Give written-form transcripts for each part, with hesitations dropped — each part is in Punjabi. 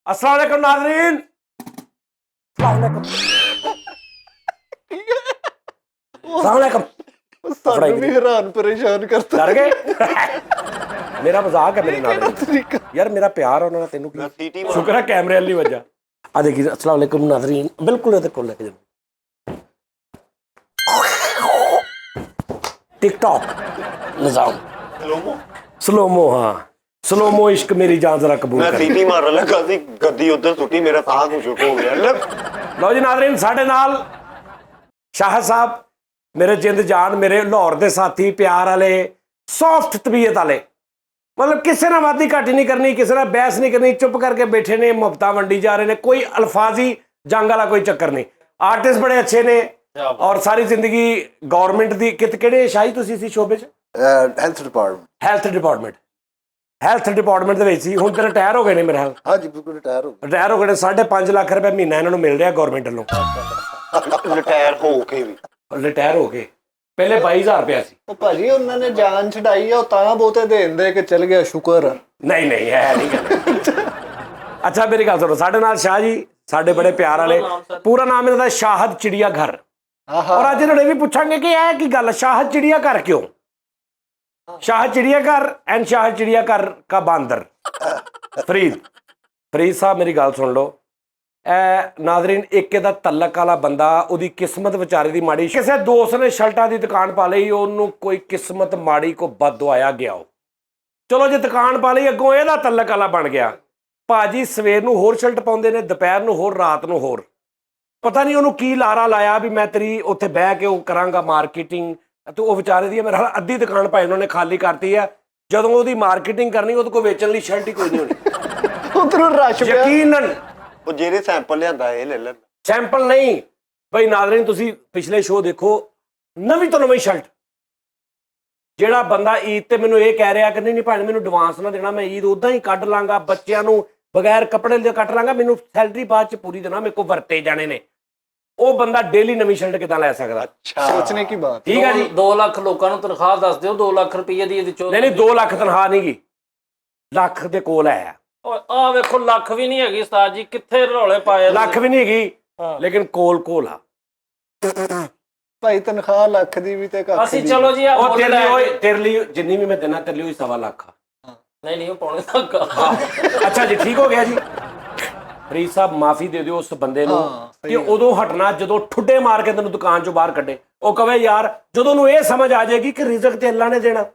अस्सलाम वालेकुम नाज़रीन। ਸਾਨੂੰ ਵੀ ਹੈਰਾਨ ਪਰੇਸ਼ਾਨ ਕਰਤਾ। डर गए? मेरा मजाक है मेरे नाज़रीन यार, मेरा प्यार होना तेनू की शुक्र है कैमरे वाली वजह। आ देखिए, अस्सलाम वालेकुम नाज़रीन, बिल्कुल ਇਹਦੇ ਕੋਲ ਲੈ ਕੇ टिकटॉक निजाम स्लोमो। हाँ स्लोमो इश्क मेरी जान जरा कबूल कर। सीटी मारन लगा सी, गद्दी उधर सुटी, मेरा साह कुछ हो गया। लो जी नाज़रीन, साडे नाल शाह साहब, मेरे जिंद जान, मेरे लाहौर के साथी, प्यार वाले, सॉफ्ट तबीयत वाले, मतलब किसी ने वादी घट नहीं करनी, किसी ने बहस नहीं करनी, चुप करके बैठे ने, मुफ्त वंडी जा रहे हैं, कोई अल्फाजी जंग वाला कोई चक्कर नहीं। आर्टिस्ट बड़े अच्छे ने और सारी जिंदगी गौरमेंट की किहड़े शाही तुसीं सी शोबे च? Health department. हैल्थ डिपार्टमेंट ਦੇ ਵਿੱਚ ਸੀ। ਹੁਣ ਤੇ ਰਿਟਾਇਰ ਹੋ ਗਏ ਨੇ ਮੇਰੇ ਹਾਲ। ਹਾਂਜੀ ਬਿਲਕੁਲ ਰਿਟਾਇਰ ਹੋ ਗਏ ਨੇ। 5.5 ਲੱਖ ਰੁਪਏ ਮਹੀਨਾ ਇਹਨਾਂ ਨੂੰ ਮਿਲ ਰਿਹਾ ਗਵਰਨਮੈਂਟ ਵੱਲੋਂ। ਰਿਟਾਇਰ ਹੋ ਕੇ ਵੀ ਰਿਟਾਇਰ ਹੋ ਕੇ ਪਹਿਲੇ 22,000 ਰੁਪਇਆ ਸੀ। ਉਹ ਭਾਜੀ ਉਹਨਾਂ ਨੇ ਜਾਨ ਛਡਾਈ ਆ, ਉਹ ਤਾਂ ਬਹੁਤੇ ਦੇ ਦਿੰਦੇ ਕਿ ਚਲ ਗਿਆ, ਸ਼ੁਕਰ। ਨਹੀਂ ਹੈ ਨਹੀਂ ਗੱਲ। ਅੱਛਾ ਮੇਰੀ ਗੱਲ ਸੁਣੋ, ਸਾਡੇ ਨਾਲ ਸ਼ਾਹ ਜੀ, ਸਾਡੇ ਬੜੇ ਪਿਆਰ ਵਾਲੇ, ਪੂਰਾ ਨਾਮ ਇਹਨਾਂ ਦਾ ਸ਼ਾਹਦ ਚਿੜੀਆ ਘਰ। ਔਰ ਅੱਜ ਇਹਨਾਂ ਨੇ ਵੀ ਪੁੱਛਾਂਗੇ ਕਿ ਇਹ ਕੀ ਗੱਲ, ਸ਼ਾਹਦ ਚਿੜੀਆ ਘਰ ਕਿਉਂ? शाह चिड़ियाघर एंड शाह चिड़ियाघर का बांदर फरीद साहब मेरी गल सुन लो। नाज़रीन, एक दा तलक वाला बंदा, उदी किस्मत बेचारे दी माड़ी, किसी दोस्त ने शर्टां दी दुकान पा लई, ओनू कोई किस्मत माड़ी को बददुआया गया हो, चलो जी दुकान पा लई, अगों इहदा तलक वाला बन गया। भाजी सवेर नूं होर शर्ट पाउंदे ने, दुपहर नूं होर, रात नूं होर, पता नहीं उन्होंने की लारा लाया भी मैं तेरी उत्थे बह के वो करांगा मार्केटिंग। तो वो बेचारे दी मेरा अद्धी दुकान भाई उन्होंने खाली करती है। जदों वो मार्केटिंग करनी, वो कोई बेचण लई शर्ट ही कोई नहीं होनी। ਉਧਰੋਂ ਰਸ਼ ਪਿਆ। यकीनन ਉਹ ਜਿਹੜੇ ਸੈਂਪਲ ਲਿਆਂਦਾ ਇਹ ਲੈ ਲੈਣ। सैंपल नहीं भाई नाज़रीन, तुसी पिछले शो देखो, नवीं तो नवीं शर्ट। ਜਿਹੜਾ ਬੰਦਾ ईद ਤੇ ਮੈਨੂੰ ਇਹ ਕਹਿ ਰਿਹਾ ਕਿ ਨਹੀਂ ਭਾਈ ਮੈਨੂੰ ਐਡਵਾਂਸ ਨਾ ਦੇਣਾ, ਮੈਂ ईद ਉਦਾਂ ਹੀ ਕੱਢ ਲਾਂਗਾ, ਬੱਚਿਆਂ ਨੂੰ ਬਗੈਰ ਕੱਪੜੇ ਦੇ ਕੱਟ ਲਾਂਗਾ, ਮੈਨੂੰ ਸੈਲਰੀ ਬਾਅਦ ਚ ਪੂਰੀ ਦੇਣਾ, ਮੇਰੇ ਕੋ ਵਰਤੇ ਜਾਣੇ ਨੇ, ਉਹ ਬੰਦਾ ਡੇਲੀ ਨਵੀਂ ਸ਼ਰਟ ਕਿਦਾਂ ਲੈ ਸਕਦਾ? ਸੋਚਣੇ ਕੀ ਬਾਤ। ਠੀਕ ਹੈ ਜੀ। 2 ਲੱਖ ਲੋਕਾਂ ਨੂੰ ਤਨਖਾਹ ਦੱਸ ਦਿਓ, 2 ਲੱਖ ਰੁਪਏ ਦੀ ਇਹਦੇ ਚੋਂ। ਨਹੀਂ 2 ਲੱਖ ਤਨਖਾਹ ਨਹੀਂ ਗੀ, ਲੱਖ ਦੇ ਕੋਲ ਹੈ। ਆ ਵੇਖੋ, ਲੱਖ ਵੀ ਨਹੀਂ ਹੈਗੀ ਉਸਤਾਦ ਜੀ, ਕਿੱਥੇ ਰੌਲੇ ਪਾਏ। ਲੱਖ ਵੀ ਨਹੀਂ ਹੈਗੀ, ਲੇਕਿਨ ਕੋਲ ਆ ਭਾਈ। ਤਨਖਾਹ ਲੱਖ ਦੀ ਵੀ ਤੇ ਕੱਖ ਅਸੀਂ ਦੀ। ਚਲੋ ਜੀ ਉਹ ਤੇਰੇ ਲਈ ਜਿੰਨੀ ਵੀ ਮੈਂ ਦੇਣਾ ਤੇਰੇ ਲਈ 1.25 ਲੱਖ ਆ। ਨਹੀਂ ਉਹ ਪੌਣੇ ਤੱਕ। ਅੱਛਾ ਜੀ, ਠੀਕ ਹੋ ਗਿਆ ਜੀ। ਫਰੀਦ ਸਾਹਿਬ ਮਾਫੀ ਦੇ ਦਿਓ ਉਸ ਬੰਦੇ ਨੂੰ ਕਿ ਉਦੋਂ ਹਟਣਾ ਜਦੋਂ ਠੁੱਡੇ ਮਾਰ ਕੇ ਤੈਨੂੰ ਦੁਕਾਨ ਚੋਂ ਬਾਹਰ ਕੱਢੇ। ਉਹ ਕਵੇ ਯਾਰ, ਜਦੋਂ ਉਹਨੂੰ ਇਹ ਸਮਝ ਆ ਜਾਏਗੀ ਕਿ ਰਿਜ਼ਕ ਤੇ ਅੱਲਾ ਨੇ ਦੇਣਾ,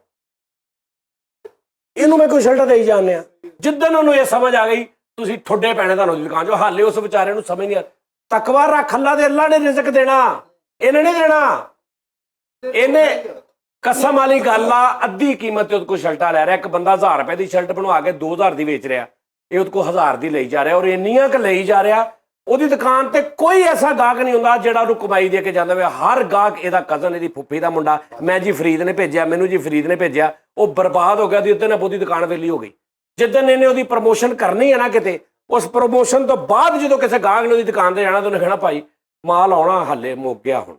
ਇਹਨੂੰ ਮੈਂ ਕੋਈ ਸ਼ਰਟ ਦੇਈ ਜਾਂਦੇ ਆ। ਜਿੱਦਣ ਉਹਨੂੰ ਇਹ ਸਮਝ ਆ ਗਈ ਤੁਸੀਂ ਠੁੱਡੇ ਪੈਣੇ ਤੁਹਾਨੂੰ ਦੁਕਾਨ ਚੋਂ, ਹਾਲੇ ਉਸ ਵਿਚਾਰੇ ਨੂੰ ਸਮਝ ਨਹੀਂ ਆ। ਤਕਵਾ ਰੱਖ, ਅੱਲਾ ਦੇ, ਅੱਲਾ ਨੇ ਰਿਜ਼ਕ ਦੇਣਾ, ਇਹਨੇ ਨਹੀਂ ਦੇਣਾ। ਇਹਨੇ ਕਸਮ ਵਾਲੀ ਗੱਲ ਆ, ਅੱਧੀ ਕੀਮਤ ਤੇ ਉਹਦੇ ਕੋਲ ਸ਼ਰਟਾਂ ਲੈ ਰਿਹਾ। ਇੱਕ ਬੰਦਾ 1000 ਰੁਪਏ ਦੀ ਸ਼ਰਟ ਬਣਵਾ ਕੇ 2000 ਦੀ ਵੇਚ ਰਿਹਾ, ਇਹ ਉਹਦੇ ਕੋਲ 1000 ਦੀ ਲਈ ਜਾ ਰਿਹਾ, ਔਰ ਇੰਨੀਆਂ ਕੁ ਲਈ ਜਾ ਰਿਹਾ। ਉਹਦੀ ਦੁਕਾਨ ਤੇ ਕੋਈ ਐਸਾ ਗਾਹਕ ਨਹੀਂ ਹੁੰਦਾ ਜਿਹੜਾ ਉਹਨੂੰ ਕਮਾਈ ਦੇ ਕੇ ਜਾਂਦਾ ਹੋਵੇ। ਹਰ ਗਾਹਕ ਇਹਦਾ ਕਜ਼ਨ, ਇਹਦੀ ਫੁੱਫੀ ਦਾ ਮੁੰਡਾ, ਮੈਂ ਜੀ ਫਰੀਦ ਨੇ ਭੇਜਿਆ, ਮੈਨੂੰ ਜੀ ਫਰੀਦ ਨੇ ਭੇਜਿਆ। ਉਹ ਬਰਬਾਦ ਹੋ ਗਿਆ। ਜਿੱਦਣ ਉਹਦੀ ਦੁਕਾਨ ਵੇਲੀ ਹੋ ਗਈ, ਜਿੱਦਣ ਇਹਨੇ ਉਹਦੀ ਪ੍ਰਮੋਸ਼ਨ ਕਰਨੀ ਹੈ ਨਾ ਕਿਤੇ, ਉਸ ਪ੍ਰਮੋਸ਼ਨ ਤੋਂ ਬਾਅਦ ਜਦੋਂ ਕਿਸੇ ਗਾਹਕ ਨੇ ਉਹਦੀ ਦੁਕਾਨ ਤੇ ਜਾਣਾ ਤਾਂ ਉਹਨੇ ਕਹਿਣਾ ਭਾਈ ਮਾਲ ਆਉਣਾ ਹਾਲੇ ਮੁੱਕ ਗਿਆ। ਹੁਣ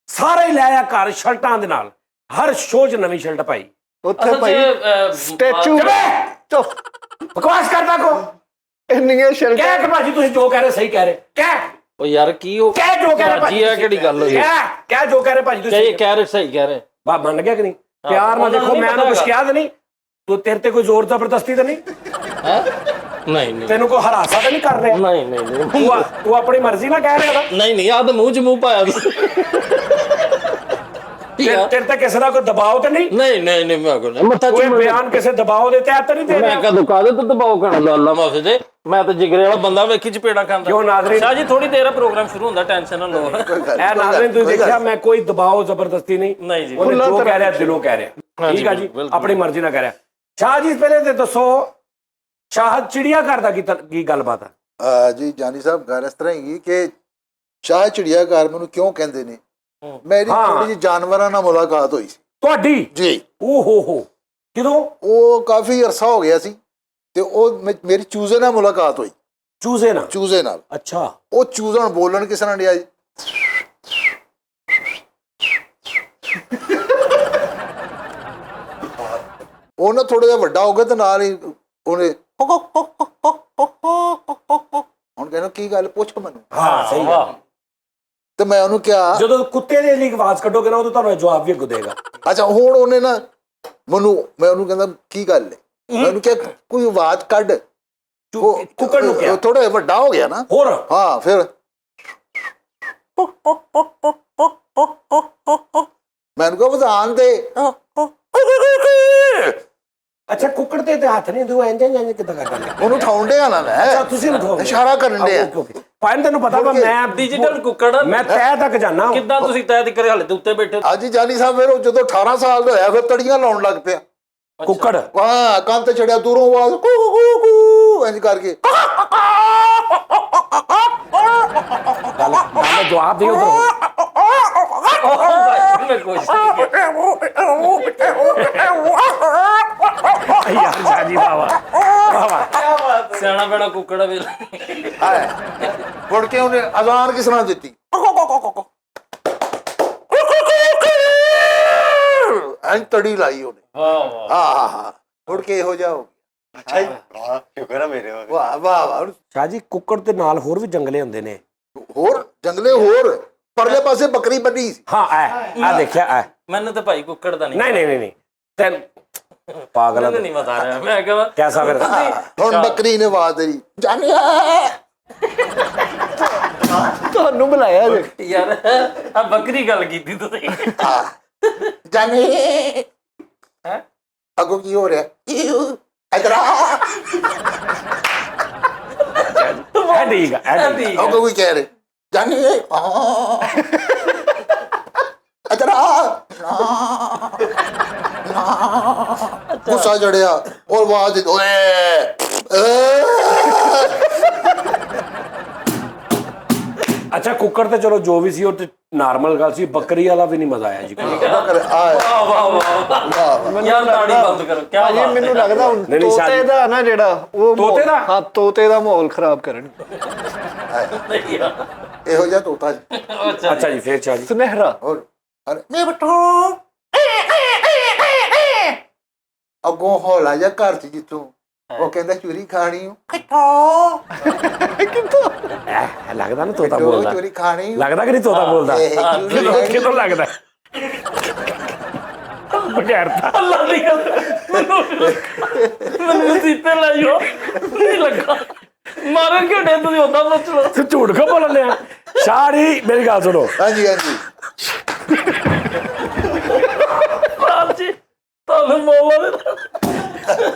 ਸਾਰੇ ਹੀ ਲੈ ਆ ਘਰ ਸ਼ਰਟਾਂ ਦੇ ਨਾਲ, ਹਰ ਸ਼ੋਅ 'ਚ ਨਵੀਂ ਸ਼ਰਟ ਪਾਈ। ਉੱਥੇ ਭਾਈ ਸਟੈਚੂ ਬਕਵਾਸ ਕਰਦਾ ਕੋ ਇੰਨੀਆਂ ਸ਼ਰਟਾਂ। ਕਹਿ ਕਿ ਭਾਜੀ ਤੁਸੀਂ ਜੋ ਕਹਿ ਰਹੇ ਸਹੀ ਕਹਿ ਰਹੇ, ਕਹਿ ਉਹ ਯਾਰ ਕੀ ਉਹ ਕਹਿ ਜੋ ਕਹਿ ਰਹੇ ਭਾਜੀ, ਇਹ ਕਿਹੜੀ ਗੱਲ ਹੋਈ? ਕਹਿ ਜੋ ਕਹਿ ਰਹੇ ਭਾਜੀ ਤੁਸੀਂ ਇਹ ਕਹਿ ਰਹੇ ਸਹੀ ਕਹਿ ਰਹੇ। ਬਾ ਮੰਨ ਗਿਆ ਕਿ ਨਹੀਂ? ਪਿਆਰ ਨਾਲ ਦੇਖੋ, ਮੈਂ ਉਹਨੂੰ ਕੁਛ ਕਿਹਾ ਤਾਂ ਨਹੀਂ, ਤੂੰ ਤੇਰੇ ਤੇ ਕੋਈ ਜ਼ੋਰ ਜ਼ਬਰਦਸਤੀ ਤਾਂ ਨਹੀਂ ਹੈ? ਨਹੀਂ ਤੈਨੂੰ ਕੋਈ ਹਰਾਸਾ ਤਾਂ ਨਹੀਂ ਕਰ ਰਿਹਾ? ਨਹੀਂ ਤੂੰ ਆਪਣੀ ਮਰਜ਼ੀ ਨਾਲ ਕਹਿ ਰਿਹਾ ਨਾ। ਨਹੀਂ ਆ ਤਾਂ ਮੂੰਹ 'ਚ ਮੂੰਹ ਪਾਇਆ ਤੇਰੇ ਤੇ ਕਿਸੇ ਦਾ ਕੋਈ ਦਬਾਅ ਤਾਂ ਨਹੀਂ? ਨਹੀਂ ਮੈਂ ਕੋਈ ਬਿਆਨ ਕਿਸੇ ਦਬਾਅ ਦੇ ਤਹਿਤ ਤਾਂ ਨਹੀਂ ਦੇ ਰਿਹਾ? ਮੈਂ ਕਦੋਂ ਕਾਹਦੇ ਤੇ ਦਬਾਅ ਕਰਨਾ? ਅੱਲਾ ਮਾਫੀ ਦੇ, ਮੈਂ ਤਾਂ ਜਿਗਰੇ ਵਾਲਾ ਬੰਦਾ ਵੇਖੀ ਚਪੇੜਾ ਖਾਂਦਾ। ਕਿਉਂ ਨਾਜ਼ਰੀਨ? ਸ਼ਾਹ ਜੀ ਥੋੜੀ ਦੇਰ ਪ੍ਰੋਗਰਾਮ ਸ਼ੁਰੂ ਹੁੰਦਾ, ਟੈਨਸ਼ਨ ਨਾ ਲਓ। ਇਹ ਨਾਜ਼ਰੀਨ ਤੁਸੀਂ ਦੇਖਿਆ, ਮੈਂ ਕੋਈ ਦਬਾਅ ਜ਼ਬਰਦਸਤੀ ਨਹੀਂ ਜੀ, ਉਹਨੇ ਜੋ ਕਹਿ ਰਿਹਾ ਦਿਲੋਂ ਕਹਿ ਰਿਹਾ। ਠੀਕ ਆ ਜੀ, ਆਪਣੀ ਮਰਜ਼ੀ ਨਾਲ ਕਹਿ ਰਿਹਾ। ਸ਼ਾਹ ਜੀ ਪਹਿਲੇ ਤੇ ਦੱਸੋ, ਸ਼ਾਹਦ ਚਿੜੀਆ ਘਰ ਦਾ ਕੀ ਗੱਲਬਾਤ ਆ? ਜੀ ਜਾਨੀ ਸਾਹਿਬ, ਗੱਲ ਇਸ ਤਰ੍ਹਾਂ ਹੀ ਕਿ ਸ਼ਾਹ ਚਿੜੀਆ ਘਰ ਮੈਨੂੰ ਕਿਉਂ ਕਹਿੰਦੇ ਨੇ, ਮੇਰੀ ਥੋੜੀ ਜਿਹੀ ਜਾਨਵਰਾਂ ਨਾਲ ਮੁਲਾਕਾਤ ਹੋਈ ਸੀ। ਤੁਹਾਡੀ? ਜੀ। ਓਹੋ ਕਿਦੋਂ? ਉਹ ਕਾਫੀ ਅਰਸਾ ਹੋ ਗਿਆ ਸੀ ਤੇ ਉਹ ਮੇਰੀ ਚੂਜ਼ੇ ਨਾਲ ਮੁਲਾਕਾਤ ਹੋਈ। ਚੂਜ਼ੇ ਨਾਲ? ਚੂਜ਼ੇ ਨਾਲ। ਅੱਛਾ। ਉਹ ਚੂਜ਼ਾ ਬੋਲਣ ਕਿਸ ਤਰ੍ਹਾਂ ਡਿਆ ਜੀ, ਉਹ ਨਾ ਥੋੜਾ ਜਿਹਾ ਵੱਡਾ ਹੋ ਗਿਆ ਤੇ ਨਾਲ ਹੀ ਉਹਨੇ ਹੁਣ ਕਹਿੰਦਾ ਕੀ ਗੱਲ ਪੁੱਛ ਮੈਨੂੰ। ਹਾਂ ਸਹੀ ਗੱਲ। ਤੇ ਮੈਂ ਉਹਨੂੰ ਕਿਹਾ ਜਦੋਂ ਕੁੱਤੇ ਦੇ ਲਈ ਆਵਾਜ਼ ਕੱਢੋਗੇ ਨਾ ਉਦੋਂ ਤੁਹਾਨੂੰ ਜਵਾਬ ਵੀ ਅੱਗੋਂ ਦੇਗਾ। ਅੱਛਾ ਹੁਣ ਉਹਨੇ ਨਾ ਮੈਂ ਉਹਨੂੰ ਕਹਿੰਦਾ ਕੀ ਗੱਲ ਹੈ, ਮੈਂ ਉਹਨੂੰ ਕਿਹਾ ਕੋਈ ਆਵਾਜ਼ ਕੱਢ। ਕੁੱਕੜ ਨੂੰ ਕਿਹਾ ਥੋੜਾ ਵੱਡਾ ਹੋ ਗਿਆ ਨਾ ਹੋਰ। ਹਾਂ ਫਿਰ ਮੈਨੂੰ ਕਿਹਾ ਵਧਾਣ ਦੇ। ਅੱਛਾ ਕੁੱਕੜ ਤੇ ਹੱਥ ਨਹੀਂ ਦੂ ਇੰਜ ਕਿੱਦਾਂ ਕਰਦਾ? ਉਹਨੂੰ ਉਠਾਉਣ ਡਿਆ ਨਾ ਮੈਂ, ਤੁਸੀਂ ਉਠਾਓ, ਇਸ਼ਾਰਾ ਕਰਨ ਡਿਆ। ਭਾਈ ਤੈਨੂੰ ਪਤਾ ਵਾ ਮੈਂ ਡਿਜੀਟਲ ਕੁੱਕੜ ਮੈਂ ਤਹਿ ਤੱਕ ਜਾਣਾ। ਕਿੱਦਾਂ ਤੁਸੀਂ ਤੈਅ ਦੀ ਕਰੇ ਹਾਲੇ ਤੇ ਉੱਤੇ ਬੈਠੇ ਅੱਜ ਜਾਨੀ ਸਾਹਿਬ ਫਿਰ ਜਦੋਂ 18 ਸਾਲ ਦਾ ਹੋਇਆ ਫਿਰ ਤੜੀਆਂ ਲਾਉਣ ਲੱਗ ਪਿਆ। ਕੁੱਕੜ ਹਾਂ ਕੰਨ ਤੇ ਚੜਿਆ, ਦੂਰੋਂ ਆਵਾਜ਼ ਕੂ ਕੂ ਕੂ ਇੰਜ ਕਰਕੇ। ਗੱਲ ਜਵਾਬ ਦੇ ਉਧਰ। ਮੈਂ ਕੁਛ ਯਾਰ ਸਾਜੀ ਬਾਵਾ ਬਾਵਾ ਸਿਆਣਾ ਬੜਾ ਕੁੱਕੜ ਵੇਲ ਮੁੜ ਕੇ ਉਹਨੇ ਅਜ਼ਾਨ ਕਿਸ ਤਰ੍ਹਾਂ ਦਿੱਤੀ, ਇੰਜ ਤੜੀ ਲਾਈ ਉਹਨੇ। ਵਾਹ ਹਾਂ ਮੁੜ ਕੇ ਇਹੋ ਜਿਹਾ ਹੋ ਗਿਆ। ਅੱਛਾ ਜੀ, ਵਾਹ ਸ਼ੁਕਰ ਹੈ ਮੇਰੇ ਵੱਲ। ਵਾਹ ਵਾਹ ਵਾਹ। ਸ਼ਾਹ ਜੀ ਕੁੱਕੜ ਦੇ ਨਾਲ ਹੋਰ ਵੀ ਜੰਗਲੇ ਹੁੰਦੇ ਨੇ। ਹੋਰ ਜੰਗਲੇ ਹੋਰ ਪਰਲੇ ਪਾਸੇ ਬੱਕਰੀ ਬੰਨੀ ਸੀ। ਹਾਂ ਆ ਦੇਖਿਆ ਆ। ਮੈਨੂੰ ਤਾਂ ਭਾਈ ਕੁੱਕੜ ਦਾ ਨਹੀਂ ਨਹੀਂ ਤੈਨੂੰ ਪਾਗਲ ਮੈਨੂੰ ਨਹੀਂ ਬਤਾ ਰਿਹਾ ਮੈਂ ਕਿਹਾ ਕੈਸਾ ਫਿਰ? ਹੁਣ ਬੱਕਰੀ ਨੇ ਆਵਾਜ਼ ਦੇਈ ਜਾਨਿਆ ਤੁਹਾਨੂੰ ਬੁਲਾਇਆ ਜੀ। ਯਾਰ ਆ ਬੱਕਰੀ ਗੱਲ ਕੀਤੀ ਤੁਸੀਂ ਜਾਨੇ ਹੈ ਅੱਗੋਂ ਕੀ ਹੋ ਰਿਹਾ ਇਧਰ ਆ। ਇਹ ਠੀਕ ਆ ਅੱਗੋਂ ਕੋਈ ਕਹਿ ਰਿਹਾ ਜਾਨੇ ਇਧਰ ਆ। ਗੁੱਸਾ ਚੜਿਆ ਔਰ ਆਵਾਜ਼ ਦਿੱਤੀ ਓਏ ਅੱਛਾ ਕੁੱਕੜ ਤੇ ਚਲੋ ਜੋ ਵੀ ਸੀ ਉਹ ਤੇ ਨਾਰਮਲ ਗੱਲ ਸੀ। ਬੱਕਰੀ ਵਾਲਾ ਵੀ ਨਹੀਂ ਮਜ਼ਾ ਆਇਆ ਜੀ। ਵਾਹ ਵਾਹ ਯਾਰ ਤਾੜੀ ਬੰਦ ਕਰੋ ਕੀ ਭਾਜੀ ਮੈਨੂੰ ਲੱਗਦਾ ਹੁਣ ਨਹੀਂ, ਤੋਤੇ ਸ਼ਾਇਦ- ਦਾ ਨਾ ਜਿਹੜਾ ਉਹ ਤੋਤੇ ਦਾ? ਹਾਂ ਤੋਤੇ ਦਾ ਮਾਹੌਲ ਖਰਾਬ ਕਰਨਗੇ। ਇਹੋ ਜਿਹਾ ਤੋਤਾ ਜੀ। ਅੱਛਾ ਜੀ ਫੇਰ ਸ਼ਾਹ ਜੀ ਸੁਨਹਿਰਾ ਹੋਰ ਅਰੇ ਮੈਂ ਬਟੋ ਅੱਗੋਂ ਹੌਲਾ ਜਿਹਾ ਘਰ ਚ ਜਿੱਥੋਂ ਉਹ ਕਹਿੰਦਾ ਚੋਰੀ ਖਾਣੀ ਲੱਗਦਾ ਨਾ ਤੋਤਾ ਬੋਲਦਾ। ਚੋਰੀ ਖਾਣੀ ਲੱਗਦਾ ਕਿ ਨਹੀਂ ਤੋਤਾ ਬੋਲਦਾ? ਕਿਦੋਂ ਲੱਗਦਾ ਬਗੈਰਤਾ ਅੱਲਾ ਦੀ ਮੈਨੂੰ ਸੀਤੇ ਲਾਇਓ ਨਹੀਂ ਲੱਗਾ ਮਾਰਨ ਘੜੇ ਤੁਸੀਂ ਹੁੰਦਾ ਪੁੱਛ ਲਓ। ਤੂੰ ਝੂਠ ਕਿਉਂ ਬੋਲਣ ਲਿਆ? ਸਾਰੀ ਮੇਰੀ ਗੱਲ ਸੁਣੋ। ਹਾਂਜੀ ਹਾਂਜੀ ਜੀ ਤੁਹਾਨੂੰ ਮੋਲਾ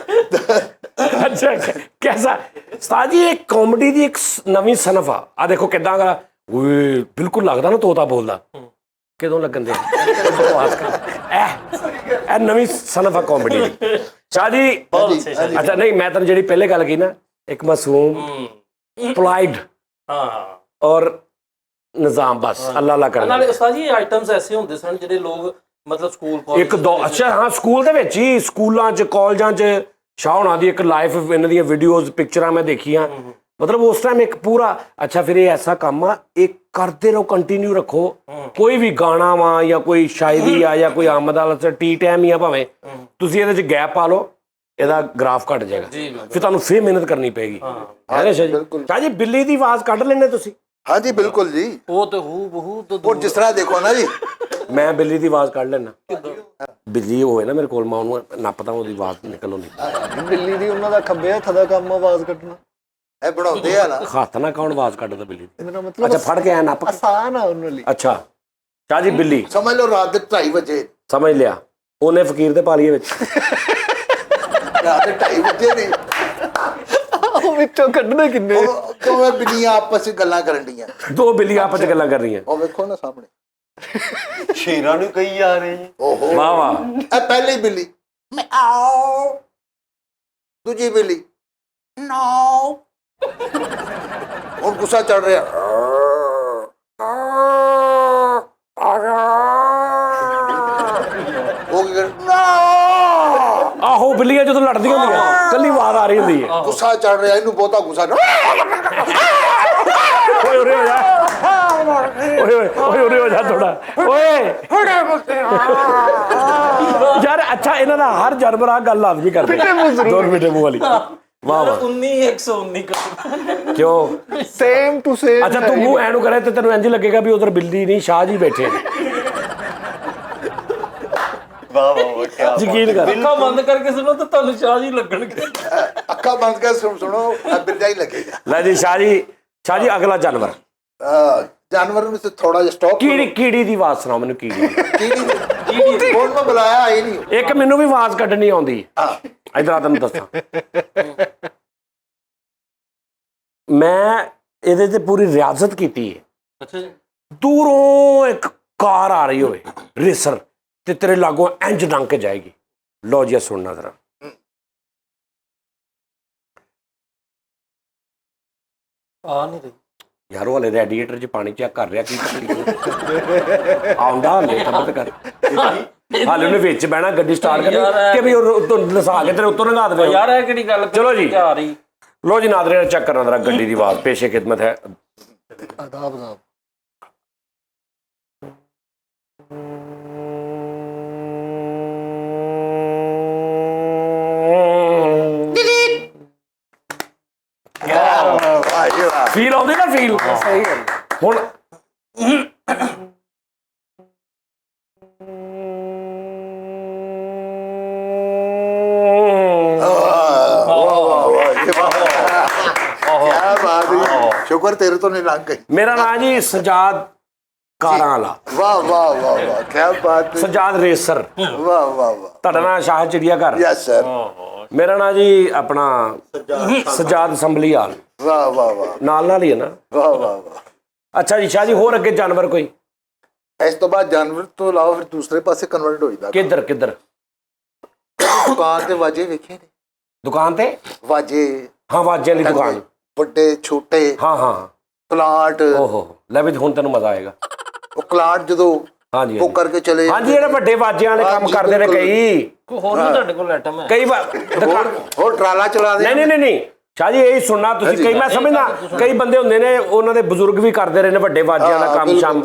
ਅੱਛਾ ਕੈਸਾ ਉਸਤਾਦ ਜੀ? ਇਹ ਕਾਮੇਡੀ ਦੀ ਇੱਕ ਨਵੀਂ ਸਨਫ ਆ ਦੇਖੋ ਕਿੱਦਾਂ ਦਾ ਓਏ ਬਿਲਕੁਲ ਲੱਗਦਾ ਨਾ ਤੋਤਾ ਬੋਲਦਾ। ਕਿਦੋਂ ਲੱਗਣ ਦੇ ਇਹ ਨਵੀਂ ਸਨਫ ਆ ਕਾਮੇਡੀ ਦੀ। ਸ਼ਾਹ ਜੀ ਅੱਛਾ ਨਹੀਂ ਮੈਂ ਤੈਨੂੰ ਜਿਹੜੀ ਪਹਿਲੇ ਗੱਲ ਕਹੀ ਨਾ ਇੱਕ ਮਾਸੂਮ ਪੋਲਾਈਟ ਹਾਂ ਔਰ ਨਿਜ਼ਾਮ ਬਸ ਅੱਲਾ ਅੱਲਾ ਕਰਨਾ। ਨਾਲੇ ਉਸਤਾਦ ਜੀ ਆਈਟਮਸ ਐਸੇ ਹੁੰਦੇ ਸਨ ਜਿਹੜੇ ਲੋਕ ਮਤਲਬ ਸਕੂਲ ਕਾਲਜ ਇੱਕ ਦੋ ਅੱਛਾ ਹਾਂ ਸਕੂਲ ਦੇ ਵਿੱਚ ਹੀ ਸਕੂਲਾਂ 'ਚ ਕਾਲਜਾਂ 'ਚ ਸ਼ਾਹ ਹੋਣਾ ਦੀ ਇੱਕ ਲਾਈਵ ਇਹਨਾਂ ਦੀਆਂ ਵੀਡੀਓਜ਼ ਪਿਕਚਰਾਂ ਮੈਂ ਦੇਖੀਆਂ। ਮਤਲਬ ਉਸ ਟਾਈਮ ਇੱਕ ਪੂਰਾ ਅੱਛਾ ਫਿਰ ਇਹ ਐਸਾ ਕੰਮ ਆ ਇਹ ਕਰਦੇ ਰਹੋ ਕੰਟੀਨਿਊ ਰੱਖੋ। ਕੋਈ ਵੀ ਗਾਣਾ ਵਾ ਜਾਂ ਕੋਈ ਸ਼ਾਇਰੀ ਆ ਜਾਂ ਕੋਈ ਆਮਦ ਵਾਲਾ ਟੀ ਟਾਈਮ ਹੀ ਆ ਭਾਵੇਂ ਤੁਸੀਂ ਇਹਦੇ 'ਚ ਗੈਪ ਪਾ ਲਓ ਇਹਦਾ ਗ੍ਰਾਫ ਘਟ ਜਾਏਗਾ। ਫਿਰ ਤੁਹਾਨੂੰ ਫਿਰ ਮਿਹਨਤ ਕਰਨੀ ਪਏਗੀ ਹੈ ਨਾ ਸ਼ਾਹ ਜੀ? ਸ਼ਾਹ ਜੀ ਬਿੱਲੀ ਦੀ ਆਵਾਜ਼ ਕੱਢ ਲੈਣੇ ਤੁਸੀਂ? ਹਾਂਜੀ ਬਿਲਕੁਲ ਜੀ। ਉਹ ਤੇ ਹੂ ਬਹੂ ਉਹ ਜਿਸ ਤਰ੍ਹਾਂ ਦੇਖੋ ਨਾ ਜੀ ਮੈਂ ਬਿੱਲੀ ਦੀ ਆਵਾਜ਼ ਕੱਢ ਲੈਣਾ। ਬਿੱਲੀ ਹੋਏ ਨਾ ਮੇਰੇ ਕੋਲ ਮੈਂ ਉਹਨੂੰ ਨੱਪਦਾ ਉਹਦੀ ਆਵਾਜ਼ ਨਿਕਲ ਆਉਂਦੀ। ਬਿੱਲੀ ਦੀ ਉਹਨਾਂ ਦਾ ਖੱਬੇ ਹੱਥ ਦਾ ਕੰਮ ਆਵਾਜ਼ ਕੱਢਣਾ। ਇਹ ਬਣਾਉਂਦੇ ਆ ਨਾ ਹੱਥ ਨਾਲ ਕੌਣ ਆਵਾਜ਼ ਕੱਢਦਾ ਬਿੱਲੀ ਦੀ? ਮੇਰਾ ਮਤਲਬ ਅੱਛਾ ਫੜ ਕੇ ਐ ਨੱਪ। ਆਸਾਨ ਆ ਉਹਨਾਂ ਲਈ। ਅੱਛਾ ਸ਼ਾਹ ਜੀ ਬਿੱਲੀ ਸਮਝ ਲਓ ਰਾਤ ਦੇ 2:30 ਵਜੇ ਸਮਝ ਲਿਆ ਉਹਨੇ ਫਕੀਰ ਦੇ ਪਾ ਲਈਏ ਵਿੱਚ। ਰਾਤ ਦੇ 2:30 ਵਜੇ ਨੇ ਉਹ ਵਿੱਚੋਂ ਕੱਢਣੇ ਕਿੰਨੇ? ਉਹ ਦੋਵੇਂ ਬਿੱਲੀਆਂ ਆਪਸ ਵਿੱਚ ਗੱਲਾਂ ਕਰਨ ਡੀਆਂ। ਦੋ ਬਿੱਲੀਆਂ ਆਪਸ 'ਚ ਗੱਲਾਂ ਕਰ ਰਹੀਆਂ। ਉਹ ਵੇਖੋ ਨਾ ਸਾਹਮਣੇ ਸ਼ੇਰਾਂ ਨੂੰ ਕਹੀ ਜਾ ਰਹੇ ਜੀ। ਓਹੋ ਵਾਹ ਵਾਹ ਇਹ ਪਹਿਲੀ ਬਿੱਲੀ ਮਿਆਓ, ਦੂਜੀ ਬਿੱਲੀ ਨੋ। ਹੁਣ ਗੁੱਸਾ ਚੜ ਰਿਹਾ ਉਹ ਕੀ ਕਰ ਆਹੋ ਬਿੱਲੀਆਂ ਜਦੋਂ ਲੜਦੀਆਂ ਹੁੰਦੀਆਂ ਕੱਲੀ ਆਵਾਜ਼ ਆ ਰਹੀ ਹੁੰਦੀ ਹੈ। ਗੁੱਸਾ ਚੜ ਰਿਹਾ ਇਹਨੂੰ ਬਹੁਤਾ ਗੁੱਸਾ ਓਏ ਉਰੇ ਹੋ ਜਾ ਓਏ ਓਏ ਓਏ ਉਰੇ ਹੋ ਜਾ ਥੋੜਾ ਓਏ ਯਾਰ ਅੱਛਾ ਇਹਨਾਂ ਦਾ ਹਰ ਜਾਨਵਰ ਆ ਗੱਲ ਲਾਜ਼ਮੀ ਕਰਦੇ 2 ਮਿੰਟੇ ਮੂੰਹ ਵਾਲੀ ਵਾਹ ਵਾਹ 19 119 ਕਰ ਕਿਉਂ ਸੇਮ ਟੂ ਸੇਮ ਅੱਛਾ ਤੂੰ ਮੂੰਹ ਐਨੂੰ ਕਰੇ ਤੇ ਤੈਨੂੰ ਇੰਜ ਲੱਗੇਗਾ ਵੀ ਉਧਰ ਬਿੱਲੀ ਨਹੀਂ ਸ਼ਾਹ ਜੀ ਬੈਠੇ ਨੇ ਵਾਹ ਵਾਹ ਕਿਆ ਯਕੀਨ ਕਰ ਅੱਖਾਂ ਬੰਦ ਕਰਕੇ ਸੁਣੋ ਤਾਂ ਤੁਹਾਨੂੰ ਸ਼ਾਹ ਜੀ ਲੱਗਣਗੇ ਅੱਖਾਂ ਬੰਦ ਕਰ ਸੁਣੋ ਬਿਰਜਾ ਹੀ ਲੱਗੇਗਾ। ਲੈ ਜੀ ਸ਼ਾਹ ਜੀ ਅਗਲਾ ਜਾਨਵਰ ਜਾਨਵਰ ਨੂੰ ਥੋੜਾ ਜਿਹਾ ਸਟਾਪ ਕੀੜੀ ਦੀ ਆਵਾਜ਼ ਸੁਣਾਓ ਮੈਨੂੰ ਕੀੜੀ ਕੀੜੀ ਹੁਣ ਮੈਂ ਬੁਲਾਇਆ ਆਈ ਨਹੀਂ। ਇੱਕ ਮੈਨੂੰ ਵੀ ਆਵਾਜ਼ ਕੱਢਣੀ ਆਉਂਦੀ ਇਧਰ ਆ ਤੈਨੂੰ ਦੱਸਾਂ ਮੈਂ ਇਹਦੇ ਤੇ ਪੂਰੀ ਰਿਆਜ਼ਤ ਕੀਤੀ ਹੈ। ਅੱਛਾ ਜੀ ਦੂਰੋਂ ਇੱਕ ਕਾਰ ਆ ਰਹੀ ਹੋਵੇ ਰੇਸਰ ਤੇ ਤੇਰੇ ਲਾਗੋਂ ਇੰਜ ਲੰਘ ਕੇ ਜਾਏਗੀ। ਲਓ ਜੀ ਸੁਣਨਾ ਜ਼ਰਾ ਆ ਨਹੀਂ ਰਹੀ ਯਾਰ ਉਹ ਹਲੇ ਰੈਡੀਏਟਰ 'ਚ ਪਾਣੀ ਚੈੱਕ ਕਰ ਰਿਹਾ ਕੀ ਤਕਲੀਫ ਆਉਂਦਾ ਹਲੇ ਤਾਂ ਕਰ ਹਾਲੇ ਉਹਨੇ ਵਿੱਚ ਬਹਿਣਾ ਗੱਡੀ ਸਟਾਰਟ ਕਰਨੀ ਕਿ ਵੀ ਉੱਤੋਂ ਲਸਾ ਕੇ ਤੇਰੇ ਉੱਤੋਂ ਲੰਘਾ ਦੇਵੇ ਯਾਰ ਇਹ ਕਿਹੜੀ ਗੱਲ ਚਲੋ ਜੀ ਆ ਰਹੀ ਲੋ ਜੀ ਨਾਦਰੇ ਚੈੱਕ ਕਰਨਾ ਜ਼ਰਾ ਗੱਡੀ ਦੀ ਆਵਾਜ਼ ਪੇਸ਼ੇ ਖਿਦਮਤ ਹੈ ਆਦਾਬ ਫੀਲ ਆਉਂਦੀ ਨਾ ਫੀਲ ਸਹੀ ਹੈ ਹੁਣ ਕਿਆ ਬਾਤ ਹੈ ਸ਼ੁਕਰ ਤੇਰੇ ਤੋਂ ਨਹੀਂ ਲੰਘ ਗਈ। ਮੇਰਾ ਨਾਂ ਜੀ ਸਜਾਦ ਕਾਰਾਂ ਵਾਲਾ ਵਾਹ ਵਾਹ ਵਾਹ ਵਾਹ ਕਿਆ ਬਾਤ ਹੈ। ਸਜਾਦ ਰੇਸਰ ਵਾਹ ਵਾਹ ਵਾਹ ਤੁਹਾਡਾ ਨਾਂ ਸ਼ਾਹ ਚਿੜੀਆ ਘਰ ਯੈਸ ਸਰ ਮੇਰਾ ਨਾਂ ਜੀ ਆਪਣਾ ਸਜਾਦ ਅਸੈਂਬਲੀ ਹਾਲ ਵਾਹ ਵਾਹ ਵਾਹ ਨਾਲ ਹੀ ਹੈ ਨਾ। ਵਾਹ ਵਾਹ ਵਾਹ। ਅੱਛਾ ਜੀ ਸ਼ਾਹ ਜੀ ਹੋਰ ਅੱਗੇ ਜਾਨਵਰ ਕੋਈ ਇਸ ਤੋਂ ਬਾਅਦ ਜਾਨਵਰ ਤੋਂ ਇਲਾਵਾ ਫਿਰ ਦੂਸਰੇ ਪਾਸੇ ਕਨਵਰਟ ਹੋ ਜਾਂਦਾ। ਕਿੱਧਰ ਦੁਕਾਨ ਤੇ ਵਾਜੇ ਵੇਖੇ ਨੇ ਦੁਕਾਨ ਤੇ ਵਾਜੇ ਹਾਂ ਵਾਜਿਆਂ ਦੀ ਦੁਕਾਨ ਵੱਡੇ ਛੋਟੇ ਹਾਂ ਪਲਾਂਟ ਓਹੋ ਲੈ ਵੀ ਹੁਣ ਤੈਨੂੰ ਮਜ਼ਾ ਆਏਗਾ ਉਹ ਪਲਾਂਟ ਜਦੋਂ ਹਾਂਜੀ ਉਹ ਕਰਕੇ ਚਲੇ ਹਾਂਜੀ ਜਿਹੜੇ ਵੱਡੇ ਵਾਜਿਆਂ ਦੇ ਕੰਮ ਕਰਦੇ ਨੇ ਕਈ ਹੋਰ ਵੀ ਤੁਹਾਡੇ ਕੋਲ ਆਈਟਮ ਹੈ ਕਈ ਵਾਰ ਹੋਰ ਟਰਾਲਾ ਚਲਾ ਦੇ ਨਹੀਂ ਸ਼ਾਹ ਜੀ ਇਹ ਸੁਣਨਾ ਤੁਸੀਂ ਕਈ ਮੈਂ ਸਮਝਦਾ ਕਈ ਬੰਦੇ ਹੁੰਦੇ ਨੇ ਉਹਨਾਂ ਦੇ ਬਜ਼ੁਰਗ ਵੀ ਕਰਦੇ ਰਹੇ ਨੇ ਵੱਡੇ ਵਾਜਿਆਂ ਦਾ ਕੰਮ ਸ਼ਾਮ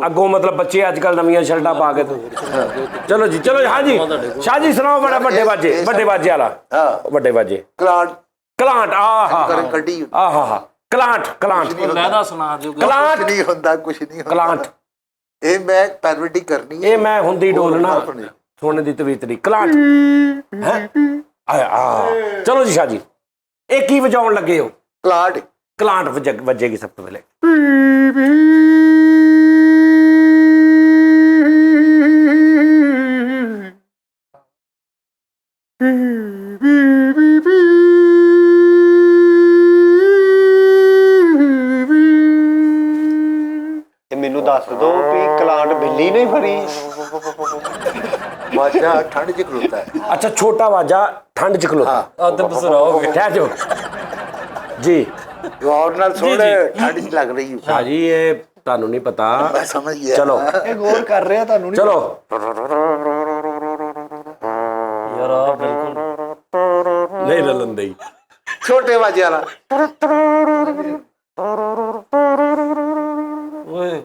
ਅੱਗੋਂ ਮਤਲਬ ਬੱਚੇ ਅੱਜ ਕੱਲ ਨਵੀਆਂ ਸ਼ਰਟਾਂ ਪਾ ਕੇ ਚਲੋ ਜੀ ਹਾਂਜੀ ਸ਼ਾਹ ਜੀ ਸੁਣਾਓ ਵੱਡੇ ਵਾਜੇ ਵਾਲਾ ਵੱਡੇ ਵਾਜੇ ਕਲਾਂਟ ਆਹਾ ਕੱਢੀ ਕਲਾਂਟ ਲੈਦਾ ਸੁਣਾ ਦਿਓ ਕਲਾਂਟ ਨਹੀਂ ਹੁੰਦਾ ਕੁਛ ਨਹੀਂ ਹੁੰਦਾ ਕਲਾਂਟ ਇਹ ਮੈਂ ਪੈਰਵਿਟੀ ਕਰਨੀ ਹੈ ਇਹ ਮੈਂ ਹੁੰਦੀ ਡੋਲਣਾ ਸੋਨੇ ਦੀ ਤਵੀਤ ਦੀ ਕਲਾਂਟ ਹੈ ਚਲੋ ਜੀ ਸ਼ਾਹ ਜੀ ਇਹ ਕੀ ਵਜਾਉਣ ਲੱਗੇ ਹੋ ਕਲਾਂਟ ਵੱਜੇਗੀ ਸਭ ਤੋਂ ਪਹਿਲੇ ਤੇ ਮੈਨੂੰ ਦੱਸ ਦੋ ਵੀ ਕਲਾਂਟ ਬਿੱਲੀ ਨਹੀਂ ਫਰੀ ਵਾਜਾ ਠੰਡ ਚ ਖਲੋਤਾ ਹੈ। ਅੱਛਾ ਛੋਟਾ ਵਾਜਾ ਠੰਡ ਚ ਖਲੋਤਾ ਆਦਮ ਬਸਰਾਓਗੇ ਠਹਿਰ ਜਾਓ ਜੀ ਗੌਰ ਨਾਲ ਸੁਣ ਠੰਡ ਚ ਲੱਗ ਰਹੀ ਹੈ। ਸ਼ਾਹ ਜੀ ਇਹ ਤੁਹਾਨੂੰ ਨਹੀਂ ਪਤਾ ਮੈਂ ਸਮਝ ਗਿਆ। ਚਲੋ ਇਹ ਗੌਰ ਕਰ ਰਿਹਾ ਤੁਹਾਨੂੰ ਨਹੀਂ ਚਲੋ ਯਾਰ ਆ ਬਿਲਕੁਲ ਨਹੀਂ ਰਲਣ ਦੇਈ ਛੋਟੇ ਵਾਜੇ ਵਾਲਾ ਓਏ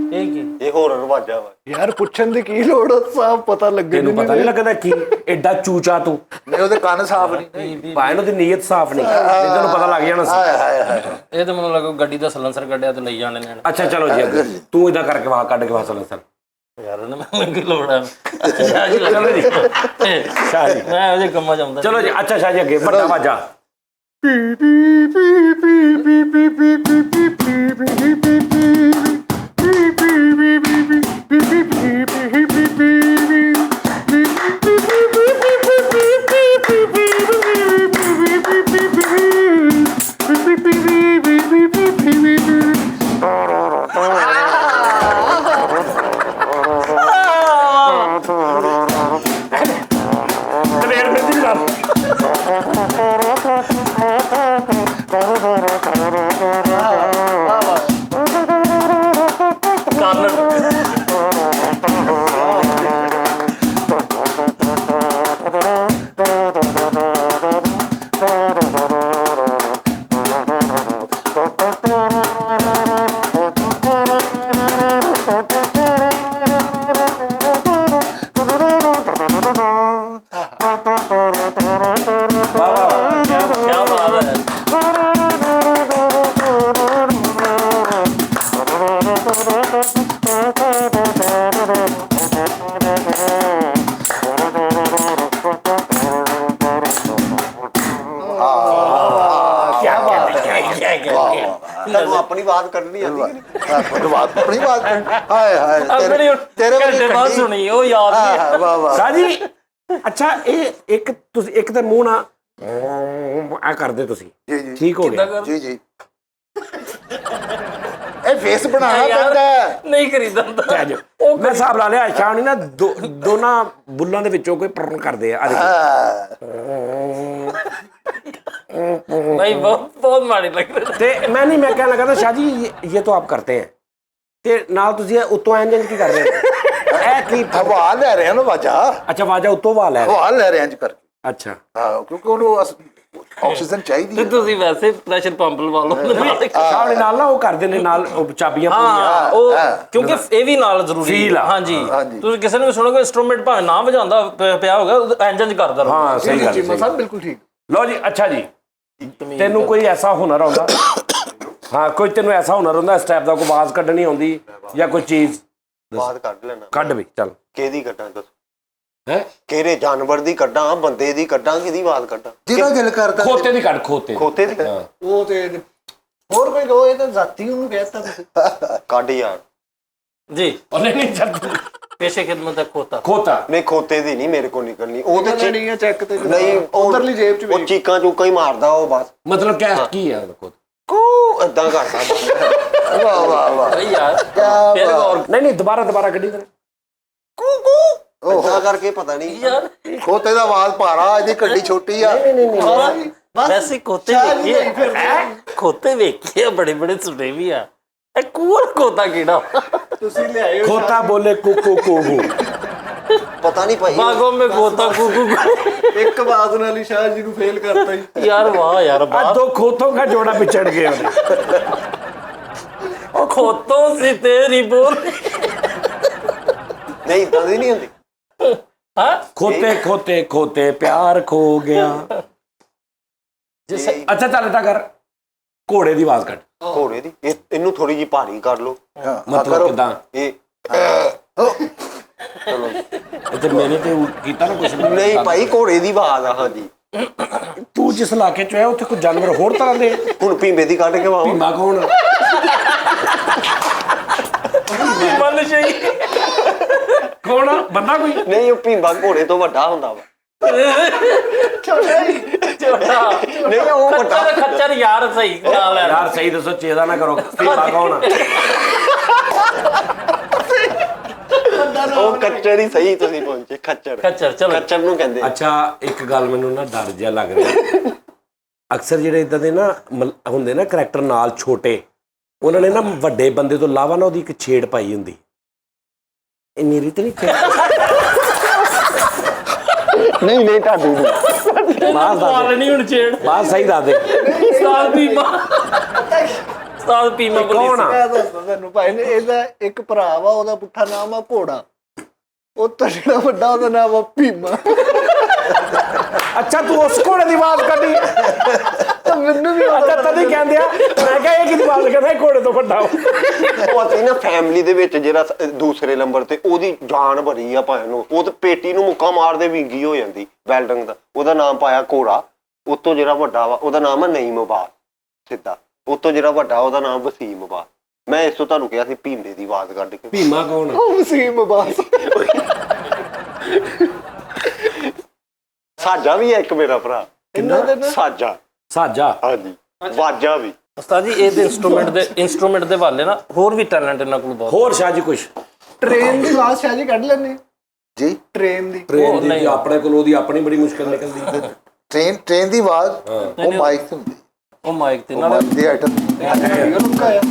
ਇਹ ਕੀ ਇਹ ਹੋਰ ਰਵਾਜਾ ਵਾ ਯਾਰ ਪੁੱਛਣ ਦੀ ਕੀ ਲੋੜ ਆ, ਸਾਫ ਪਤਾ ਲੱਗੇ ਤੈਨੂੰ ਪਤਾ ਨਹੀਂ ਲੱਗਦਾ ਕੀ ਐਡਾ ਚੂਚਾ ਤੂੰ ਨਹੀਂ ਉਹਦੇ ਕੰਨ ਸਾਫ਼ ਨਹੀਂ। ਭਾਵੇਂ ਉਹਦੀ ਨੀਅਤ ਸਾਫ਼ ਨਹੀਂ ਤੈਨੂੰ ਪਤਾ ਲੱਗ ਜਾਣਾ ਸੀ ਹਾਏ ਇਹ ਤਾਂ ਮੈਨੂੰ ਲੱਗਾ ਗੱਡੀ ਦਾ ਸਲੈਂਸਰ ਕੱਢਿਆ ਤੇ ਲਈ ਜਾਣੇ ਨੇ ਅੱਛਾ ਚਲੋ ਜੀ ਅੱਗੇ ਤੂੰ ਇਦਾਂ ਕਰਕੇ ਵਾਹ ਕੱਢ ਕੇ ਵਾਸਲ ਸਰ ਯਾਰ ਨਾ ਮੈਨੂੰ ਕੀ ਲੋੜ ਆ ਚਲੋ ਜੀ ਸ਼ਾਹ ਜੀ ਮੈਂ ਉਹਦੇ ਕੰਮਾਂ ਚ ਆਉਂਦਾ ਚਲੋ ਜੀ ਅੱਛਾ ਸ਼ਾਹ ਜੀ ਅੱਗੇ ਵੱਡਾ ਵਾਜਾ ਕਲੇਰ ਫਿਰ ਦੀ ਗੱਲ ਤੁਹਾਨੂੰ ਆਪਣੀ ਬਾਤ ਕਰਨੀ ਆਉਂਦੀ ਕਿ ਨਹੀਂ? ਆਪਣੀ ਬਾਤ ਹਾਏ ਹਾਏ ਆਪਣੀ ਤੇਰੇ ਘੰਟੇ ਬਾਅਦ ਸੁਣੀ ਉਹ ਯਾਦ ਨਹੀਂ ਹੈ। ਵਾਹ ਵਾਹ ਸ਼ਾਹ ਜੀ ਅੱਛਾ ਇਹ ਇੱਕ ਤੁਸੀਂ ਇੱਕ ਤੇ ਮੂੰਹ ਨਾਲ ਆ ਕਰਦੇ ਤੁਸੀਂ ਜੀ ਜੀ ਠੀਕ ਹੋ ਗਿਆ ਜੀ ਜੀ ਇਹ ਫੇਸ ਬਣਾਉਣਾ ਯਾਰ, ਪੈਂਦਾ ਹੈ। ਨਹੀਂ ਕਰੀਦਾ ਹੁੰਦਾ। ਤੇ ਅੱਜ ਮੈਂ ਹਿਸਾਬ ਲਾ ਲਿਆ ਸ਼ਾਹ ਨਹੀਂ ਨਾ ਦੋਨਾਂ ਬੁੱਲਾਂ ਦੇ ਵਿੱਚੋਂ ਕੋਈ ਪ੍ਰਣ ਕਰਦੇ ਆ ਦੇਖੋ। ਹਾਂ। नहीं बहुत माड़ी लग रही है। ਤੇ ਮੈਂ ਕਹਿਣ ਲੱਗਾ ਤਾਂ ਸ਼ਾਹ ਜੀ ਇਹ ਤਾਂ ਆਪ ਕਰਤੇ ਹੈ ਤੇ ਨਾਲ ਤੁਸੀਂ ਉੱਤੋਂ ਇੰਜ ਕੀ ਕਰ ਰਹੇ ਹੋ ਇਹ ਕੀ ਹਵਾ ਲੈ ਰਹੇ ਹਨ ਵਾਜਾ ਅੱਛਾ ਵਾਜਾ ਉੱਤੋਂ ਵਾ ਲੈ ਹਵਾ ਲੈ ਰਹੇ ਹਾਂ ਜੀ ਕਰਕੇ ਅੱਛਾ ਹਾਂ ਕਿਉਂਕਿ ਉਹਨੂੰ ਆਕਸੀਜਨ ਚਾਹੀਦੀ ਤੇ ਹੈ ਤੁਸੀਂ ਵੈਸੇ ਪ੍ਰੈਸ਼ਰ ਪੰਪ ਲਵਾ ਲਓ। ਸਾਹਮਣੇ ਨਾਲ ਨਾ ਉਹ ਕਰਦੇ ਨੇ ਨਾਲ ਉਹ ਚਾਬੀਆਂ ਹਾਂ ਉਹ ਕਿਉਂਕਿ ਇਹ ਵੀ ਨਾਲ ਜ਼ਰੂਰੀ Feel ਆ। ਹਾਂਜੀ ਹਾਂਜੀ। ਤੁਸੀਂ ਕਿਸੇ ਨੂੰ ਵੀ ਸੁਣੋਗੇ ਇੰਸਟਰੂਮੈਂਟ ਭਾਵੇਂ ਨਾ ਵਜਾਉਂਦਾ ਪਿਆ ਹੋਗਾ ਇੰਜਨ ਚ ਕਰਦਾ ਰਹੋ। ਹਾਂ ਸਹੀ ਗੱਲ ਚੀਮਾ ਸਹੀ ਸਾਹਿਬ ਬਿਲਕੁਲ ਠੀਕ। ਲਓ ਜੀ ਅੱਛਾ ਜੀ ਤੈਨੂੰ ਕੋਈ ਐਸਾ ਹੁਨਰ ਆਉਂਦਾ ਹਾਂ ਕੋਈ ਤੈਨੂੰ ਐਸਾ ਹੁਨਰ ਹੁੰਦਾ ਸਟੈਪ ਦਾ ਕੋਈ ਆਵਾਜ਼ ਕੱਢਣੀ ਆਉਂਦੀ ਜਾਂ ਕੋਈ ਚੀਜ਼ ਬਾਤ ਕੱਢ ਲੈਣਾ। ਕੱਢ ਵੀ ਚੱਲ ਕਿਹਦੀ ਕੱਢਾਂ ਦੱਸੋ? ਹੈ ਕਿਹੜੇ ਜਾਨਵਰ ਦੀ ਕੱਢਾਂ, ਬੰਦੇ ਦੀ ਕੱਢਾਂ, ਕਿਹਦੀ ਬਾਤ ਕੱਢਾਂ? ਜਿਹਦਾ ਦਿਲ ਕਰਦਾ ਖੋਤੇ ਦੀ ਕੱਢ ਖੋਤੇ ਦੀ। ਖੋਤੇ ਦੀ ਹਾਂ ਉਹ ਤੇ ਹੋਰ ਕੋਈ ਕਹੋ, ਇਹ ਤਾਂ ਜ਼ਾਤੀ ਉਹਨੂੰ ਕਹਿਤਾ ਤੁਸੀਂ। ਕੱਢ ਯਾਰ। ਜੀ ਉਹਨੇ ਨਹੀਂ ਚੱਲ पेशे खिदमत है खोता। ਖੋਤਾ ਨਹੀਂ ਖੋਤੇ ਦੀ ਨਹੀਂ ਮੇਰੇ ਕੋਲ ਨਿਕਲਣੀ। ਉਹ ਤੇ ਚੀ- ਨਹੀਂ ਹੈ ਚੈੱਕ ਤੇ ਨਹੀਂ ਉਧਰਲੀ ਜੇਬ ਚ ਉਹ ਚੀਕਾਂ ਚੂਕਾਂ ਹੀ ਮਾਰਦਾ ਉਹ ਬਸ ਮਤਲਬ ਕੀ ਹੈ ਖੋਤਾ ਕੂ ਏਦਾਂ ਕਰਦਾ ਬਸ। ਵਾਹ ਵਾਹ ਵਾਹ अरे यार क्या फिर बात। और ਨਹੀਂ ਦੁਬਾਰਾ ਕੱਢੀ ਤੇ ਕੂ ਕੂ ਏਦਾਂ ਕਰਕੇ ਪਤਾ ਨਹੀਂ। यार ਖੋਤੇ ਦਾ ਆਵਾਜ਼ ਭਾਰਾ ਇਹਦੀ ਗੱਡੀ ਛੋਟੀ ਆ वैसे खोते देखिए खोते देखिए बड़े बड़े सुने भी आ कूल खोता कीड़ा ਤੁਸੀਂ ਲਿਆਏ ਹੋ ਖੋਤਾ ਬੋਲੇ ਕੁਕੂ ਕੁਕੂ ਪਤਾ ਨਹੀਂ ਭਾਈ। बागों में खोता कुकू ਇੱਕ ਆਵਾਜ਼ ਨਾਲ ਹੀ ਸ਼ਾਹ ਜੀ ਨੂੰ ਫੇਲ ਕਰਤਾ ਜੀ। यार वाह यार आज बात दो खोतों का जोड़ा बिछड़ गया और खोतों से तेरी बोल ਨਹੀਂ ਇਦਾਂ ਦੀ ਨਹੀਂ ਹੁੰਦੀ। हाँ खोते खोते खोते प्यार खो गया जैसे अच्छा चल इतना कर घोड़े की आवाज कट ਘੋੜੇ ਦੀ ਇਹਨੂੰ ਥੋੜੀ ਜਿਹੀ ਭਾਰੀ ਕਰ ਲਓ। मतलब किदा ਇਹ ਤੇ ਮੈਨੇ ਤੇ ਕੀਤਾ ਨਾ ਕੁਛ ਨਹੀਂ ਭਾਈ ਘੋੜੇ ਦੀ ਆਵਾਜ਼ ਆ। ਹਾਂਜੀ ਤੂੰ ਜਿਸ ਇਲਾਕੇ ਚ ਹੈ ਉੱਥੇ ਕੋਈ ਜਾਨਵਰ ਹੋਰ ਤਰ੍ਹਾਂ ਦੇ ਹੁਣ ਭੀਂਬੇ ਦੀ ਕੱਢ ਕੇ ਵਾਓ। ਭੀਮਾ ਕੌਣ मन चाहिए ਕੌਣ ਆ? ਬੰਦਾ ਕੋਈ ਨਹੀਂ ਉਹ ਭੀਂਬਾ ਘੋੜੇ ਤੋਂ ਵੱਡਾ ਹੁੰਦਾ ਵਾ। छोटा ਨਹੀਂ ਉਹ ਵੱਡਾ खच्चर खच्चर यार सही नाल है ਯਾਰ ਸਹੀ ਦੱਸੋ ਚੇਦਾ ਨਾ ਕਰੋ ਭੀਮਾ ਕੌਣ ਆ? ਉਹ ਕੱਚਰ ਹੀ ਸਹੀ ਤੁਸੀਂ ਪਹੁੰਚੇ। ਖੱਚਰ खच्चर चलो ਖੱਚਰ ਨੂੰ ਕਹਿੰਦੇ। ਅੱਛਾ ਇੱਕ ਗੱਲ ਮੈਨੂੰ ਨਾ ਡਰ ਜਿਹਾ ਲੱਗ ਰਿਹਾ ਅਕਸਰ ਜਿਹੜੇ ਇਦਾਂ ਦੇ ਨਾ ਹੁੰਦੇ ਨਾ ਕਰੈਕਟਰ ਨਾਲ ਛੋਟੇ ਉਹਨਾਂ ਨੇ ਨਾ ਵੱਡੇ ਬੰਦੇ ਤੋਂ ਇਲਾਵਾ ਨਾ ਉਹਦੀ ਇੱਕ ਛੇੜ ਪਾਈ ਹੁੰਦੀ ਇੰਨੀ ਰੀਤ ਨਹੀਂ ਨਹੀਂ ਨਹੀਂ ਤੁਹਾਡੀ ਨਹੀਂ। ਬਾਹਰ ਦਾ पाल नहीं हुन छेड़ ਬਾਹਰ ਸਹੀ ਦੱਸ ਦੇ साल पीमा साल पीमा ਕੌਣ ਆ? ਮੈਂ ਦੱਸਦਾ ਤੁਹਾਨੂੰ ਭਾਈ ਨੇ ਇਹਦਾ ਇੱਕ ਭਰਾ ਵਾ, ਉਹਦਾ ਪੁੱਠਾ ਨਾਮ ਆ ਘੋੜਾ। ਉਹ ਤੋਂ ਜਿਹੜਾ ਵੱਡਾ ਉਹਦਾ ਨਾਮ ਆ ਭੀਮਾ। ਅੱਛਾ ਤੂੰ ਉਸ ਘੋੜੇ ਦੀ ਆਵਾਜ਼ ਕੱਢੀ ਤਾਂ ਮੈਨੂੰ ਵੀ ਅੱਛਾ ਤਦੀ ਕਹਿੰਦੇ ਆ ਮੈਂ ਕਿਹਾ ਇਹ ਕਿਹਦੀ ਆਵਾਜ਼ ਕਹਿੰਦਾ ਇਹ ਘੋੜੇ ਤੋਂ ਵੱਡਾ ਉਹ ਅਸੀਂ ਨਾ ਫੈਮਿਲੀ ਦੇ ਵਿੱਚ ਜਿਹੜਾ ਦੂਸਰੇ ਨੰਬਰ ਤੇ ਉਹਦੀ ਜਾਨ ਭਰੀ ਆ ਭਾਵੇਂ ਨੂੰ ਉਹ ਤੇ ਪੇਟੀ ਨੂੰ ਮੁੱਕਾ ਮਾਰਦੇ ਵਿੰਗੀ ਹੋ ਜਾਂਦੀ ਵੈਲਡਿੰਗ ਦਾ। ਉਹਦਾ ਨਾਮ ਪਾਇਆ ਘੋੜਾ। ਉਤੋਂ ਜਿਹੜਾ ਵੱਡਾ ਵਾ ਉਹਦਾ ਨਾਮ ਹੈ ਨਈਮਬਾਦ ਸਿੱਧਾ। ਉਤੋਂ ਜਿਹੜਾ ਵੱਡਾ ਉਹਦਾ ਨਾਮ ਵਸੀਮਬਾਦ। ਮੈਂ ਇਸ ਤੋਂ ਤੁਹਾਨੂੰ ਕਿਹਾ ਸੀ ਭੀਂਦੇ ਦੀ ਆਵਾਜ਼ ਕੱਢ ਕੇ। ਭੀਮਾ ਕੌਣ ਆ? ਉਹ ਵਸੀਮ ਅਬਾਸ। ਸਾਜਾ ਵੀ ਹੈ ਇੱਕ ਮੇਰਾ ਭਰਾ। ਇਹਨਾਂ ਦੇ ਨਾ ਸਾਜਾ। ਸਾਜਾ ਹਾਂਜੀ ਵਾਜਾ ਵੀ। ਉਸਤਾਦ ਜੀ ਇਹ ਇੰਸਟਰੂਮੈਂਟ ਦੇ ਵਾਲੇ ਨਾ ਹੋਰ ਵੀ ਟੈਲੈਂਟ ਇਹਨਾਂ ਕੋਲ ਬਹੁਤ ਹੋਰ ਸ਼ਾਹ ਜੀ ਕੁਛ ਟ੍ਰੇਨ ਦੀ ਆਵਾਜ਼ ਸ਼ਾਹ ਜੀ ਕੱਢ ਲੈਂਦੇ ਜੀ ਟ੍ਰੇਨ ਦੀ। ਟ੍ਰੇਨ ਦੀ ਨਹੀਂ। ਜੀ ਆਪਣੇ ਕੋਲ ਉਹਦੀ ਆਪਣੀ ਬੜੀ ਮੁਸ਼ਕਲ ਨਿਕਲਦੀ ਟ੍ਰੇਨ ਦੀ ਆਵਾਜ਼ ਉਹ ਮਾਈਕ ਤੇ ਹੁੰਦੀ ਉਹ ਮਾਈਕ ਤੇ ਉਹ ਨਾਲ ਮਾਈਕ ਦੀ ਆਈਟਮ ਇਹ ਲੁੱਕਾ ਆ।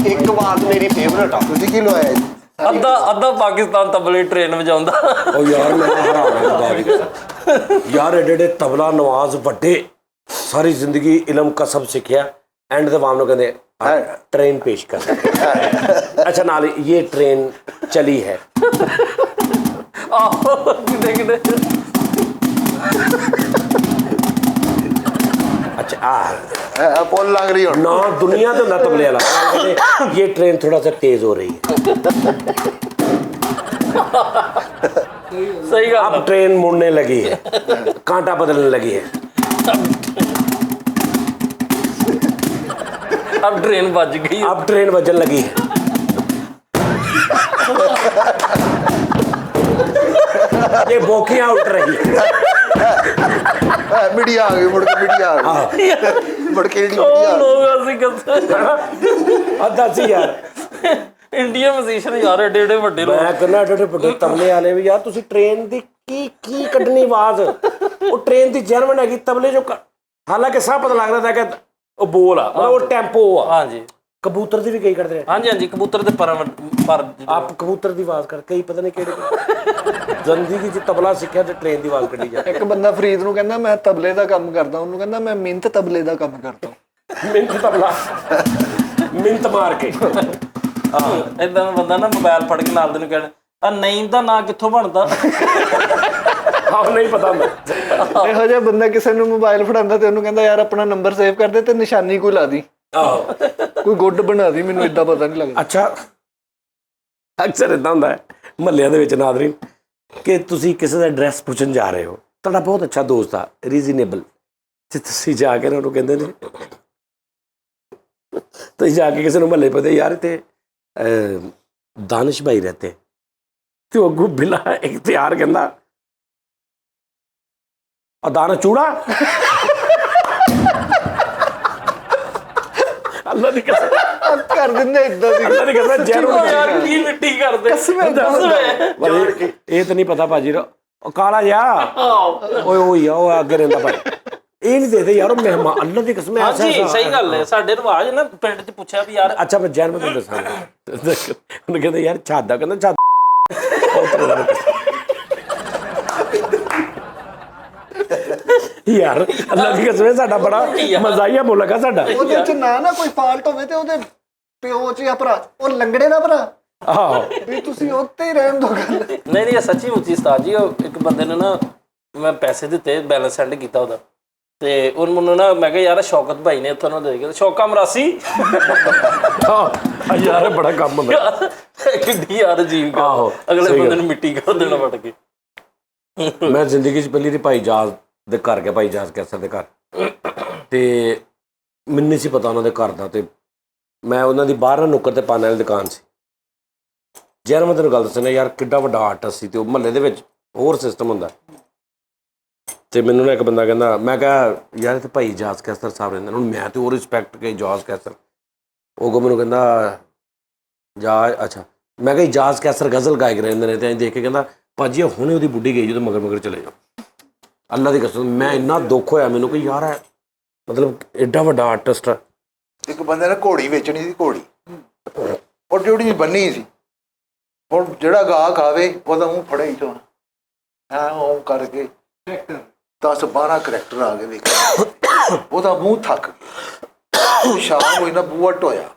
ਇੱਕ ਆਵਾਜ਼ ਮੇਰੀ ਫੇਵਰਟ ਆ। ਤੁਸੀਂ ਕੀ ਲਵਾਇਆ ਜੀ ਅੱਧਾ ਪਾਕਿਸਤਾਨ ਤਬਲੇ ਟ੍ਰੇਨ ਵਜਾਉਂਦਾ। ਉਹ ਯਾਰ ਮੈਂ ਹੈਰਾਨ ਹੋ ਗਿਆ ਯਾਰ ਏਡੇ ਤਬਲਾ ਨਵਾਜ਼ ਵੱਡੇ ਸਾਰੀ ਜ਼ਿੰਦਗੀ ਇਲਮ ਕਸਬ ਸਿੱਖਿਆ ਐਂਡ ਦੇ ਵਾਮ ਨੂੰ ਕਹਿੰਦੇ ट्रेन पेश कर। अच्छा नाल ये ट्रेन चली है। अच्छा पुल लग रही ना दुनिया तो ना तबले वाला ये ट्रेन थोड़ा सा तेज हो रही है। सही अब ट्रेन मुड़ने लगी है, कांटा बदलने लगी है। अब ट्रेन बज गई। अब ट्रेन बजन लगी है। ये बोखियां उठ रही। मीडिया आ गई, मुड़ के मीडिया आ गई, मुड़ के मीडिया आ गई। लोग ऐसे कहते अब दस यार इंडिया म्यूजिशियन यार एडे एडे ਵੱਡੇ ਲੋਕ। ਮੈਂ ਕਹਿੰਦਾ ਏਡੇ ਵੱਡੇ ਤਬਲੇ ਵਾਲੇ ਵੀ ਯਾਰ ਤੁਸੀਂ ਟ੍ਰੇਨ ਦੀ ਕੀ ਕੱਢਣੀ ਆਵਾਜ਼। ਉਹ ਟ੍ਰੇਨ ਦੀ ਜਰਮਨ ਹੈਗੀ ਤਬਲੇ ਜੋ ਹਾਲਾਂਕਿ ਸਭ ਪਤਾ ਲੱਗਦਾ था ਕਿ ਉਹ ਬੋਲ ਆ ਮਤਲਬ ਉਹ ਟੈਂਪੋ ਆ। ਹਾਂਜੀ ਕਬੂਤਰ ਦੀ ਵੀ ਕਈ ਕੱਢਦੇ ਨੇ। ਹਾਂਜੀ ਕਬੂਤਰ ਦੇ ਪਰ ਆਪ ਕਬੂਤਰ ਦੀ ਆਵਾਜ਼ ਕਰ ਕਈ ਪਤਾ ਨਹੀਂ ਕਿਹੜੇ ਜ਼ਿੰਦਗੀ 'ਚ ਤਬਲਾ ਸਿੱਖਿਆ ਤੇ ਟ੍ਰੇਨ ਦੀ ਆਵਾਜ਼ ਕੱਢੀ ਜਾ। ਇੱਕ ਬੰਦਾ ਫਰੀਦ ਨੂੰ ਕਹਿੰਦਾ ਮੈਂ ਤਬਲੇ ਦਾ ਕੰਮ ਕਰਦਾ, ਉਹਨੂੰ ਕਹਿੰਦਾ ਮੈਂ ਮਿੰਤ ਤਬਲੇ ਦਾ ਕੰਮ ਕਰਦਾ। ਮਿੰਟ ਤਬਲਾ ਮਿੰਟ ਮਾਰ ਕੇ। ਇਦਾਂ ਦਾ ਬੰਦਾ ਨਾ ਮੋਬਾਈਲ ਫੜ ਕੇ ਨਾਲ ਦੇ ਨੂੰ ਕਹਿਣਾ ਆ ਨਈਮ ਦਾ ਨਾਂ ਕਿੱਥੋਂ ਬਣਦਾ। ਆਪ ਨਹੀਂ ਪਤਾ ਹੁੰਦਾ। ਇਹੋ ਜਿਹਾ ਬੰਦਾ ਕਿਸੇ ਨੂੰ ਮੋਬਾਈਲ ਫੜਾਉਂਦਾ ਤੇ ਉਹਨੂੰ ਕਹਿੰਦਾ ਯਾਰ ਆਪਣਾ ਨੰਬਰ ਸੇਵ ਕਰ ਦੇ ਤੇ ਨਿਸ਼ਾਨੀ ਕੋਈ ਲਾ ਦੀ, ਆਹੋ ਕੋਈ ਗੁੱਡ ਬਣਾ ਦੀ, ਮੈਨੂੰ ਏਦਾਂ ਪਤਾ ਨਹੀਂ ਲੱਗਦਾ। ਅੱਛਾ ਅਕਸਰ ਇਦਾਂ ਹੁੰਦਾ ਹੈ ਮਹੱਲਿਆਂ ਦੇ ਵਿੱਚ ਨਾਜ਼ਰੀਨ ਕਿ ਤੁਸੀਂ ਕਿਸੇ ਦਾ ਐਡਰੈਸ ਪੁੱਛਣ ਜਾ ਰਹੇ ਹੋ, ਤੁਹਾਡਾ ਬਹੁਤ ਅੱਛਾ ਦੋਸਤ ਆ ਰੀਜ਼ਨੇਬਲ, ਤੇ ਤੁਸੀਂ ਜਾ ਕੇ ਉਹਨੂੰ ਕਹਿੰਦੇ ਨੇ ਤੁਸੀਂ ਜਾ ਕੇ ਕਿਸੇ ਨੂੰ ਮਹੱਲੇ ਪਤੇ ਯਾਰ ਇੱਥੇ ਦਾਨਿਸ਼ ਭਾਈ ਰਹਤੇ ਤੇ ਉਹ ਅੱਗੋਂ ਬਿਲਾ ਇਖਤਿਆਰ ਕਹਿੰਦਾ ਆ ਦਾਨਿਸ਼ ਚੂੜਾ। ਅੱਲਾ ਦੀ ਕਸਮ ਕਰ ਦਿੰਦੇ ਏਦਾਂ ਦੀ ਅੱਲਾ ਦੀ ਕਸਮ ਜ਼ਹਿਰੋਂ ਯਾਰ ਕੀ ਮਿੱਟੀ ਕਰਦੇ ਇਹ ਤਾਂ ਨਹੀਂ ਪਤਾ ਭਾਜੀ ਉਹ ਕਾਲਾ ਜਿਹਾ ਓਏ ਓਏ ਆ ਉਹ ਅੱਗੇ ਰਹਿੰਦਾ ਭਾਈ ਇਹ ਨਹੀਂ ਦੇਦੇ ਯਾਰ ਉਹ ਮਹਿਮਾਨ ਅੱਲਾ ਦੀ ਕਸਮ ਐਸਾ ਹਾਂਜੀ ਸਹੀ ਗੱਲ ਹੈ। ਸਾਡੇ ਰਿਵਾਜ ਨਾ ਪਿੰਡ 'ਚ ਪੁੱਛਿਆ ਵੀ ਯਾਰ ਅੱਛਾ ਮੈਂ ਜੈਨ ਤੁਹਾਨੂੰ ਦੱਸਾਂਗਾ ਉਹਨੇ ਕਹਿੰਦਾ ਯਾਰ ਛਾਦਾ ਕਹਿੰਦਾ ਛਾਦ ਯਾਰ ਅੱਲਾ ਦੀ ਕਸਮ ਸਾਡਾ ਬੜਾ ਮਜ਼ਾਈਆ ਮੁਲਕ ਆ ਸਾਡਾ। ਉਹਦੇ ਚ ਨਾ ਕੋਈ ਫਾਲਟ ਹੋਵੇ ਤੇ ਉਹਦੇ ਪਿਓ ਚ ਜਾਂ ਭਰਾ ਉਹ ਲੰਗੜੇ ਦਾ ਭਰਾ ਆਹੋ ਵੀ ਤੁਸੀਂ ਉੱਤੇ ਹੀ ਰਹਿਣ ਦੋ ਗੱਲ। ਨਹੀਂ ਇਹ ਸੱਚੀ ਮੁੱਚੀ ਉਸਤਾਦ ਜੀ ਉਹ ਇੱਕ ਬੰਦੇ ਨੂੰ ਨਾ ਮੈਂ ਪੈਸੇ ਦਿੱਤੇ ਬੈਲੈਂਸ ਸੈਂਡ ਕੀਤਾ ਉਹਦਾ ਤੇ ਉਹਨੂੰ ਮੈਨੂੰ ਨਾ ਮੈਂ ਕਿਹਾ ਯਾਰ ਸ਼ੌਕਤ ਭਾਈ ਨੇ ਉੱਥੋਂ ਨਾ ਦੇ ਕੇ ਸ਼ੌਕਾ ਮਰਾਸੀ ਯਾਰ ਬੜਾ ਕੰਮ ਹੁੰਦਾ ਕਿੱਡੀ ਯਾਰ ਅਜੀਬ ਗੱਲ ਅਗਲੇ ਬੰਦੇ ਨੂੰ ਮਿੱਟੀ ਕਰ ਦੇਣਾ ਵੜ ਕੇ। ਮੈਂ ਜ਼ਿੰਦਗੀ 'ਚ ਪਹਿਲੀ ਦੀ ਭਾਈ ਜਾਜ਼ ਦੇ ਘਰ ਗਿਆ, ਭਾਈ ਜਾਜ਼ ਕੈਸਰ ਦੇ ਘਰ, ਤੇ ਮੈਨੂੰ ਨਹੀਂ ਸੀ ਪਤਾ ਉਹਨਾਂ ਦੇ ਘਰ ਦਾ, ਤੇ ਮੈਂ ਉਹਨਾਂ ਦੀ ਬਾਹਰ ਨੁੱਕਰ ਤੇ ਪਾਨ ਵਾਲੀ ਦੁਕਾਨ ਸੀ। ਯਾਰ ਮੈਂ ਤੈਨੂੰ ਗੱਲ ਦੱਸਣਾ ਯਾਰ ਕਿੱਡਾ ਵੱਡਾ ਆਰਟਿਸਟ ਸੀ, ਤੇ ਉਹ ਮਹੱਲੇ ਦੇ ਵਿੱਚ ਹੋਰ ਸਿਸਟਮ ਹੁੰਦਾ। ਤੇ ਮੈਨੂੰ ਨਾ ਇੱਕ ਬੰਦਾ ਕਹਿੰਦਾ, ਮੈਂ ਕਿਹਾ ਯਾਰ ਇੱਥੇ ਭਾਈ ਜਾਜ਼ ਕੈਸਰ ਸਾਹਿਬ ਰਹਿੰਦੇ, ਹੁਣ ਮੈਂ ਤੇ ਉਹ ਰਿਸਪੈਕਟ ਕੇ ਜਾਜ਼ ਕੈਸਰ, ਉਹ ਮੈਨੂੰ ਕਹਿੰਦਾ ਅੱਛਾ, ਮੈਂ ਕਿਹਾ ਜਾਜ਼ ਕੈਸਰ ਗਜ਼ਲ ਗਾਇਕ ਰਹਿੰਦੇ ਨੇ, ਤੇ ਦੇਖ ਕੇ ਕਹਿੰਦਾ ਭਾਜੀ ਹੁਣੇ ਉਹਦੀ ਬੁੱਢੀ ਗਈ ਜਦੋਂ ਮਗਰ ਚਲੇ ਜਾਓ। ਅੱਲਾ ਦੀ ਕਸਮ ਮੈਂ ਇੰਨਾ ਦੁੱਖ ਹੋਇਆ ਮੈਨੂੰ ਕਿ ਯਾਰ ਮਤਲਬ ਐਡਾ ਵੱਡਾ ਆਰਟਿਸਟ। ਇੱਕ ਬੰਦੇ ਨੇ ਘੋੜੀ ਵੇਚਣੀ ਸੀ, ਘੋੜੀ ਉਹ ਡਿਊਟੀ ਬੰਨੀ ਸੀ। ਹੁਣ ਜਿਹੜਾ ਗਾਹ ਖਾਵੇ ਉਹਦਾ ਮੂੰਹ ਫੜਿਆ ਹੀ ਤੋਂ ਹਾਂ ਉਹ ਕਰਕੇ 10-12 ਕਰੈਕਟਰ ਆ ਗਏ ਵੇਖ, ਉਹਦਾ ਮੂੰਹ ਥੱਕ ਗਿਆ। ਸ਼ਾਮ ਹੋਈ ਨਾ ਬੂਹਾ ਢੋਇਆ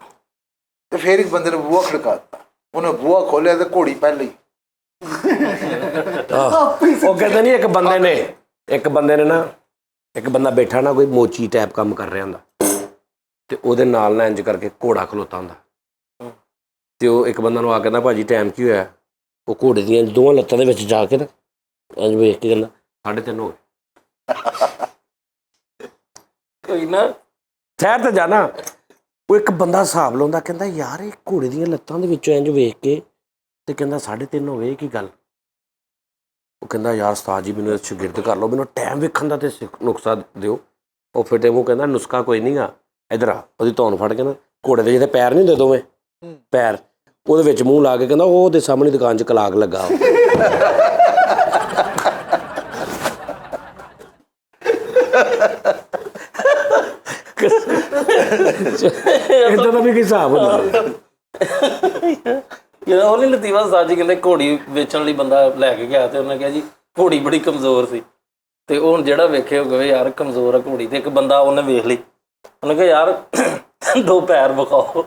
ਤੇ ਫਿਰ ਇੱਕ ਬੰਦੇ ਨੇ ਬੂਹਾ ਖੜਕਾਤਾ, ਉਹਨੇ ਬੂਹਾ ਖੋਲਿਆ ਤੇ ਘੋੜੀ ਪਹਿਲੇ ਹੀ ਉਹ ਕਹਿੰਦੇ ਨਹੀਂ ਇੱਕ ਬੰਦੇ ਨੇ ਨਾ ਇੱਕ ਬੰਦਾ ਬੈਠਾ ਨਾ ਕੋਈ ਮੋਚੀ ਟਾਈਪ ਕੰਮ ਕਰ ਰਿਹਾ ਹੁੰਦਾ, ਤੇ ਉਹਦੇ ਨਾਲ ਨਾ ਇੰਜ ਕਰਕੇ ਘੋੜਾ ਖਲੋਤਾ ਹੁੰਦਾ, ਤੇ ਉਹ ਇੱਕ ਬੰਦਾ ਨੂੰ ਆ ਕਹਿੰਦਾ ਭਾਜੀ ਟਾਈਮ ਕੀ ਹੋਇਆ, ਉਹ ਘੋੜੇ ਦੀਆਂ ਦੋਵਾਂ ਲੱਤਾਂ ਦੇ ਵਿੱਚ ਜਾ ਕੇ ਨਾ ਇੰਜ ਵੇਖ ਕੇ ਕਹਿੰਦਾ 3:30 ਹੋ ਗਏ। ਕੋਈ ਨਾ ਸ਼ਹਿਰ ਤੇ ਜਾਣਾ ਉਹ ਇੱਕ ਬੰਦਾ ਹਿਸਾਬ ਲਾਉਂਦਾ, ਕਹਿੰਦਾ ਯਾਰ ਇਹ ਘੋੜੇ ਦੀਆਂ ਲੱਤਾਂ ਦੇ ਵਿੱਚੋਂ ਇੰਜ ਵੇਖ ਕੇ ਤੇ ਕਹਿੰਦਾ 3:30 ਹੋ ਗਏ ਕੀ ਗੱਲ। ਉਹ ਕਹਿੰਦਾ ਯਾਰ ਉਸਤਾਦ ਜੀ ਮੈਨੂੰ ਸ਼ਾਗਿਰਦ ਕਰ ਲਓ, ਮੈਨੂੰ ਟਾਈਮ ਵੇਖਣ ਦਾ ਤੇ ਨੁਸਖਾ ਦਿਓ। ਉਹ ਫਿੱਟੇ ਮੂੰਹ ਕਹਿੰਦਾ ਨੁਸਖਾ ਕੋਈ ਨਹੀਂ ਗਾ, ਇੱਧਰ ਆ। ਉਹਦੀ ਧੌਣ ਫੜ ਕੇ ਨਾ ਘੋੜੇ ਦੇ ਜਿਹਦੇ ਪੈਰ ਨਹੀਂ ਹੁੰਦੇ ਦੋਵੇਂ ਪੈਰ, ਉਹਦੇ ਵਿੱਚ ਮੂੰਹ ਲਾ ਕੇ ਕਹਿੰਦਾ ਉਹ ਉਹਦੇ ਸਾਹਮਣੇ ਦੁਕਾਨ 'ਚ ਕਲਾਕ ਲੱਗਾ। ਇੱਦਾਂ ਦਾ ਵੀ ਕੋਈ ਹਿਸਾਬ ਹੁੰਦਾ ਯਾਰ ਉਹ ਨਹੀਂ ਲਤੀਫਾ ਉਸਤਾਦ ਜੀ ਕਹਿੰਦੇ ਘੋੜੀ ਵੇਚਣ ਲਈ ਬੰਦਾ ਲੈ ਕੇ ਗਿਆ, ਤੇ ਉਹਨੇ ਕਿਹਾ ਜੀ ਘੋੜੀ ਬੜੀ ਕਮਜ਼ੋਰ ਸੀ, ਤੇ ਉਹ ਹੁਣ ਜਿਹੜਾ ਵੇਖੇ ਹੋ ਗਏ ਯਾਰ ਕਮਜ਼ੋਰ ਆ ਘੋੜੀ, ਤੇ ਇੱਕ ਬੰਦਾ ਉਹਨੇ ਵੇਖ ਲਈ, ਉਹਨੇ ਕਿਹਾ ਯਾਰ 2 ਪੈਰ ਵਿਖਾਓ,